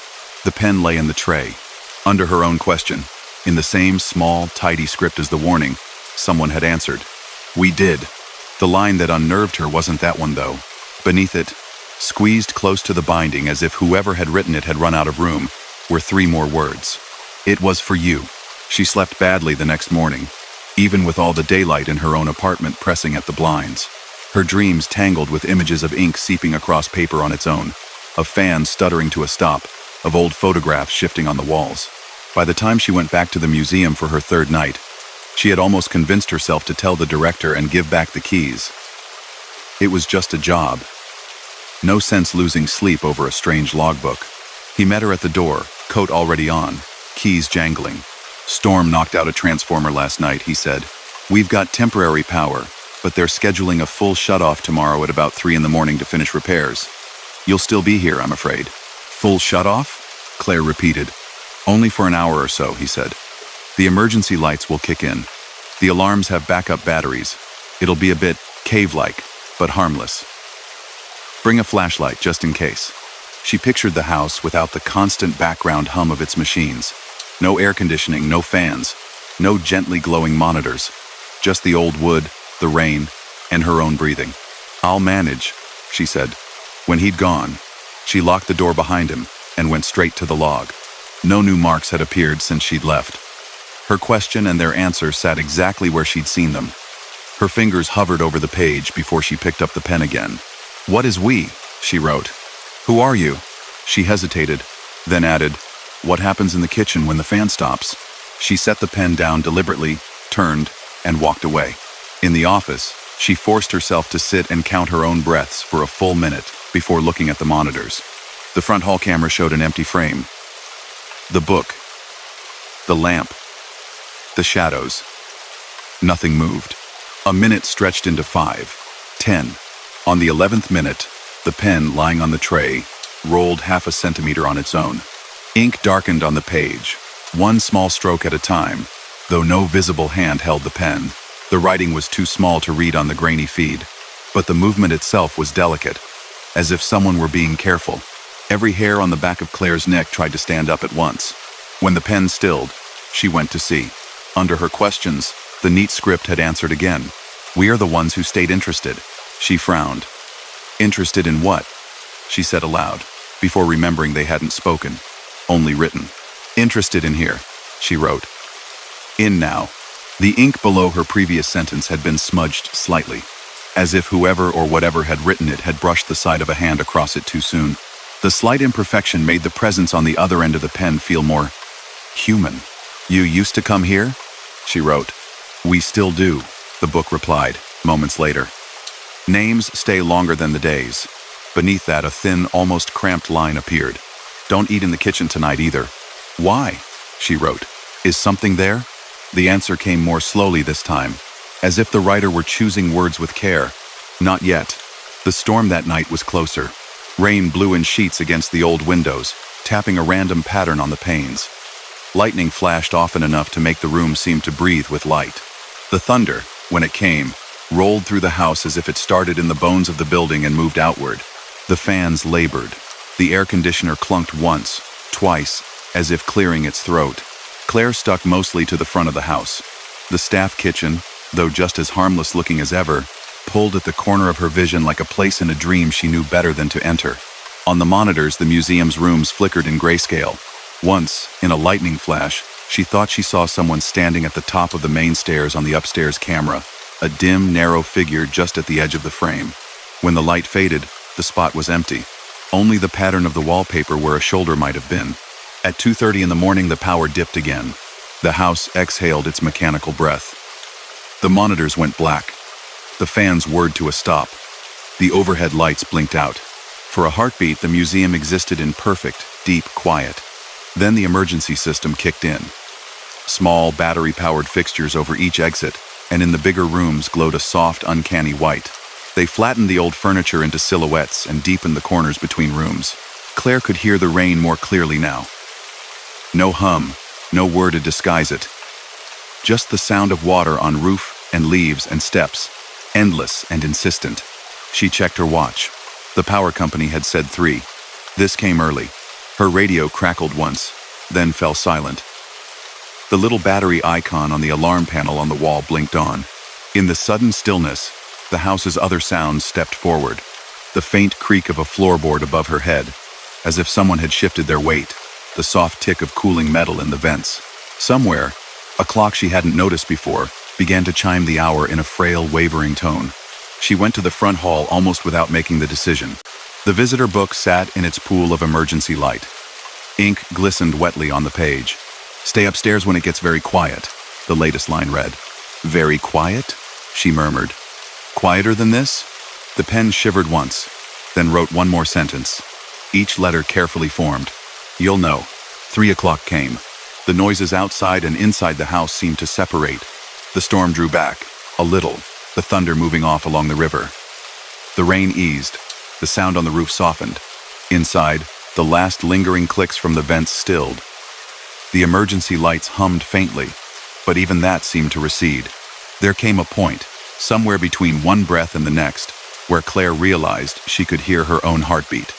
The pen lay in the tray. Under her own question, in the same small, tidy script as the warning, someone had answered. We did. The line that unnerved her wasn't that one, though. Beneath it, squeezed close to the binding as if whoever had written it had run out of room, were 3 more words. It was for you. She slept badly the next morning, even with all the daylight in her own apartment pressing at the blinds. Her dreams tangled with images of ink seeping across paper on its own, of fans stuttering to a stop, of old photographs shifting on the walls. By the time she went back to the museum for her 3rd night, she had almost convinced herself to tell the director and give back the keys. It was just a job. No sense losing sleep over a strange logbook. He met her at the door, coat already on, keys jangling. Storm knocked out a transformer last night, he said. We've got temporary power, but they're scheduling a full shut-off tomorrow at about 3 in the morning to finish repairs. You'll still be here, I'm afraid. Full shut-off? Claire repeated. Only for an hour or so, he said. The emergency lights will kick in. The alarms have backup batteries. It'll be a bit cave-like, but harmless. Bring a flashlight just in case. She pictured the house without the constant background hum of its machines. No air conditioning, no fans, no gently glowing monitors. Just the old wood, the rain, and her own breathing. I'll manage, she said. When he'd gone, she locked the door behind him and went straight to the log. No new marks had appeared since she'd left. Her question and their answer sat exactly where she'd seen them. Her fingers hovered over the page before she picked up the pen again. What is we? She wrote. Who are you? She hesitated, then added, what happens in the kitchen when the fan stops? She set the pen down deliberately, turned, and walked away. In the office, she forced herself to sit and count her own breaths for a full minute before looking at the monitors. The front hall camera showed an empty frame. The book. The lamp. The shadows. Nothing moved. A minute stretched into 5, 10. On the 11th minute, the pen lying on the tray rolled half a centimeter on its own. Ink darkened on the page, one small stroke at a time, though no visible hand held the pen. The writing was too small to read on the grainy feed, but the movement itself was delicate, as if someone were being careful. Every hair on the back of Claire's neck tried to stand up at once. When the pen stilled, she went to see. Under her questions, the neat script had answered again. We are the ones who stayed interested. She frowned. Interested in what? She said aloud, before remembering they hadn't spoken, only written. Interested in here, she wrote. In now. The ink below her previous sentence had been smudged slightly. as if whoever or whatever had written it had brushed the side of a hand across it too soon. The slight imperfection made the presence on the other end of the pen feel more human. "You used to come here?" she wrote. "We still do," the book replied, moments later. "Names stay longer than the days." Beneath that, a thin, almost cramped line appeared. "Don't eat in the kitchen tonight either." "Why?" she wrote. "Is something there?" The answer came more slowly this time, as if the writer were choosing words with care. "Not yet." The storm that night was closer. Rain blew in sheets against the old windows, tapping a random pattern on the panes. Lightning flashed often enough to make the room seem to breathe with light. The thunder, when it came, rolled through the house as if it started in the bones of the building and moved outward. The fans labored. The air conditioner clunked once, twice, as if clearing its throat. Claire stuck mostly to the front of the house. The staff kitchen, though just as harmless looking as ever, pulled at the corner of her vision like a place in a dream she knew better than to enter. On the monitors, the museum's rooms flickered in grayscale. Once, in a lightning flash, she thought she saw someone standing at the top of the main stairs on the upstairs camera, a dim, narrow figure just at the edge of the frame. When the light faded, the spot was empty. Only the pattern of the wallpaper where a shoulder might have been. At 2:30 in the morning, the power dipped again. The house exhaled its mechanical breath. The monitors went black. The fans whirred to a stop. The overhead lights blinked out. For a heartbeat, the museum existed in perfect, deep quiet. Then the emergency system kicked in. Small, battery-powered fixtures over each exit, and in the bigger rooms glowed a soft, uncanny white. They flattened the old furniture into silhouettes and deepened the corners between rooms. Claire could hear the rain more clearly now. No hum, no whir to disguise it. Just the sound of water on roof and leaves and steps, endless and insistent. She checked her watch. The power company had said 3. This came early. Her radio crackled once, then fell silent. The little battery icon on the alarm panel on the wall blinked on. In the sudden stillness, the house's other sounds stepped forward. The faint creak of a floorboard above her head, as if someone had shifted their weight. The soft tick of cooling metal in the vents. Somewhere, a clock she hadn't noticed before began to chime the hour in a frail, wavering tone. She went to the front hall almost without making the decision. The visitor book sat in its pool of emergency light. Ink glistened wetly on the page. "Stay upstairs when it gets very quiet," the latest line read. "Very quiet?" she murmured. "Quieter than this?" The pen shivered once, then wrote one more sentence, each letter carefully formed. "You'll know." 3 o'clock came. The noises outside and inside the house seemed to separate. The storm drew back, a little, the thunder moving off along the river. The rain eased. The sound on the roof softened. Inside, the last lingering clicks from the vents stilled. The emergency lights hummed faintly, but even that seemed to recede. There came a point, somewhere between one breath and the next, where Claire realized she could hear her own heartbeat.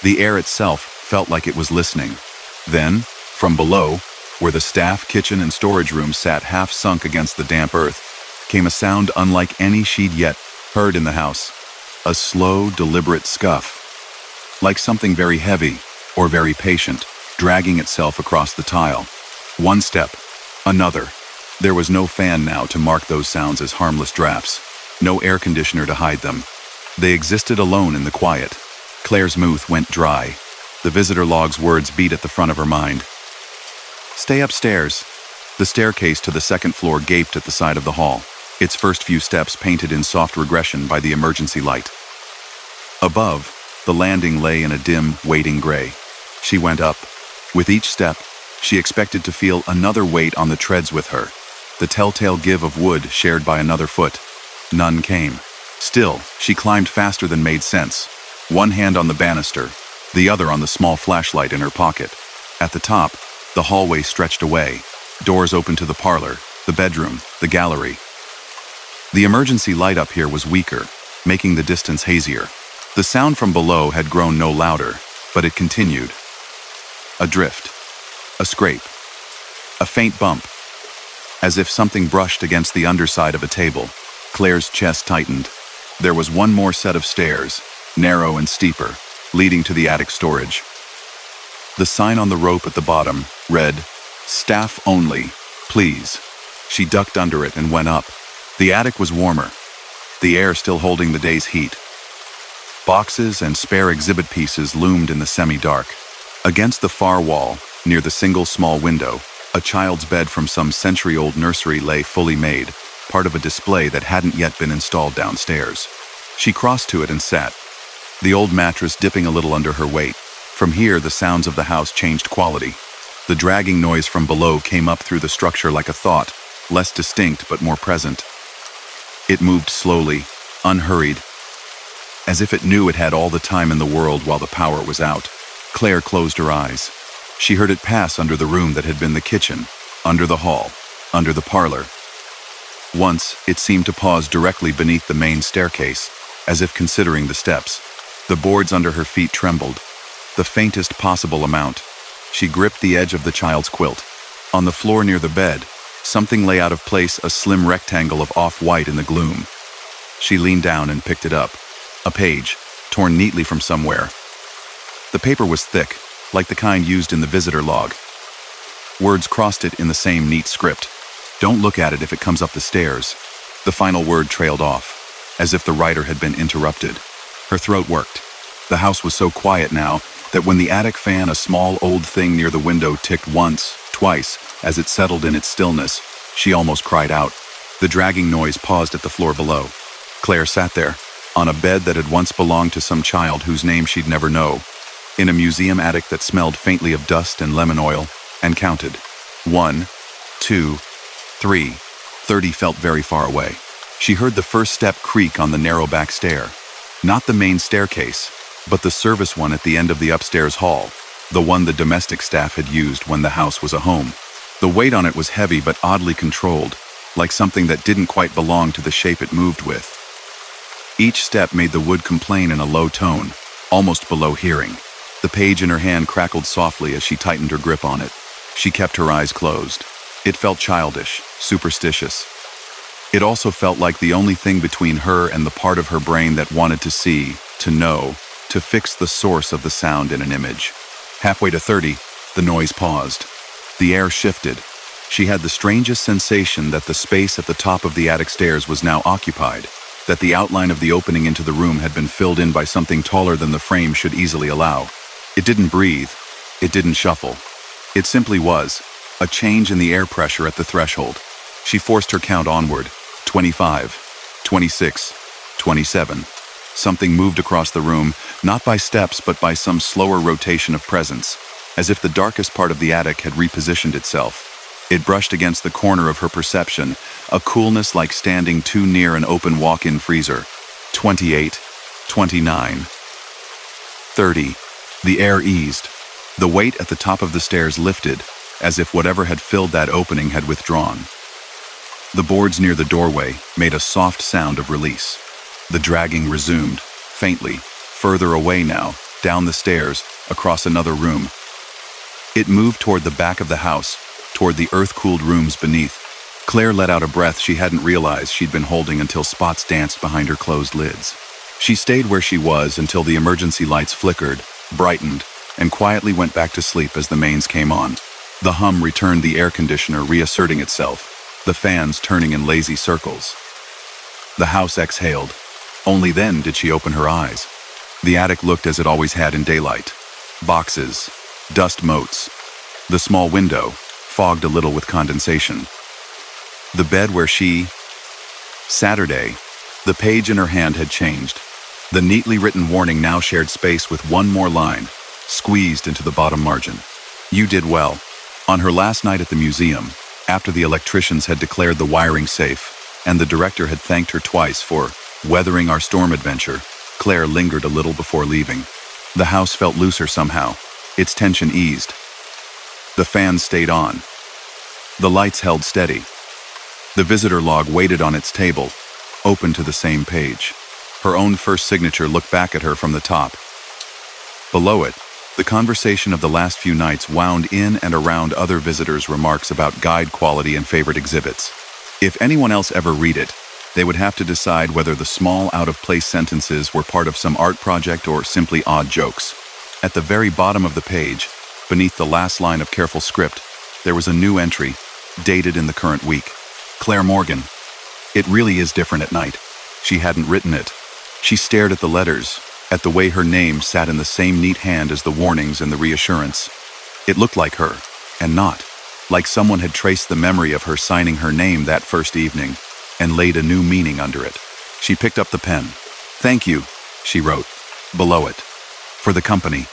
The air itself felt like it was listening. Then, from below, where the staff, kitchen, and storage room sat half sunk against the damp earth, came a sound unlike any she'd yet heard in the house. A slow, deliberate scuff. Like something very heavy, or very patient, dragging itself across the tile. One step, another. There was no fan now to mark those sounds as harmless drafts. No air conditioner to hide them. They existed alone in the quiet. Claire's mouth went dry. The visitor log's words beat at the front of her mind. "Stay upstairs." The staircase to the second floor gaped at the side of the hall, its first few steps painted in soft regression by the emergency light. Above, the landing lay in a dim, waiting gray. She went up. With each step, she expected to feel another weight on the treads with her, the telltale give of wood shared by another foot. None came. Still, she climbed faster than made sense, one hand on the banister, the other on the small flashlight in her pocket. At the top, the hallway stretched away, doors open to the parlor, the bedroom, the gallery. The emergency light up here was weaker, making the distance hazier. The sound from below had grown no louder, but it continued. A drift, a scrape, a faint bump, as if something brushed against the underside of a table. Claire's chest tightened. There was one more set of stairs, narrow and steeper, leading to the attic storage. The sign on the rope at the bottom read, "Staff only, please." She ducked under it and went up. The attic was warmer. the air still holding the day's heat. Boxes and spare exhibit pieces loomed in the semi-dark. Against the far wall, near the single small window, a child's bed from some century-old nursery lay fully made, part of a display that hadn't yet been installed downstairs. She crossed to it and sat, the old mattress dipping a little under her weight. From here, the sounds of the house changed quality. The dragging noise from below came up through the structure like a thought, less distinct but more present. It moved slowly, unhurried, as if it knew it had all the time in the world while the power was out. Claire closed her eyes. She heard it pass under the room that had been the kitchen, under the hall, under the parlor. Once, it seemed to pause directly beneath the main staircase, as if considering the steps. The boards under her feet trembled, the faintest possible amount. She gripped the edge of the child's quilt. On the floor near the bed, something lay out of place, a slim rectangle of off-white in the gloom. She leaned down and picked it up. A page, torn neatly from somewhere. The paper was thick, like the kind used in the visitor log. Words crossed it in the same neat script. "Don't look at it if it comes up the stairs." The final word trailed off, as if the writer had been interrupted. Her throat worked. The house was so quiet now that when the attic fan, a small old thing near the window, ticked once, twice, as it settled in its stillness, she almost cried out. The dragging noise paused at the floor below. Claire sat there, on a bed that had once belonged to some child whose name she'd never know, in a museum attic that smelled faintly of dust and lemon oil, and counted. 1, 2, 3. 30 felt very far away. She heard the first step creak on the narrow back stair. Not the main staircase, but the service one at the end of the upstairs hall, the one the domestic staff had used when the house was a home. The weight on it was heavy but oddly controlled, like something that didn't quite belong to the shape it moved with. Each step made the wood complain in a low tone, almost below hearing. The page in her hand crackled softly as she tightened her grip on it. She kept her eyes closed. It felt childish, superstitious. It also felt like the only thing between her and the part of her brain that wanted to see, to know, to fix the source of the sound in an image. Halfway to 30, the noise paused. The air shifted. She had the strangest sensation that the space at the top of the attic stairs was now occupied, that the outline of the opening into the room had been filled in by something taller than the frame should easily allow. It didn't breathe. It didn't shuffle. It simply was, a change in the air pressure at the threshold. She forced her count onward. 25, 26, 27. Something moved across the room, not by steps but by some slower rotation of presence, as if the darkest part of the attic had repositioned itself. It brushed against the corner of her perception, a coolness like standing too near an open walk-in freezer. 28, 29, 30. The air eased. The weight at the top of the stairs lifted, as if whatever had filled that opening had withdrawn. The boards near the doorway made a soft sound of release. The dragging resumed, faintly, further away now, down the stairs, across another room. It moved toward the back of the house, toward the earth-cooled rooms beneath. Claire let out a breath she hadn't realized she'd been holding until spots danced behind her closed lids. She stayed where she was until the emergency lights flickered, brightened, and quietly went back to sleep as the mains came on. The hum returned, the air conditioner reasserting itself, the fans turning in lazy circles. The house exhaled. Only then did she open her eyes. The attic looked as it always had in daylight. Boxes, dust motes. The small window, fogged a little with condensation. The bed where she... Saturday. The page in her hand had changed. The neatly written warning now shared space with one more line, squeezed into the bottom margin. You did well. On her last night at the museum, after the electricians had declared the wiring safe, and the director had thanked her twice for weathering our storm adventure, Claire lingered a little before leaving. The house felt looser somehow. Its tension eased. The fans stayed on. The lights held steady. The visitor log waited on its table, open to the same page. Her own first signature looked back at her from the top. Below it, the conversation of the last few nights wound in and around other visitors' remarks about guide quality and favorite exhibits. If anyone else ever read it, they would have to decide whether the small out-of-place sentences were part of some art project or simply odd jokes. At the very bottom of the page, beneath the last line of careful script, there was a new entry, dated in the current week. Claire Morgan. It really is different at night. She hadn't written it. She stared at the letters, at the way her name sat in the same neat hand as the warnings and the reassurance. It looked like her, and not. Like someone had traced the memory of her signing her name that first evening and laid a new meaning under it. She picked up the pen. "Thank you," she wrote, below it. "For the company.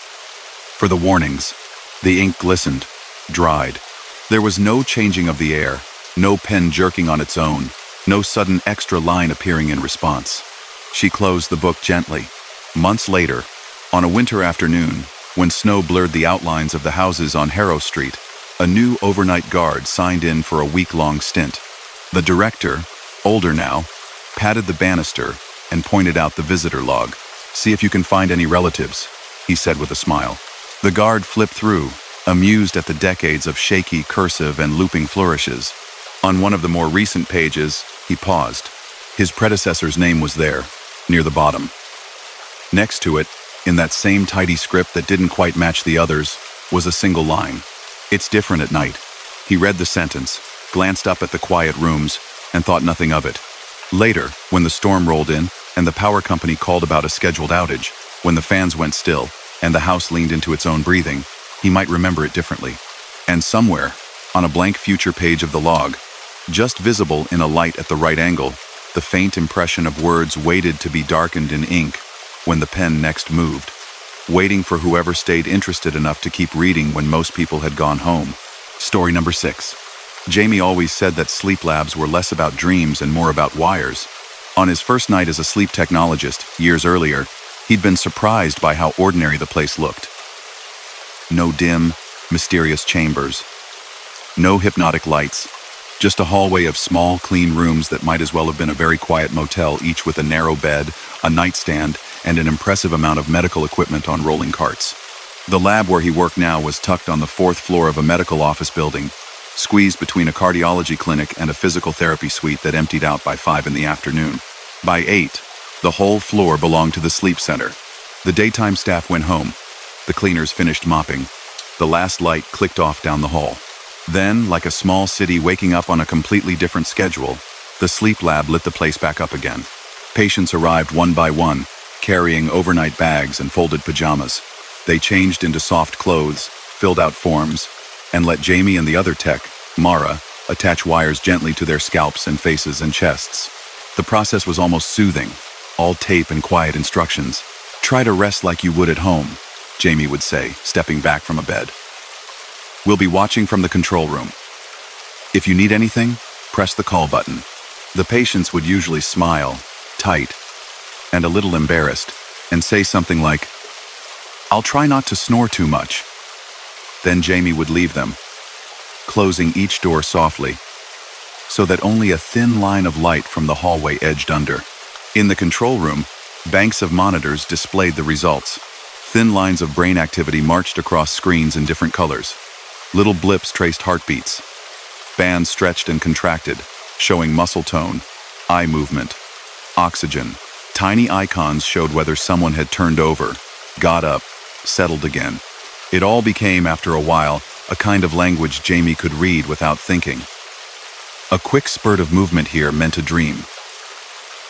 For the warnings." The ink glistened, dried. There was no changing of the air, no pen jerking on its own, no sudden extra line appearing in response. She closed the book gently. Months later, on a winter afternoon, when snow blurred the outlines of the houses on Harrow Street, a new overnight guard signed in for a week-long stint. The director, older now, patted the banister and pointed out the visitor log. "See if you can find any relatives," he said with a smile. The guard flipped through, amused at the decades of shaky cursive and looping flourishes. On one of the more recent pages, he paused. His predecessor's name was there, near the bottom. Next to it, in that same tidy script that didn't quite match the others, was a single line. "It's different at night." He read the sentence, glanced up at the quiet rooms, and thought nothing of it. Later, when the storm rolled in, and the power company called about a scheduled outage, when the fans went still, and the house leaned into its own breathing, he might remember it differently. And somewhere, on a blank future page of the log, just visible in a light at the right angle, the faint impression of words waited to be darkened in ink when the pen next moved, waiting for whoever stayed interested enough to keep reading when most people had gone home. Story number 6. Jamie always said that sleep labs were less about dreams and more about wires. On his first night as a sleep technologist, years earlier, he'd been surprised by how ordinary the place looked. No dim, mysterious chambers. No hypnotic lights. Just a hallway of small, clean rooms that might as well have been a very quiet motel, each with a narrow bed, a nightstand, and an impressive amount of medical equipment on rolling carts. The lab where he worked now was tucked on the 4th floor of a medical office building, squeezed between a cardiology clinic and a physical therapy suite that emptied out by 5 in the afternoon. By 8, the whole floor belonged to the sleep center. The daytime staff went home. The cleaners finished mopping. The last light clicked off down the hall. Then, like a small city waking up on a completely different schedule, the sleep lab lit the place back up again. Patients arrived one by one, carrying overnight bags and folded pajamas. They changed into soft clothes, filled out forms, and let Jamie and the other tech, Mara, attach wires gently to their scalps and faces and chests. The process was almost soothing, all tape and quiet instructions. "Try to rest like you would at home," Jamie would say, stepping back from a bed. "We'll be watching from the control room. If you need anything, press the call button." The patients would usually smile, tight, and a little embarrassed, and say something like, "I'll try not to snore too much." Then Jamie would leave them, closing each door softly, so that only a thin line of light from the hallway edged under. In the control room, banks of monitors displayed the results. Thin lines of brain activity marched across screens in different colors. Little blips traced heartbeats. Bands stretched and contracted, showing muscle tone, eye movement, oxygen. Tiny icons showed whether someone had turned over, got up, settled again. It all became, after a while, a kind of language Jamie could read without thinking. A quick spurt of movement here meant a dream.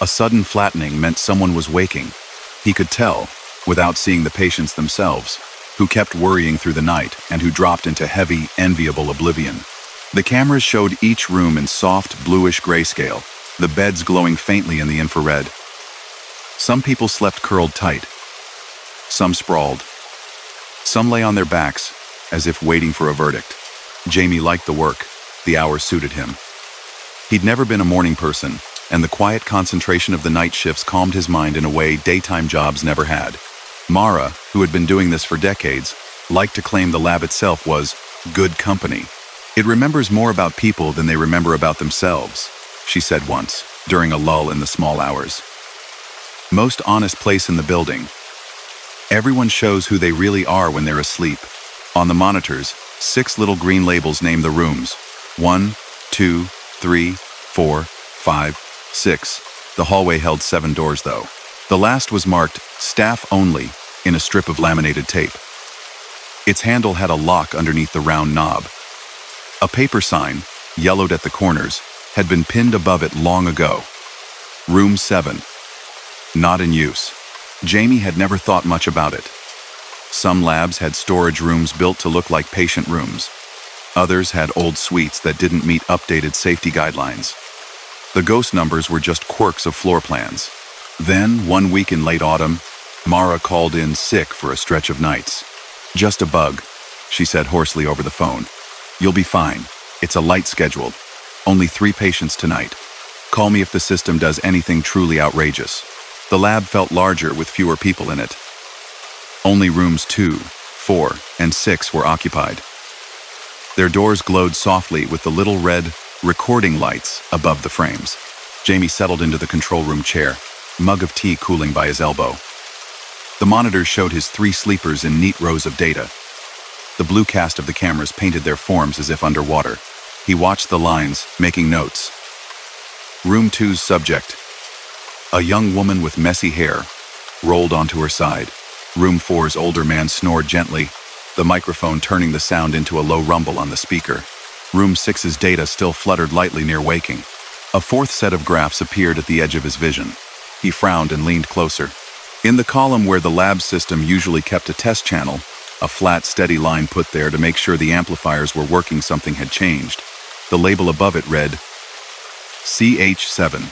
A sudden flattening meant someone was waking. He could tell, without seeing the patients themselves, who kept worrying through the night and who dropped into heavy, enviable oblivion. The cameras showed each room in soft, bluish grayscale, the beds glowing faintly in the infrared. Some people slept curled tight. Some sprawled. Some lay on their backs, as if waiting for a verdict. Jamie liked the work. The hours suited him. He'd never been a morning person, and the quiet concentration of the night shifts calmed his mind in a way daytime jobs never had. Mara, who had been doing this for decades, liked to claim the lab itself was good company. "It remembers more about people than they remember about themselves," she said once, during a lull in the small hours. "Most honest place in the building. Everyone shows who they really are when they're asleep." On the monitors, 6 little green labels named the rooms. 1, 2, 3, 4, 5, 6. The hallway held 7 doors, though. The last was marked "Staff Only" in a strip of laminated tape. Its handle had a lock underneath the round knob. A paper sign, yellowed at the corners, had been pinned above it long ago. Room 7. Not in use. Jamie had never thought much about it. Some labs had storage rooms built to look like patient rooms. Others had old suites that didn't meet updated safety guidelines. The ghost numbers were just quirks of floor plans. Then, one week in late autumn, Mara called in sick for a stretch of nights. "Just a bug," she said hoarsely over the phone. "You'll be fine. It's a light schedule. Only 3 patients tonight. Call me if the system does anything truly outrageous." The lab felt larger with fewer people in it. Only rooms 2, 4, and 6 were occupied. Their doors glowed softly with the little red recording lights above the frames. Jamie settled into the control room chair, mug of tea cooling by his elbow. The monitors showed his 3 sleepers in neat rows of data. The blue cast of the cameras painted their forms as if underwater. He watched the lines, making notes. Room 2's subject. A young woman with messy hair rolled onto her side. Room 4's older man snored gently, the microphone turning the sound into a low rumble on the speaker. Room 6's data still fluttered lightly near waking. A 4th set of graphs appeared at the edge of his vision. He frowned and leaned closer. In the column where the lab system usually kept a test channel, a flat, steady line put there to make sure the amplifiers were working, something had changed. The label above it read CH7.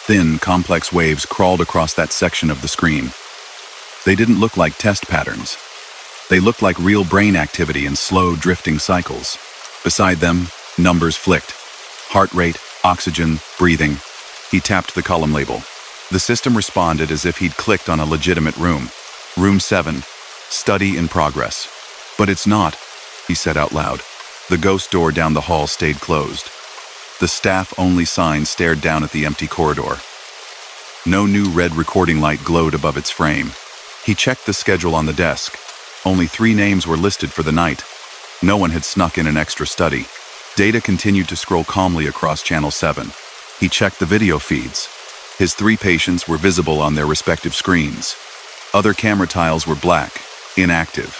Thin, complex waves crawled across that section of the screen. They didn't look like test patterns. They looked like real brain activity in slow, drifting cycles. Beside them, numbers flicked. Heart rate, oxygen, breathing. He tapped the column label. The system responded as if he'd clicked on a legitimate room. Room 7. Study in progress. "But it's not," he said out loud. The ghost door down the hall stayed closed. The staff-only sign stared down at the empty corridor. No new red recording light glowed above its frame. He checked the schedule on the desk. Only 3 names were listed for the night. No one had snuck in an extra study. Data continued to scroll calmly across Channel 7. He checked the video feeds. His 3 patients were visible on their respective screens. Other camera tiles were black, inactive.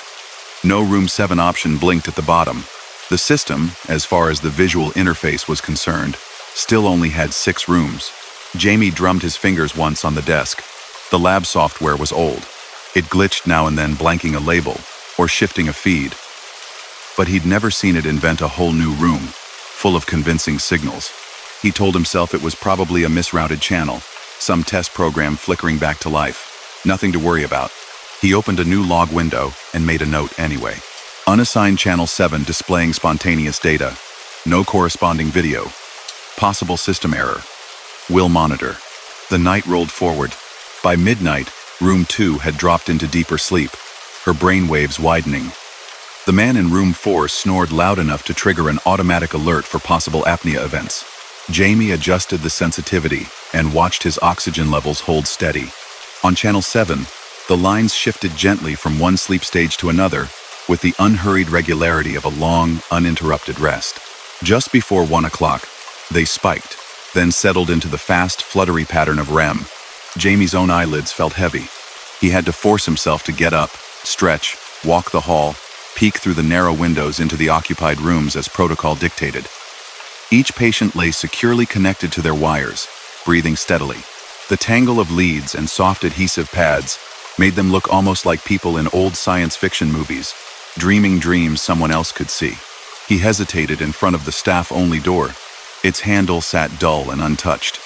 No Room 7 option blinked at the bottom. The system, as far as the visual interface was concerned, still only had 6 rooms. Jamie drummed his fingers once on the desk. The lab software was old. It glitched now and then, blanking a label or shifting a feed. But he'd never seen it invent a whole new room, full of convincing signals. He told himself it was probably a misrouted channel, some test program flickering back to life. Nothing to worry about. He opened a new log window and made a note anyway. Unassigned Channel 7 displaying spontaneous data. No corresponding video. Possible system error. Will monitor. The night rolled forward. By midnight, Room 2 had dropped into deeper sleep, her brain waves widening. The man in Room 4 snored loud enough to trigger an automatic alert for possible apnea events. Jamie adjusted the sensitivity and watched his oxygen levels hold steady. On Channel 7, the lines shifted gently from one sleep stage to another, with the unhurried regularity of a long, uninterrupted rest. Just before 1 o'clock, they spiked, then settled into the fast, fluttery pattern of REM. Jamie's own eyelids felt heavy. He had to force himself to get up, stretch, walk the hall, peek through the narrow windows into the occupied rooms as protocol dictated. Each patient lay securely connected to their wires, breathing steadily. The tangle of leads and soft adhesive pads made them look almost like people in old science fiction movies, dreaming dreams someone else could see. He hesitated in front of the staff-only door. Its handle sat dull and untouched.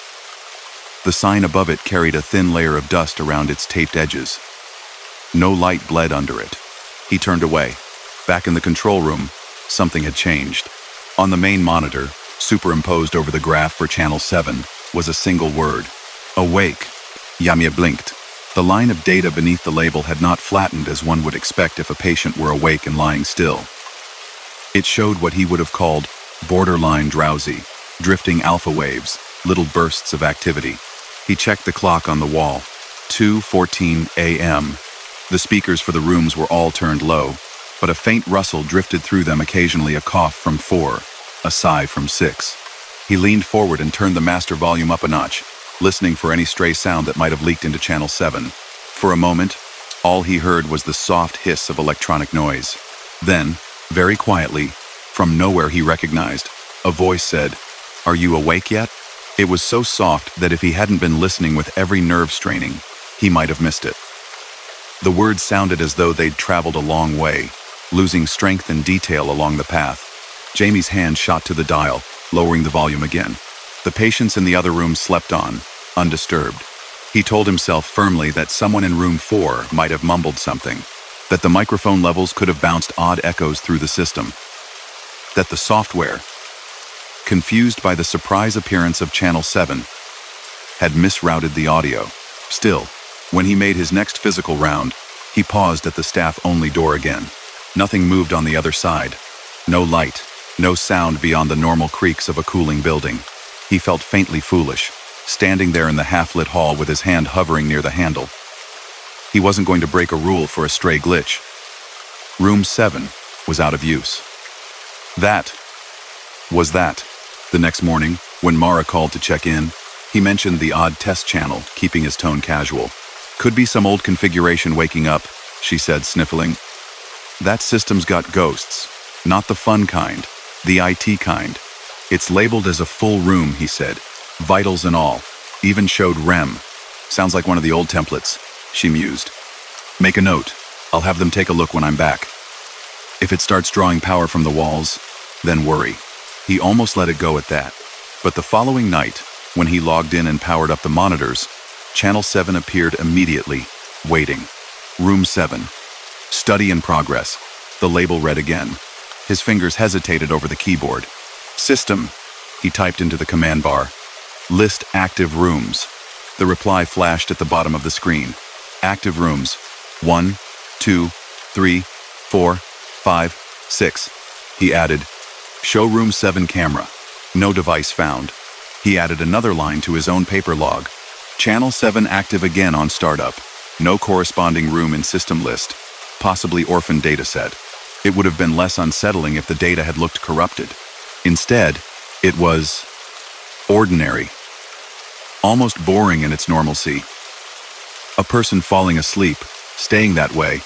The sign above it carried a thin layer of dust around its taped edges. No light bled under it. He turned away. Back in the control room, something had changed. On the main monitor, superimposed over the graph for Channel 7, was a single word. Awake. Yamia blinked. The line of data beneath the label had not flattened as one would expect if a patient were awake and lying still. It showed what he would have called borderline drowsy, drifting alpha waves, little bursts of activity. He checked the clock on the wall. 2:14 a.m. The speakers for the rooms were all turned low, but a faint rustle drifted through them, occasionally a cough from 4, a sigh from 6. He leaned forward and turned the master volume up a notch, listening for any stray sound that might have leaked into Channel 7. For a moment, all he heard was the soft hiss of electronic noise. Then, very quietly, from nowhere he recognized, a voice said, "Are you awake yet?" It was so soft that if he hadn't been listening with every nerve straining, he might have missed it. The words sounded as though they'd traveled a long way, losing strength and detail along the path. Jamie's hand shot to the dial, lowering the volume again. The patients in the other room slept on, undisturbed. He told himself firmly that someone in room 4 might have mumbled something, that the microphone levels could have bounced odd echoes through the system, that the software, confused by the surprise appearance of Channel 7, had misrouted the audio. Still, when he made his next physical round, he paused at the staff-only door again. Nothing moved on the other side. No light, no sound beyond the normal creaks of a cooling building. He felt faintly foolish, standing there in the half-lit hall with his hand hovering near the handle. He wasn't going to break a rule for a stray glitch. Room 7 was out of use. That. The next morning, when Mara called to check in, he mentioned the odd test channel, keeping his tone casual. Could be some old configuration waking up, she said, sniffling. That system's got ghosts. Not the fun kind, the IT kind. It's labeled as a full room, he said. Vitals and all. Even showed REM. Sounds like one of the old templates, she mused. Make a note. I'll have them take a look when I'm back. If it starts drawing power from the walls, then worry. He almost let it go at that. But the following night, when he logged in and powered up the monitors, Channel 7 appeared immediately, waiting. Room 7. Study in progress. The label read again. His fingers hesitated over the keyboard. System, he typed into the command bar. List active rooms. The reply flashed at the bottom of the screen. Active rooms. 1, 2, 3, 4, 5, 6. He added, show room 7 camera. No device found. He added another line to his own paper log. Channel 7 active again on startup. No corresponding room in system list. Possibly orphan dataset. It would have been less unsettling if the data had looked corrupted. Instead, it was ordinary. Almost boring in its normalcy. A person falling asleep, staying that way,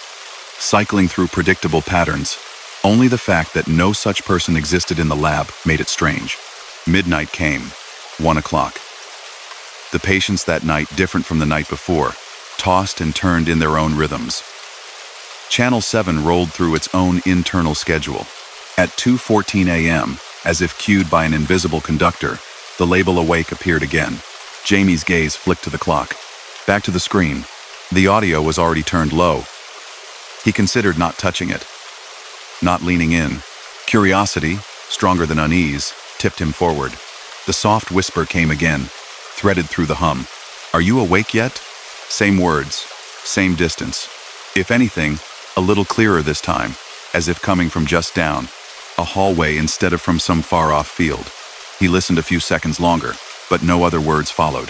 cycling through predictable patterns. Only the fact that no such person existed in the lab made it strange. Midnight came. 1 o'clock. The patients that night, different from the night before, tossed and turned in their own rhythms. Channel 7 rolled through its own internal schedule. At 2:14 a.m., as if cued by an invisible conductor, the label awake appeared again. Jamie's gaze flicked to the clock. Back to the screen. The audio was already turned low. He considered not touching it, not leaning in. Curiosity, stronger than unease, tipped him forward. The soft whisper came again, threaded through the hum. Are you awake yet? Same words, same distance. If anything, a little clearer this time, as if coming from just down, a hallway instead of from some far-off field. He listened a few seconds longer, but no other words followed.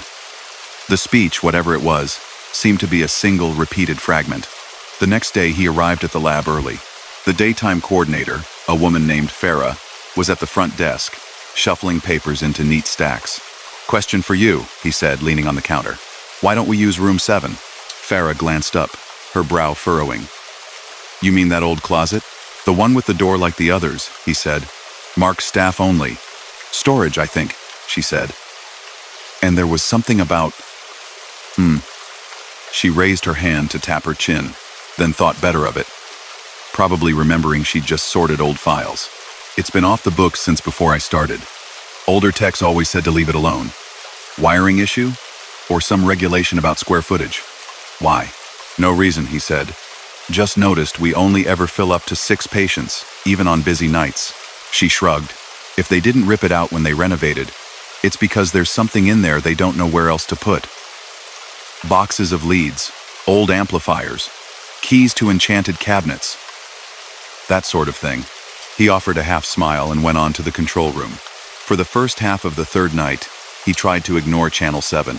The speech, whatever it was, seemed to be a single repeated fragment. The next day he arrived at the lab early. The daytime coordinator, a woman named Farah, was at the front desk, shuffling papers into neat stacks. Question for you, he said, leaning on the counter. Why don't we use room 7? Farah glanced up, her brow furrowing. You mean that old closet? The one with the door like the others, he said. Marked staff only. Storage, I think, she said. And there was something about... She raised her hand to tap her chin, then thought better of it, probably remembering she'd just sorted old files. It's been off the books since before I started. Older techs always said to leave it alone. Wiring issue? Or some regulation about square footage? Why? No reason, he said. Just noticed we only ever fill up to 6 patients, even on busy nights. She shrugged. If they didn't rip it out when they renovated, it's because there's something in there they don't know where else to put. Boxes of leads, old amplifiers, keys to enchanted cabinets. That sort of thing. He offered a half smile and went on to the control room. For the first half of the third night, he tried to ignore Channel 7.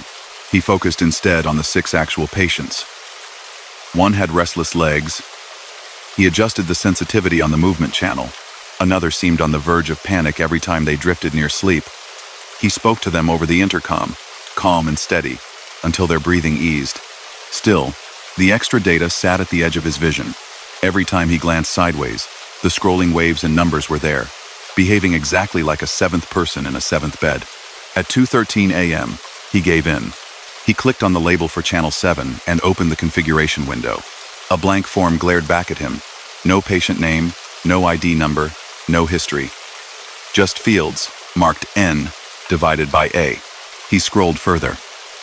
He focused instead on the 6 actual patients. One had restless legs. He adjusted the sensitivity on the movement channel. Another seemed on the verge of panic every time they drifted near sleep. He spoke to them over the intercom, calm and steady, until their breathing eased. Still, the extra data sat at the edge of his vision. Every time he glanced sideways, the scrolling waves and numbers were there, behaving exactly like a 7th person in a 7th bed. At 2:13 a.m., he gave in. He clicked on the label for Channel 7 and opened the configuration window. A blank form glared back at him. No patient name, no ID number, no history. Just fields, marked N, divided by A. He scrolled further.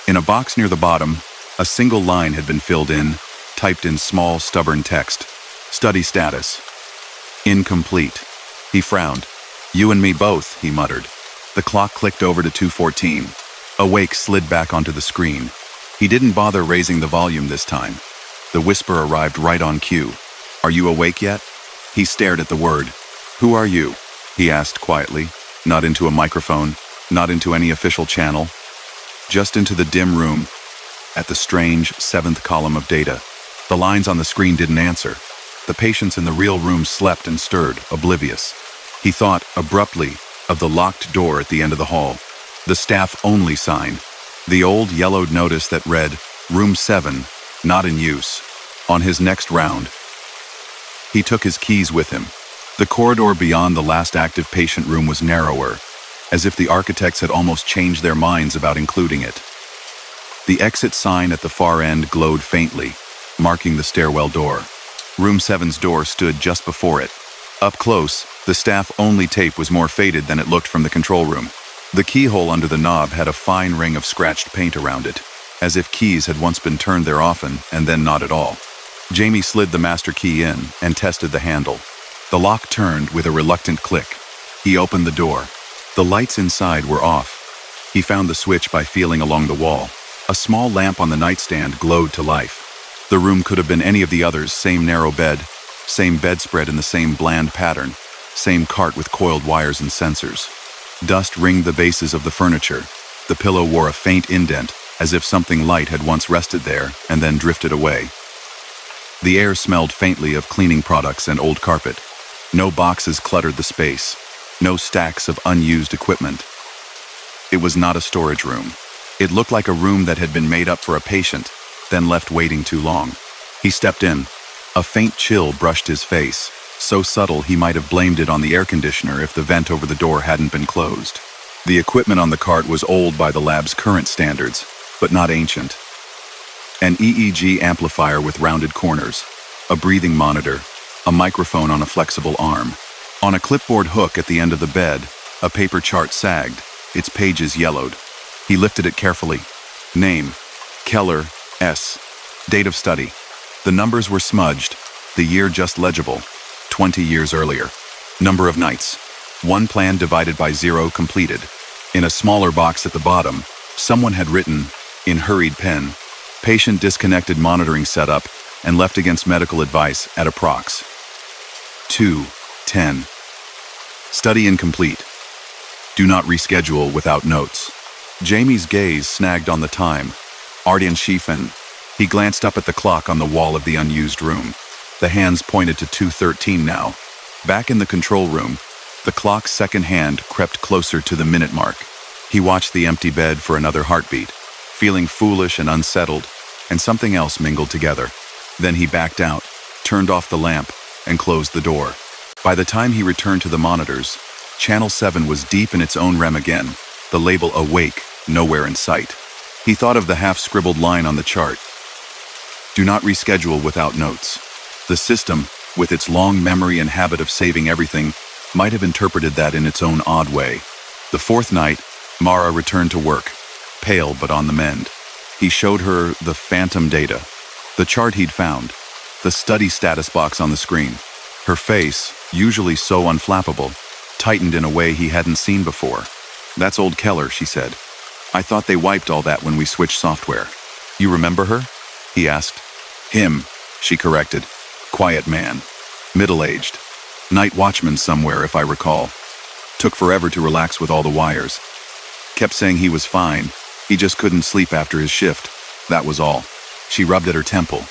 In a box near the bottom, a single line had been filled in, typed in small, stubborn text. Study status. Incomplete. He frowned. You and me both, he muttered. The clock clicked over to 2:14. A wake slid back onto the screen. He didn't bother raising the volume this time. The whisper arrived right on cue. Are you awake yet? He stared at the word. Who are you? He asked quietly, not into a microphone, not into any official channel, just into the dim room, at the strange seventh column of data. The lines on the screen didn't answer. The patients in the real room slept and stirred, oblivious. He thought, abruptly, of the locked door at the end of the hall, the staff-only sign, the old yellowed notice that read, Room 7, not in use. On his next round, he took his keys with him. The corridor beyond the last active patient room was narrower, as if the architects had almost changed their minds about including it. The exit sign at the far end glowed faintly, marking the stairwell door. Room 7's door stood just before it. Up close, the staff-only tape was more faded than it looked from the control room. The keyhole under the knob had a fine ring of scratched paint around it, as if keys had once been turned there often and then not at all. Jamie slid the master key in and tested the handle. The lock turned with a reluctant click. He opened the door. The lights inside were off. He found the switch by feeling along the wall. A small lamp on the nightstand glowed to life. The room could have been any of the others, same narrow bed, same bedspread in the same bland pattern, same cart with coiled wires and sensors. Dust ringed the bases of the furniture. The pillow wore a faint indent, as if something light had once rested there and then drifted away. The air smelled faintly of cleaning products and old carpet. No boxes cluttered the space. No stacks of unused equipment. It was not a storage room. It looked like a room that had been made up for a patient, then left waiting too long. He stepped in. A faint chill brushed his face, so subtle he might have blamed it on the air conditioner if the vent over the door hadn't been closed. The equipment on the cart was old by the lab's current standards, but not ancient. An EEG amplifier with rounded corners, a breathing monitor, a microphone on a flexible arm. On a clipboard hook at the end of the bed, a paper chart sagged, its pages yellowed. He lifted it carefully. Name, Keller, S. Date of study. The numbers were smudged, the year just legible, 20 years earlier. Number of nights. 1 plan divided by 0 completed. In a smaller box at the bottom, someone had written, in hurried pen, patient disconnected monitoring setup and left against medical advice at approx. 2:10. Study incomplete. Do not reschedule without notes. Jamie's gaze snagged on the time. Ardian Schiefen. He glanced up at the clock on the wall of the unused room. The hands pointed to 2:13 now. Back in the control room, the clock's second hand crept closer to the minute mark. He watched the empty bed for another heartbeat, feeling foolish and unsettled, and something else mingled together. Then he backed out, turned off the lamp, and closed the door. By the time he returned to the monitors, Channel 7 was deep in its own REM again, the label awake, nowhere in sight. He thought of the half-scribbled line on the chart. Do not reschedule without notes. The system, with its long memory and habit of saving everything, might have interpreted that in its own odd way. The fourth night, Mara returned to work, pale but on the mend. He showed her the phantom data, the chart he'd found, the study status box on the screen. Her face, usually so unflappable, tightened in a way he hadn't seen before. That's old Keller, she said. I thought they wiped all that when we switched software. You remember her? He asked. Him, she corrected. Quiet man. Middle-aged. Night watchman somewhere, if I recall. Took forever to relax with all the wires. Kept saying he was fine. He just couldn't sleep after his shift. That was all. She rubbed at her temple.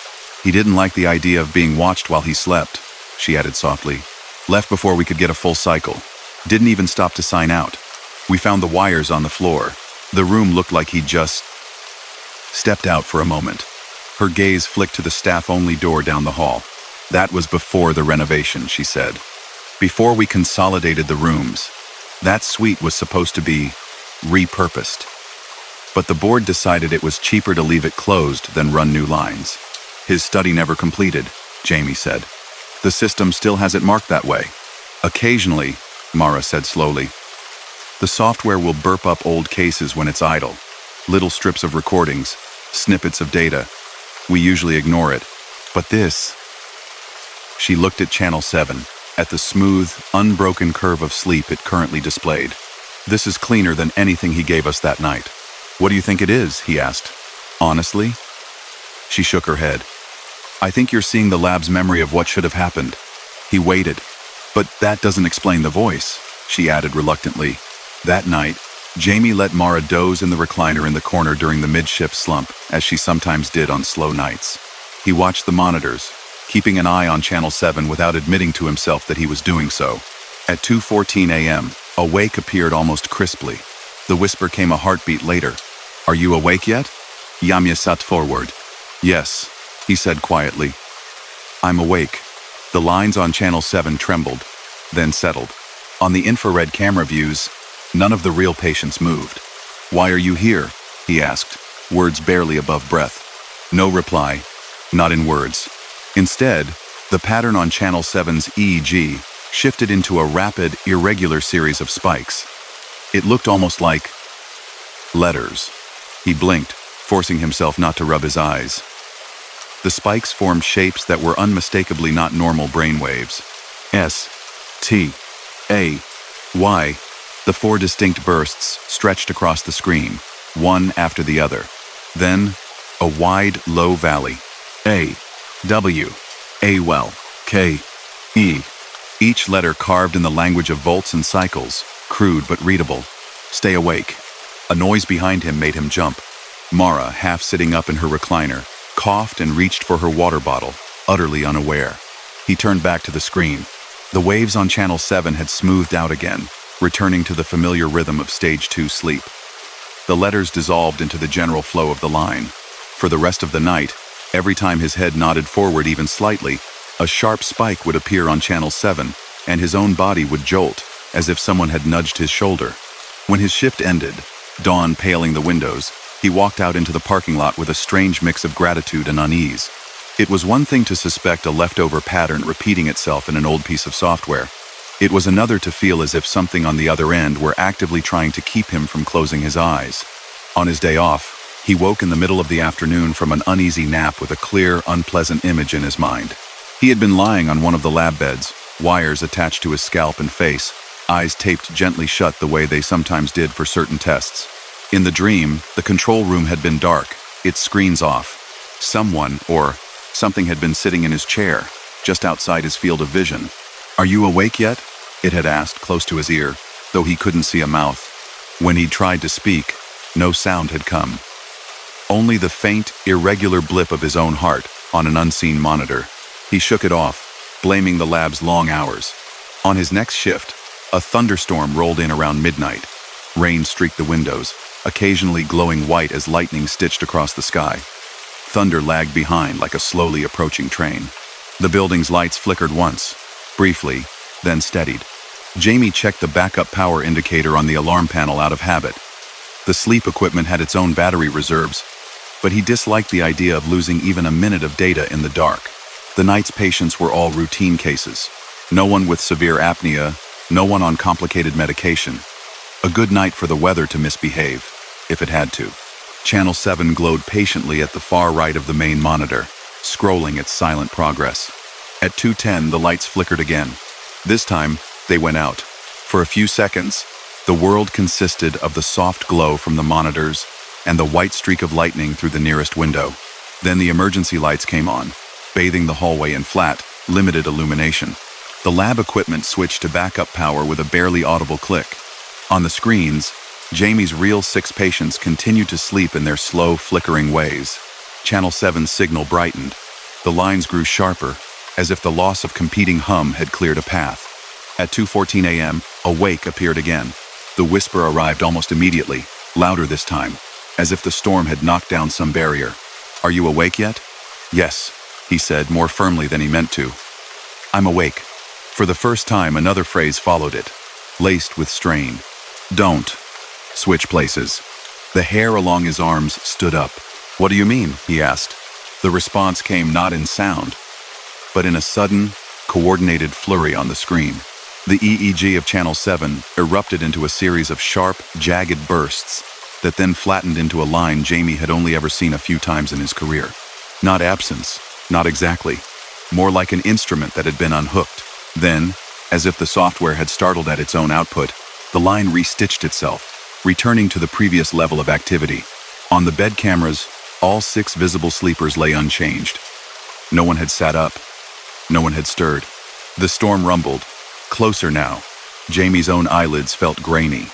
He didn't like the idea of being watched while he slept, she added softly. Left before we could get a full cycle. Didn't even stop to sign out. We found the wires on the floor. The room looked like he'd just stepped out for a moment. Her gaze flicked to the staff-only door down the hall. That was before the renovation, she said. Before we consolidated the rooms. That suite was supposed to be repurposed. But the board decided it was cheaper to leave it closed than run new lines. His study never completed, Jamie said. The system still has it marked that way. Occasionally, Mara said slowly, the software will burp up old cases when it's idle. Little strips of recordings, snippets of data. We usually ignore it. But this... She looked at Channel 7, at the smooth, unbroken curve of sleep it currently displayed. This is cleaner than anything he gave us that night. What do you think it is? He asked. Honestly? She shook her head. I think you're seeing the lab's memory of what should have happened. He waited. But that doesn't explain the voice, she added reluctantly. That night, Jamie let Mara doze in the recliner in the corner during the mid-shift slump, as she sometimes did on slow nights. He watched the monitors, keeping an eye on Channel 7 without admitting to himself that he was doing so. At 2:14 a.m., a wake appeared almost crisply. The whisper came a heartbeat later. Are you awake yet? Yamya sat forward. Yes, he said quietly. I'm awake. The lines on Channel 7 trembled, then settled. On the infrared camera views, none of the real patients moved. Why are you here? He asked, words barely above breath. No reply, not in words. Instead, the pattern on Channel 7's EEG shifted into a rapid, irregular series of spikes. It looked almost like letters. He blinked, forcing himself not to rub his eyes. The spikes formed shapes that were unmistakably not normal brain waves. S, T, A, Y. The 4 distinct bursts stretched across the screen, one after the other. Then, a wide, low valley. A, W, A well, K, E. Each letter carved in the language of volts and cycles, crude but readable. Stay awake. A noise behind him made him jump. Mara, half sitting up in her recliner, coughed and reached for her water bottle, utterly unaware. He turned back to the screen. The waves on Channel 7 had smoothed out again, returning to the familiar rhythm of Stage 2 sleep. The letters dissolved into the general flow of the line. For the rest of the night, every time his head nodded forward even slightly, a sharp spike would appear on Channel 7, and his own body would jolt, as if someone had nudged his shoulder. When his shift ended, dawn paling the windows, he walked out into the parking lot with a strange mix of gratitude and unease. It was one thing to suspect a leftover pattern repeating itself in an old piece of software. It was another to feel as if something on the other end were actively trying to keep him from closing his eyes. On his day off, he woke in the middle of the afternoon from an uneasy nap with a clear, unpleasant image in his mind. He had been lying on one of the lab beds, wires attached to his scalp and face, eyes taped gently shut the way they sometimes did for certain tests. In the dream, the control room had been dark, its screens off. Someone, or something, had been sitting in his chair, just outside his field of vision. Are you awake yet? It had asked, close to his ear, though he couldn't see a mouth. When he tried to speak, no sound had come. Only the faint, irregular blip of his own heart on an unseen monitor. He shook it off, blaming the lab's long hours. On his next shift, a thunderstorm rolled in around midnight. Rain streaked the windows, occasionally glowing white as lightning stitched across the sky. Thunder lagged behind like a slowly approaching train. The building's lights flickered once, briefly, then steadied. Jamie checked the backup power indicator on the alarm panel out of habit. The sleep equipment had its own battery reserves, but he disliked the idea of losing even a minute of data in the dark. The night's patients were all routine cases. No one with severe apnea, no one on complicated medication. A good night for the weather to misbehave, if it had to. Channel 7 glowed patiently at the far right of the main monitor, scrolling its silent progress. At 2:10, the lights flickered again. This time, they went out. For a few seconds, the world consisted of the soft glow from the monitors and the white streak of lightning through the nearest window. Then the emergency lights came on, bathing the hallway in flat, limited illumination. The lab equipment switched to backup power with a barely audible click. On the screens, Jamie's real 6 patients continued to sleep in their slow, flickering ways. Channel 7's signal brightened. The lines grew sharper, as if the loss of competing hum had cleared a path. At 2:14 a.m., a wake appeared again. The whisper arrived almost immediately, louder this time, as if the storm had knocked down some barrier. Are you awake yet? Yes, he said, more firmly than he meant to. I'm awake. For the first time, another phrase followed it, laced with strain. Don't Switch places. The hair along his arms stood up. What do you mean? He asked. The response came not in sound, but in a sudden, coordinated flurry on the screen. The EEG of Channel 7 erupted into a series of sharp, jagged bursts that then flattened into a line Jamie had only ever seen a few times in his career. Not absence, not exactly. More like an instrument that had been unhooked. Then, as if the software had startled at its own output, the line restitched itself, returning to the previous level of activity. On the bed cameras, all 6 visible sleepers lay unchanged. No one had sat up. No one had stirred. The storm rumbled. Closer now. Jamie's own eyelids felt grainy.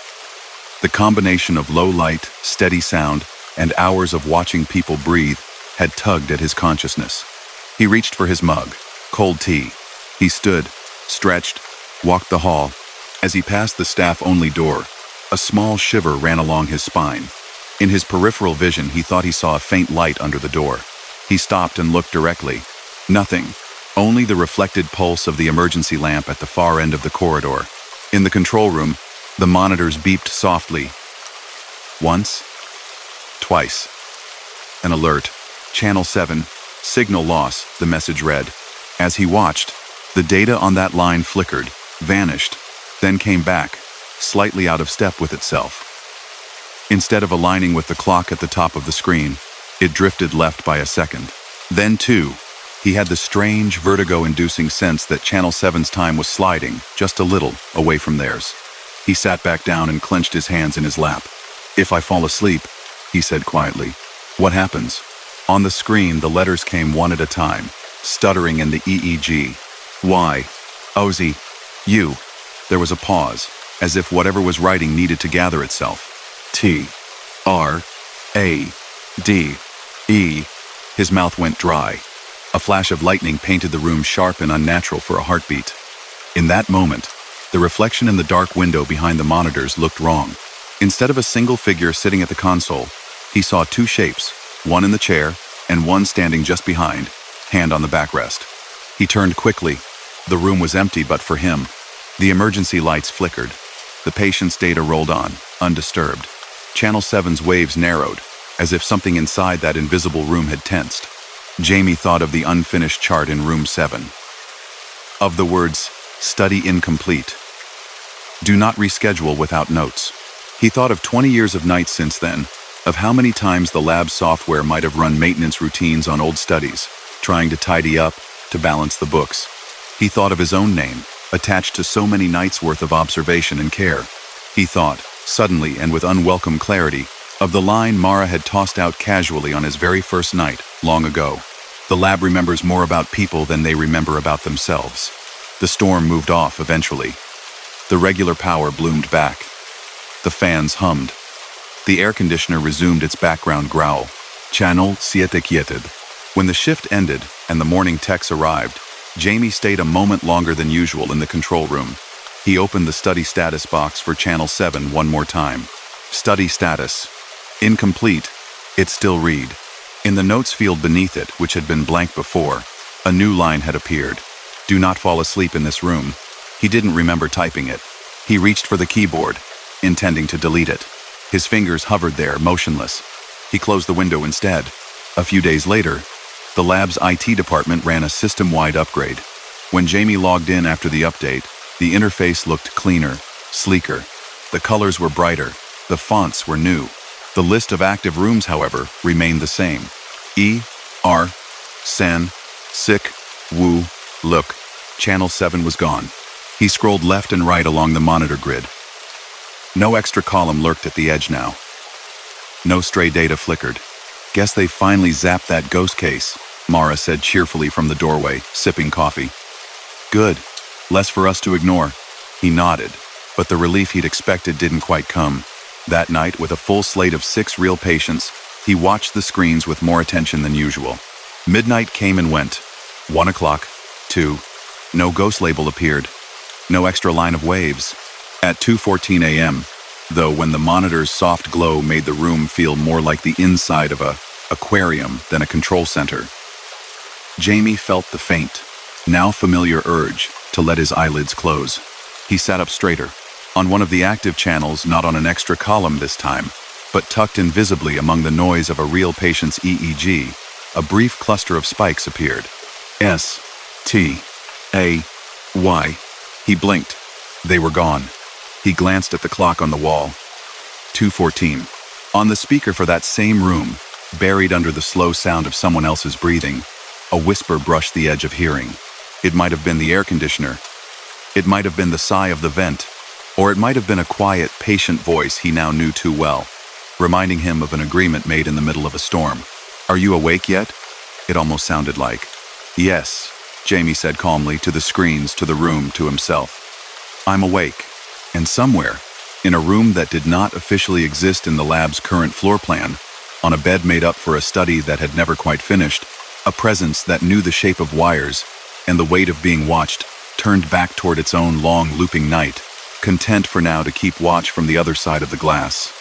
The combination of low light, steady sound, and hours of watching people breathe had tugged at his consciousness. He reached for his mug, cold tea. He stood, stretched, walked the hall. As he passed the staff-only door, a small shiver ran along his spine. In his peripheral vision, he thought he saw a faint light under the door. He stopped and looked directly. Nothing. Only the reflected pulse of the emergency lamp at the far end of the corridor. In the control room, the monitors beeped softly. Once. Twice. An alert. Channel 7. Signal loss, the message read. As he watched, the data on that line flickered, vanished, then came back, slightly out of step with itself. Instead of aligning with the clock at the top of the screen, it drifted left by a second. Then, too, he had the strange, vertigo-inducing sense that Channel 7's time was sliding, just a little, away from theirs. He sat back down and clenched his hands in his lap. If I fall asleep, he said quietly, what happens? On the screen, the letters came one at a time, stuttering in the EEG. Y. Ozzy. U. There was a pause, as if whatever was writing needed to gather itself. T. R. A. D. E. His mouth went dry. A flash of lightning painted the room sharp and unnatural for a heartbeat. In that moment, the reflection in the dark window behind the monitors looked wrong. Instead of a single figure sitting at the console, he saw 2 shapes, one in the chair and one standing just behind, hand on the backrest. He turned quickly. The room was empty but for him. The emergency lights flickered. The patient's data rolled on, undisturbed. Channel 7's waves narrowed, as if something inside that invisible room had tensed. Jamie thought of the unfinished chart in room 7. Of the words, study incomplete. Do not reschedule without notes. He thought of 20 years of nights since then, of how many times the lab software might have run maintenance routines on old studies, trying to tidy up, to balance the books. He thought of his own name, attached to so many nights' worth of observation and care. He thought, suddenly and with unwelcome clarity, of the line Mara had tossed out casually on his very first night, long ago. The lab remembers more about people than they remember about themselves. The storm moved off eventually. The regular power bloomed back. The fans hummed. The air conditioner resumed its background growl. Channel 7 quieted. When the shift ended and the morning techs arrived, Jamie stayed a moment longer than usual in the control room. He opened the study status box for Channel 7 one more time. Study status. Incomplete. It still read. In the notes field beneath it, which had been blank before, a new line had appeared. Do not fall asleep in this room. He didn't remember typing it. He reached for the keyboard, intending to delete it. His fingers hovered there, motionless. He closed the window instead. A few days later, the lab's IT department ran a system-wide upgrade. When Jamie logged in after the update, the interface looked cleaner, sleeker. The colors were brighter. The fonts were new. The list of active rooms, however, remained the same. E, R, San, Sick, Wu, Look. Channel 7 was gone. He scrolled left and right along the monitor grid. No extra column lurked at the edge now. No stray data flickered. Guess they finally zapped that ghost case, Mara said cheerfully from the doorway, sipping coffee. Good. Less for us to ignore. He nodded, but the relief he'd expected didn't quite come. That night, with a full slate of 6 real patients, he watched the screens with more attention than usual. Midnight came and went. 1 o'clock, 2. No ghost label appeared. No extra line of waves. At 2:14 a.m., though, when the monitor's soft glow made the room feel more like the inside of an aquarium than a control center, Jamie felt the faint, now familiar urge to let his eyelids close. He sat up straighter. On one of the active channels, not on an extra column this time, but tucked invisibly among the noise of a real patient's EEG, a brief cluster of spikes appeared. S-T-A-Y. He blinked. They were gone. He glanced at the clock on the wall. 2:14. On the speaker for that same room, buried under the slow sound of someone else's breathing, a whisper brushed the edge of hearing. It might have been the air conditioner. It might have been the sigh of the vent. Or it might have been a quiet, patient voice he now knew too well, reminding him of an agreement made in the middle of a storm. "Are you awake yet?" It almost sounded like. "Yes," Jamie said calmly, to the screens, to the room, to himself. "I'm awake." And somewhere, in a room that did not officially exist in the lab's current floor plan, on a bed made up for a study that had never quite finished, a presence that knew the shape of wires and the weight of being watched turned back toward its own long, looping night, content for now to keep watch from the other side of the glass.